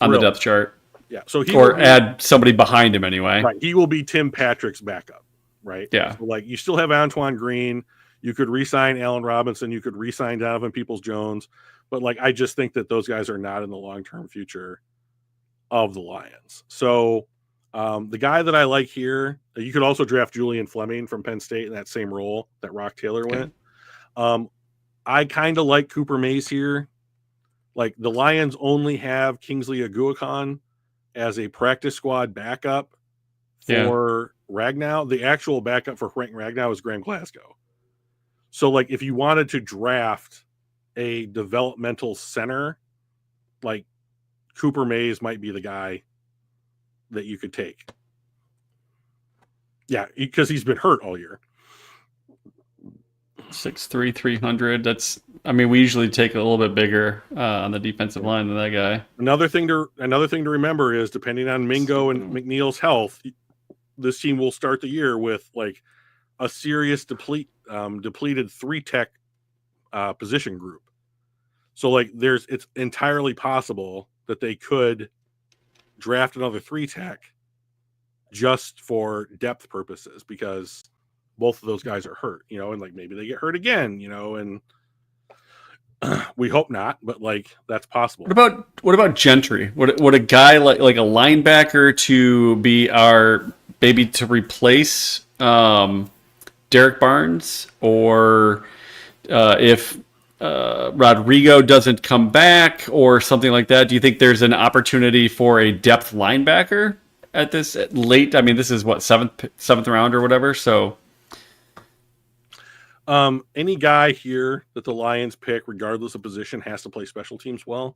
on the depth chart. Yeah, so add somebody behind him anyway. Right, he will be Tim Patrick's backup. Right. Yeah. So like, you still have Antoine Green. You could re-sign Allen Robinson. You could re-sign Donovan Peoples-Jones. But like, I just think that those guys are not in the long-term future of the Lions. So the guy that I like here, you could also draft Julian Fleming from Penn State in that same role that Rock Taylor went. I kind of like Cooper Mays here. Like, the Lions only have Kingsley Aguakon as a practice squad backup for Ragnow. The actual backup for Frank Ragnow is Graham Glasgow. So like, if you wanted to draft a developmental center, like, Cooper Mays might be the guy that you could take. Yeah, because he's been hurt all year. 6'3", 300. That's, I mean, we usually take a little bit bigger on the defensive line than that guy. Another thing to remember is, depending on Mingo and McNeil's health, this team will start the year with like a serious depleted 3-tech position group. So like, it's entirely possible that they could draft another 3-tech just for depth purposes, because both of those guys are hurt, and like, maybe they get hurt again, and we hope not, but like, that's possible. What about Gentry? Would a guy like a linebacker to be our maybe to replace Derek Barnes, or if Rodrigo doesn't come back or something like that, do you think there's an opportunity for a depth linebacker at this late? I mean, this is what, seventh round or whatever. So any guy here that the Lions pick, regardless of position, has to play special teams well.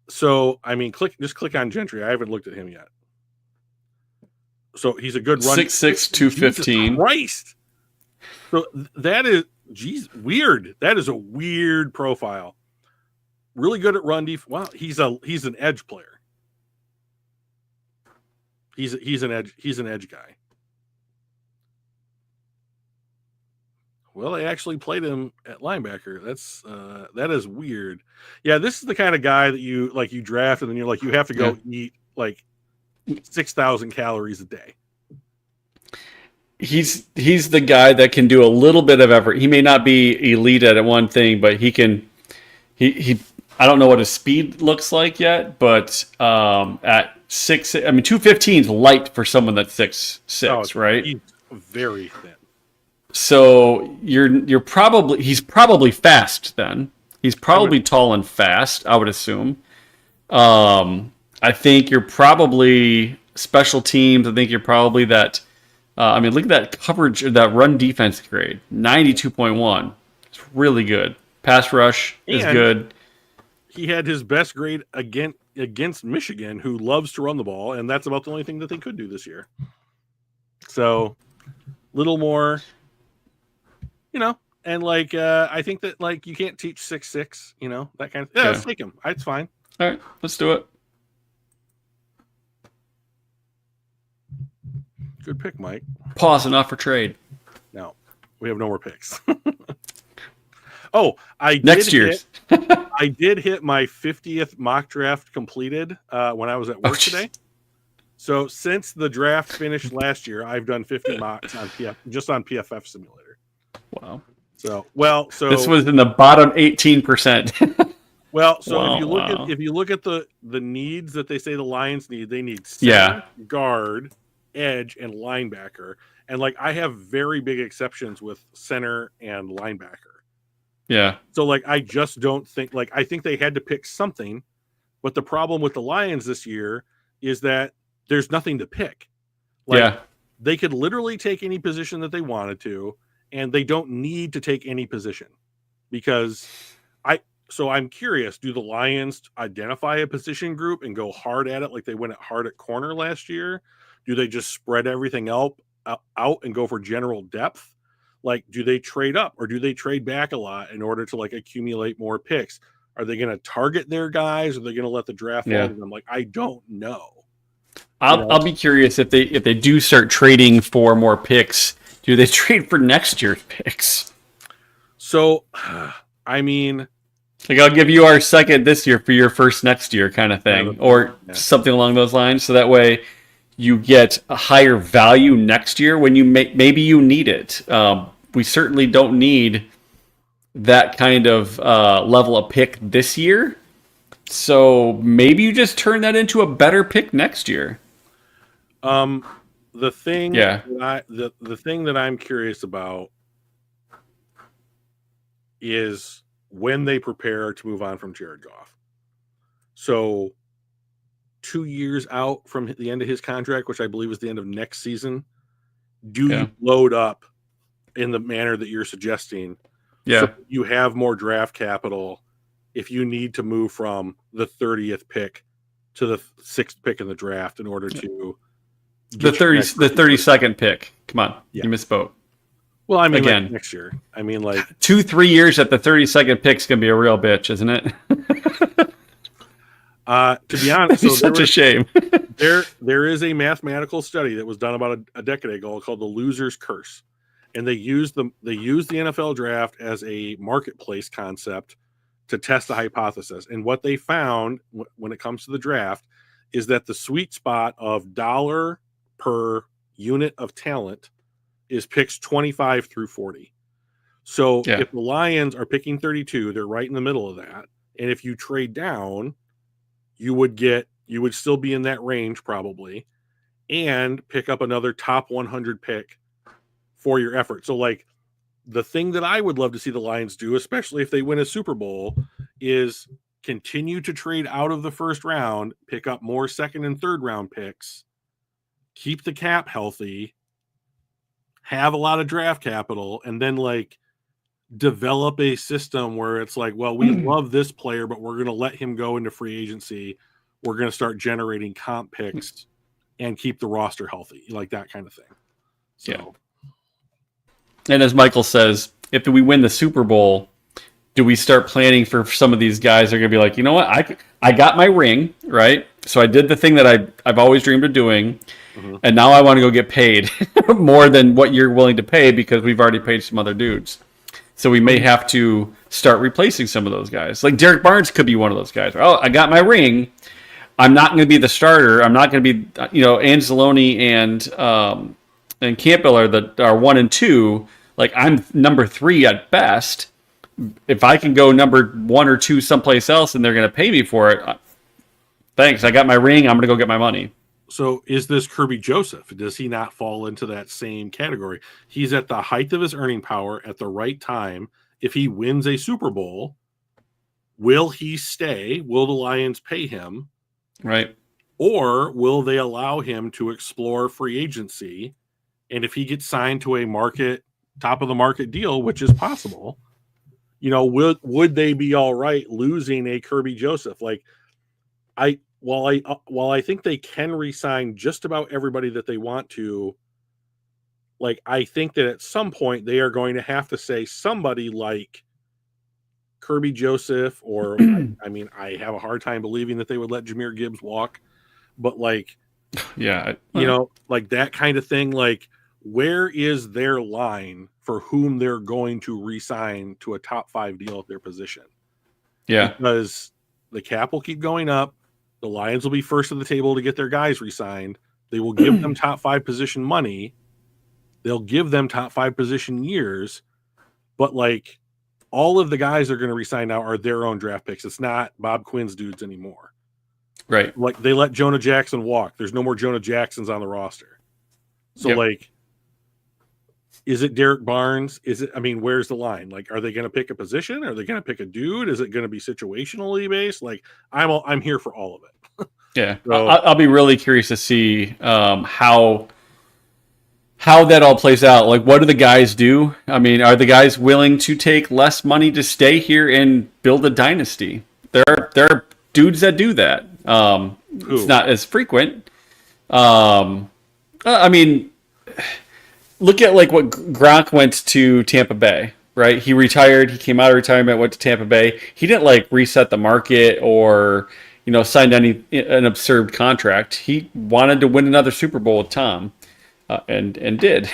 So I mean, just click on Gentry. I haven't looked at him yet. So he's a good run. 6'6", 215. Christ. So that is, weird. That is a weird profile. Really good at run defense. Wow, he's an edge player. He's an edge guy. Well, they actually played him at linebacker. That is weird. Yeah, this is the kind of guy that you draft, and then you're like, you have to go eat like 6,000 calories a day. He's the guy that can do a little bit of effort. He may not be elite at one thing, but he can. He I don't know what his speed looks like yet, but at 215 is light for someone that's 6'6", right? He's very thin. So he's probably fast then. He's probably tall and fast, I would assume. I think you're probably special teams. I think you're probably that. Look at that coverage, that run defense grade, 92.1. It's really good. Pass rush is good. He had his best grade against Michigan, who loves to run the ball, and that's about the only thing that they could do this year. So, little more, and like, I think that like, you can't teach 6'6", that kind of thing. Yeah, let's take him. It's fine. All right, let's do it. Good pick, Mike. Pause and offer trade. No, we have no more picks. Oh, next year's. I did hit my 50th mock draft completed when I was at work today. So since the draft finished last year, I've done 50 mocks on PFF Simulator. Wow. So this was in the bottom 18%. Well, so if you look at the needs that they say the Lions need, they need center, guard, edge, and linebacker. And like, I have very big exceptions with center and linebacker. Yeah. So like, I just don't think, like, I think they had to pick something, but the problem with the Lions this year is that there's nothing to pick. Like, they could literally take any position that they wanted to, and they don't need to take any position, because so I'm curious, do the Lions identify a position group and go hard at it like they went hard at corner last year? Do they just spread everything out and go for general depth? Like, do they trade up, or do they trade back a lot in order to like accumulate more picks? Are they going to target their guys, or are they going to let the draft fall to them? Like, I don't know. I'll be curious if they do start trading for more picks. Do they trade for next year's picks? So, I mean, like I'll give you our second this year for your first next year kind of thing, or something along those lines. So that way you get a higher value next year when you maybe you need it. We certainly don't need that kind of level of pick this year. So maybe you just turn that into a better pick next year. The thing, the thing that I'm curious about is when they prepare to move on from Jared Goff. So 2 years out from the end of his contract, which I believe is the end of next season, you load up in the manner that you're suggesting? Yeah. So you have more draft capital if you need to move from the 30th pick to the 6th pick in the draft in order to the 32nd pick. Come on. You misspoke. Well, I mean, again, like next year. I mean, like 2-3 years at the 32nd pick is going to be a real bitch, isn't it? To be honest, it's such a shame. there is a mathematical study that was done about a decade ago called the Loser's Curse, and they used the NFL draft as a marketplace concept to test the hypothesis. And what they found when it comes to the draft is that the sweet spot of dollar per unit of talent is picks 25 through 40. So if the Lions are picking 32, they're right in the middle of that. And if you trade down, you would still be in that range probably, and pick up another top 100 pick for your effort. So like the thing that I would love to see the Lions do, especially if they win a Super Bowl, is continue to trade out of the first round, pick up more second and third round picks, keep the cap healthy, have a lot of draft capital, and then like develop a system where it's like, well, we love this player, but we're going to let him go into free agency. We're going to start generating comp picks and keep the roster healthy, like that kind of thing. So. Yeah. And as Michael says, if we win the Super Bowl, do we start planning for some of these guys? They're going to be like, you know what? I got my ring, right? So I did the thing that I've always dreamed of doing. And now I want to go get paid more than what you're willing to pay because we've already paid some other dudes. So we may have to start replacing some of those guys. Like Derek Barnes could be one of those guys. Oh, I got my ring. I'm not going to be the starter. I'm not going to be, Anzalone and Campbell are 1 and 2. Like I'm number 3 at best. If I can go number 1 or 2 someplace else and they're going to pay me for it, thanks. I got my ring. I'm going to go get my money. So is this Kirby Joseph? Does he not fall into that same category? He's at the height of his earning power at the right time. If he wins a Super Bowl, will he stay? Will the Lions pay him? Right. Or will they allow him to explore free agency? And if he gets signed to a top of the market deal, which is possible, would they be all right losing a Kirby Joseph? Like while I think they can re-sign just about everybody that they want to, like I think that at some point they are going to have to say somebody like Kirby Joseph, or I have a hard time believing that they would let Jahmyr Gibbs walk, but like, like that kind of thing. Like, where is their line for whom they're going to re-sign to a top 5 deal at their position? Yeah, because the cap will keep going up. The Lions will be first at the table to get their guys re-signed. They will give them top 5 position money. They'll give them top 5 position years. But, like, all of the guys they're going to re-sign now are their own draft picks. It's not Bob Quinn's dudes anymore. Right. Like, they let Jonah Jackson walk. There's no more Jonah Jacksons on the roster. So, like, is it Derek Barnes? Where's the line? Like, are they going to pick a position? Are they going to pick a dude? Is it going to be situationally based? Like, I'm here for all of it. Yeah. So, I'll be really curious to see how that all plays out. Like, what do the guys do? I mean, are the guys willing to take less money to stay here and build a dynasty? There are dudes that do that. It's not as frequent. Look at like what Gronk went to Tampa Bay, right? He retired. He came out of retirement, went to Tampa Bay. He didn't like reset the market or, signed an absurd contract. He wanted to win another Super Bowl with Tom, and did.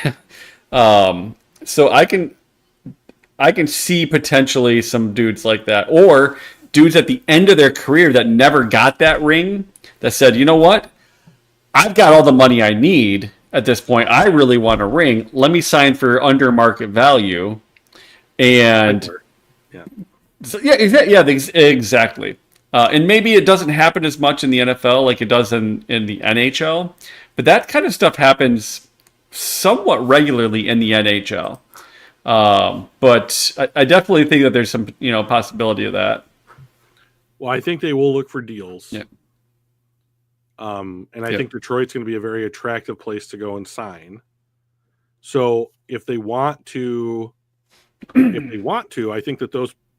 So I can see potentially some dudes like that, or dudes at the end of their career that never got that ring, that said, you know what, I've got all the money I need at this point. I really want a ring. Let me sign for under market value. And exactly. And maybe it doesn't happen as much in the NFL like it does in the NHL, but that kind of stuff happens somewhat regularly in the NHL. But I definitely think that there's some, possibility of that. Well, I think they will look for deals. Yeah. And I think Detroit's going to be a very attractive place to go and sign. So if they want to, I think that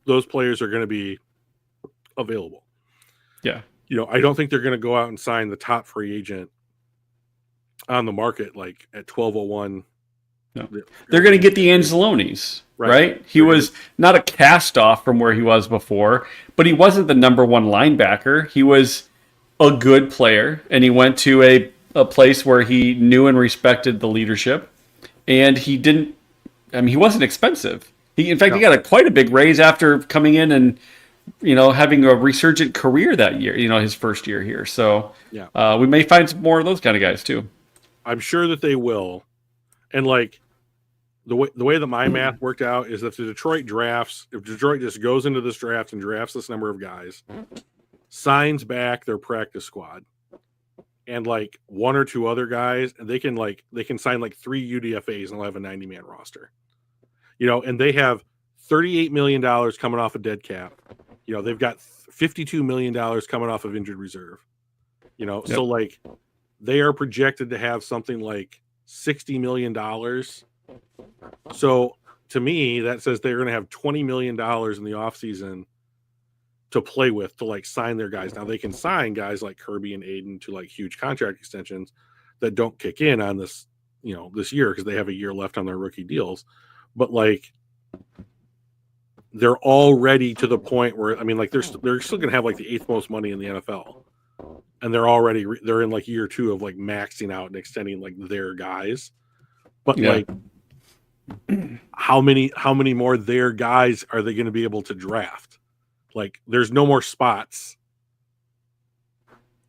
those players are going to be available. Yeah. I don't think they're going to go out and sign the top free agent on the market like at 1201. No. They're going to get the Anzalonis, right? He was not a cast off from where he was before, but he wasn't the number one linebacker. He was a good player, and he went to a place where he knew and respected the leadership, and he wasn't expensive. He got quite a big raise after coming in and, having a resurgent career that year, his first year here. So we may find some more of those kind of guys too. I'm sure that they will. And like the way that my math worked out is if Detroit just goes into this draft and drafts this number of guys, signs back their practice squad, and like one or two other guys, and they can sign like 3 UDFAs and they'll have a 90-man roster. And they have $38 million coming off a dead cap. They've got $52 million coming off of injured reserve. So like they are projected to have something like $60 million. So to me, that says they're going to have $20 million in the offseason to play with, to like sign their guys. Now they can sign guys like Kirby and Aiden to like huge contract extensions that don't kick in on this, this year, because they have a year left on their rookie deals. But like they're already to the point where, they're still going to have like the 8th most money in the NFL. And they're in like year 2 of like maxing out and extending like their guys. But like how many more their guys are they going to be able to draft? Like there's no more spots,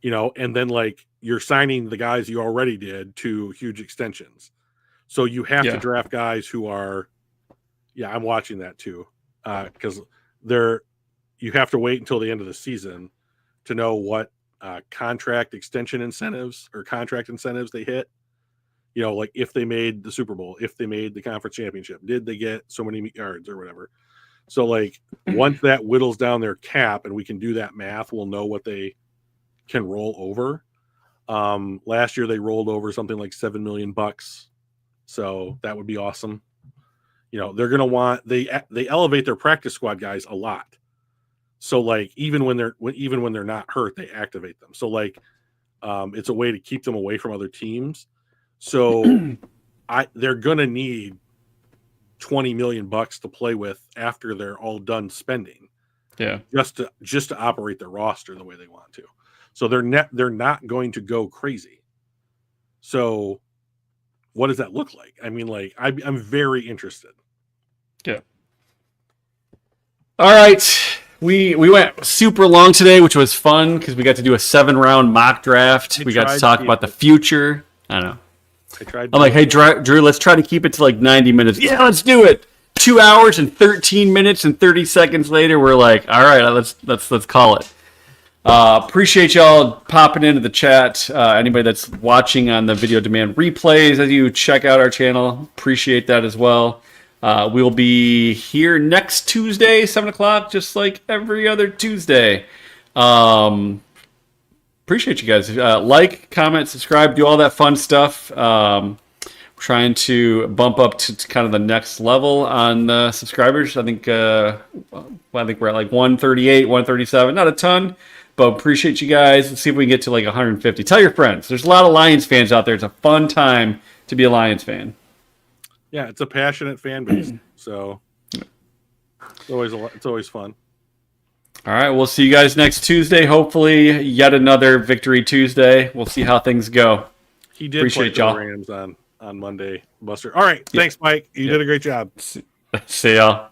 and then like you're signing the guys you already did to huge extensions. So you have to draft guys who are, I'm watching that too. Because you have to wait until the end of the season to know what contract extension incentives or contract incentives they hit. Like if they made the Super Bowl, if they made the conference championship, did they get so many yards or whatever? So like once that whittles down their cap and we can do that math, we'll know what they can roll over. Last year they rolled over something like $7 million. So that would be awesome. They're going to want, they elevate their practice squad guys a lot. So like, even when they're not hurt, they activate them. So like, it's a way to keep them away from other teams. So they're going to need $20 million to play with after they're all done spending. Yeah. Just to operate their roster the way they want to. So they're not going to go crazy. So what does that look like? I'm very interested. Yeah. All right. We went super long today, which was fun because we got to do a 7-round mock draft. We got to talk about the future. I don't know. I'm like, hey, Drew, let's try to keep it to like 90 minutes. Yeah, let's do it. 2 hours and 13 minutes and 30 seconds later, we're like, all right, let's call it. Appreciate y'all popping into the chat. Anybody that's watching on the video demand replays as you check out our channel, appreciate that as well. We'll be here next Tuesday, 7 o'clock, just like every other Tuesday. Appreciate you guys. Like, comment, subscribe, do all that fun stuff. Trying to bump up to kind of the next level on subscribers. I think we're at like 138, 137. Not a ton, but appreciate you guys. Let's see if we can get to like 150. Tell your friends. There's a lot of Lions fans out there. It's a fun time to be a Lions fan. Yeah, it's a passionate fan base. So it's always fun. All right, we'll see you guys next Tuesday. Hopefully, yet another Victory Tuesday. We'll see how things go. He did Appreciate play y'all. the Rams on Monday, Buster. All right, thanks, Mike. You did a great job. See y'all.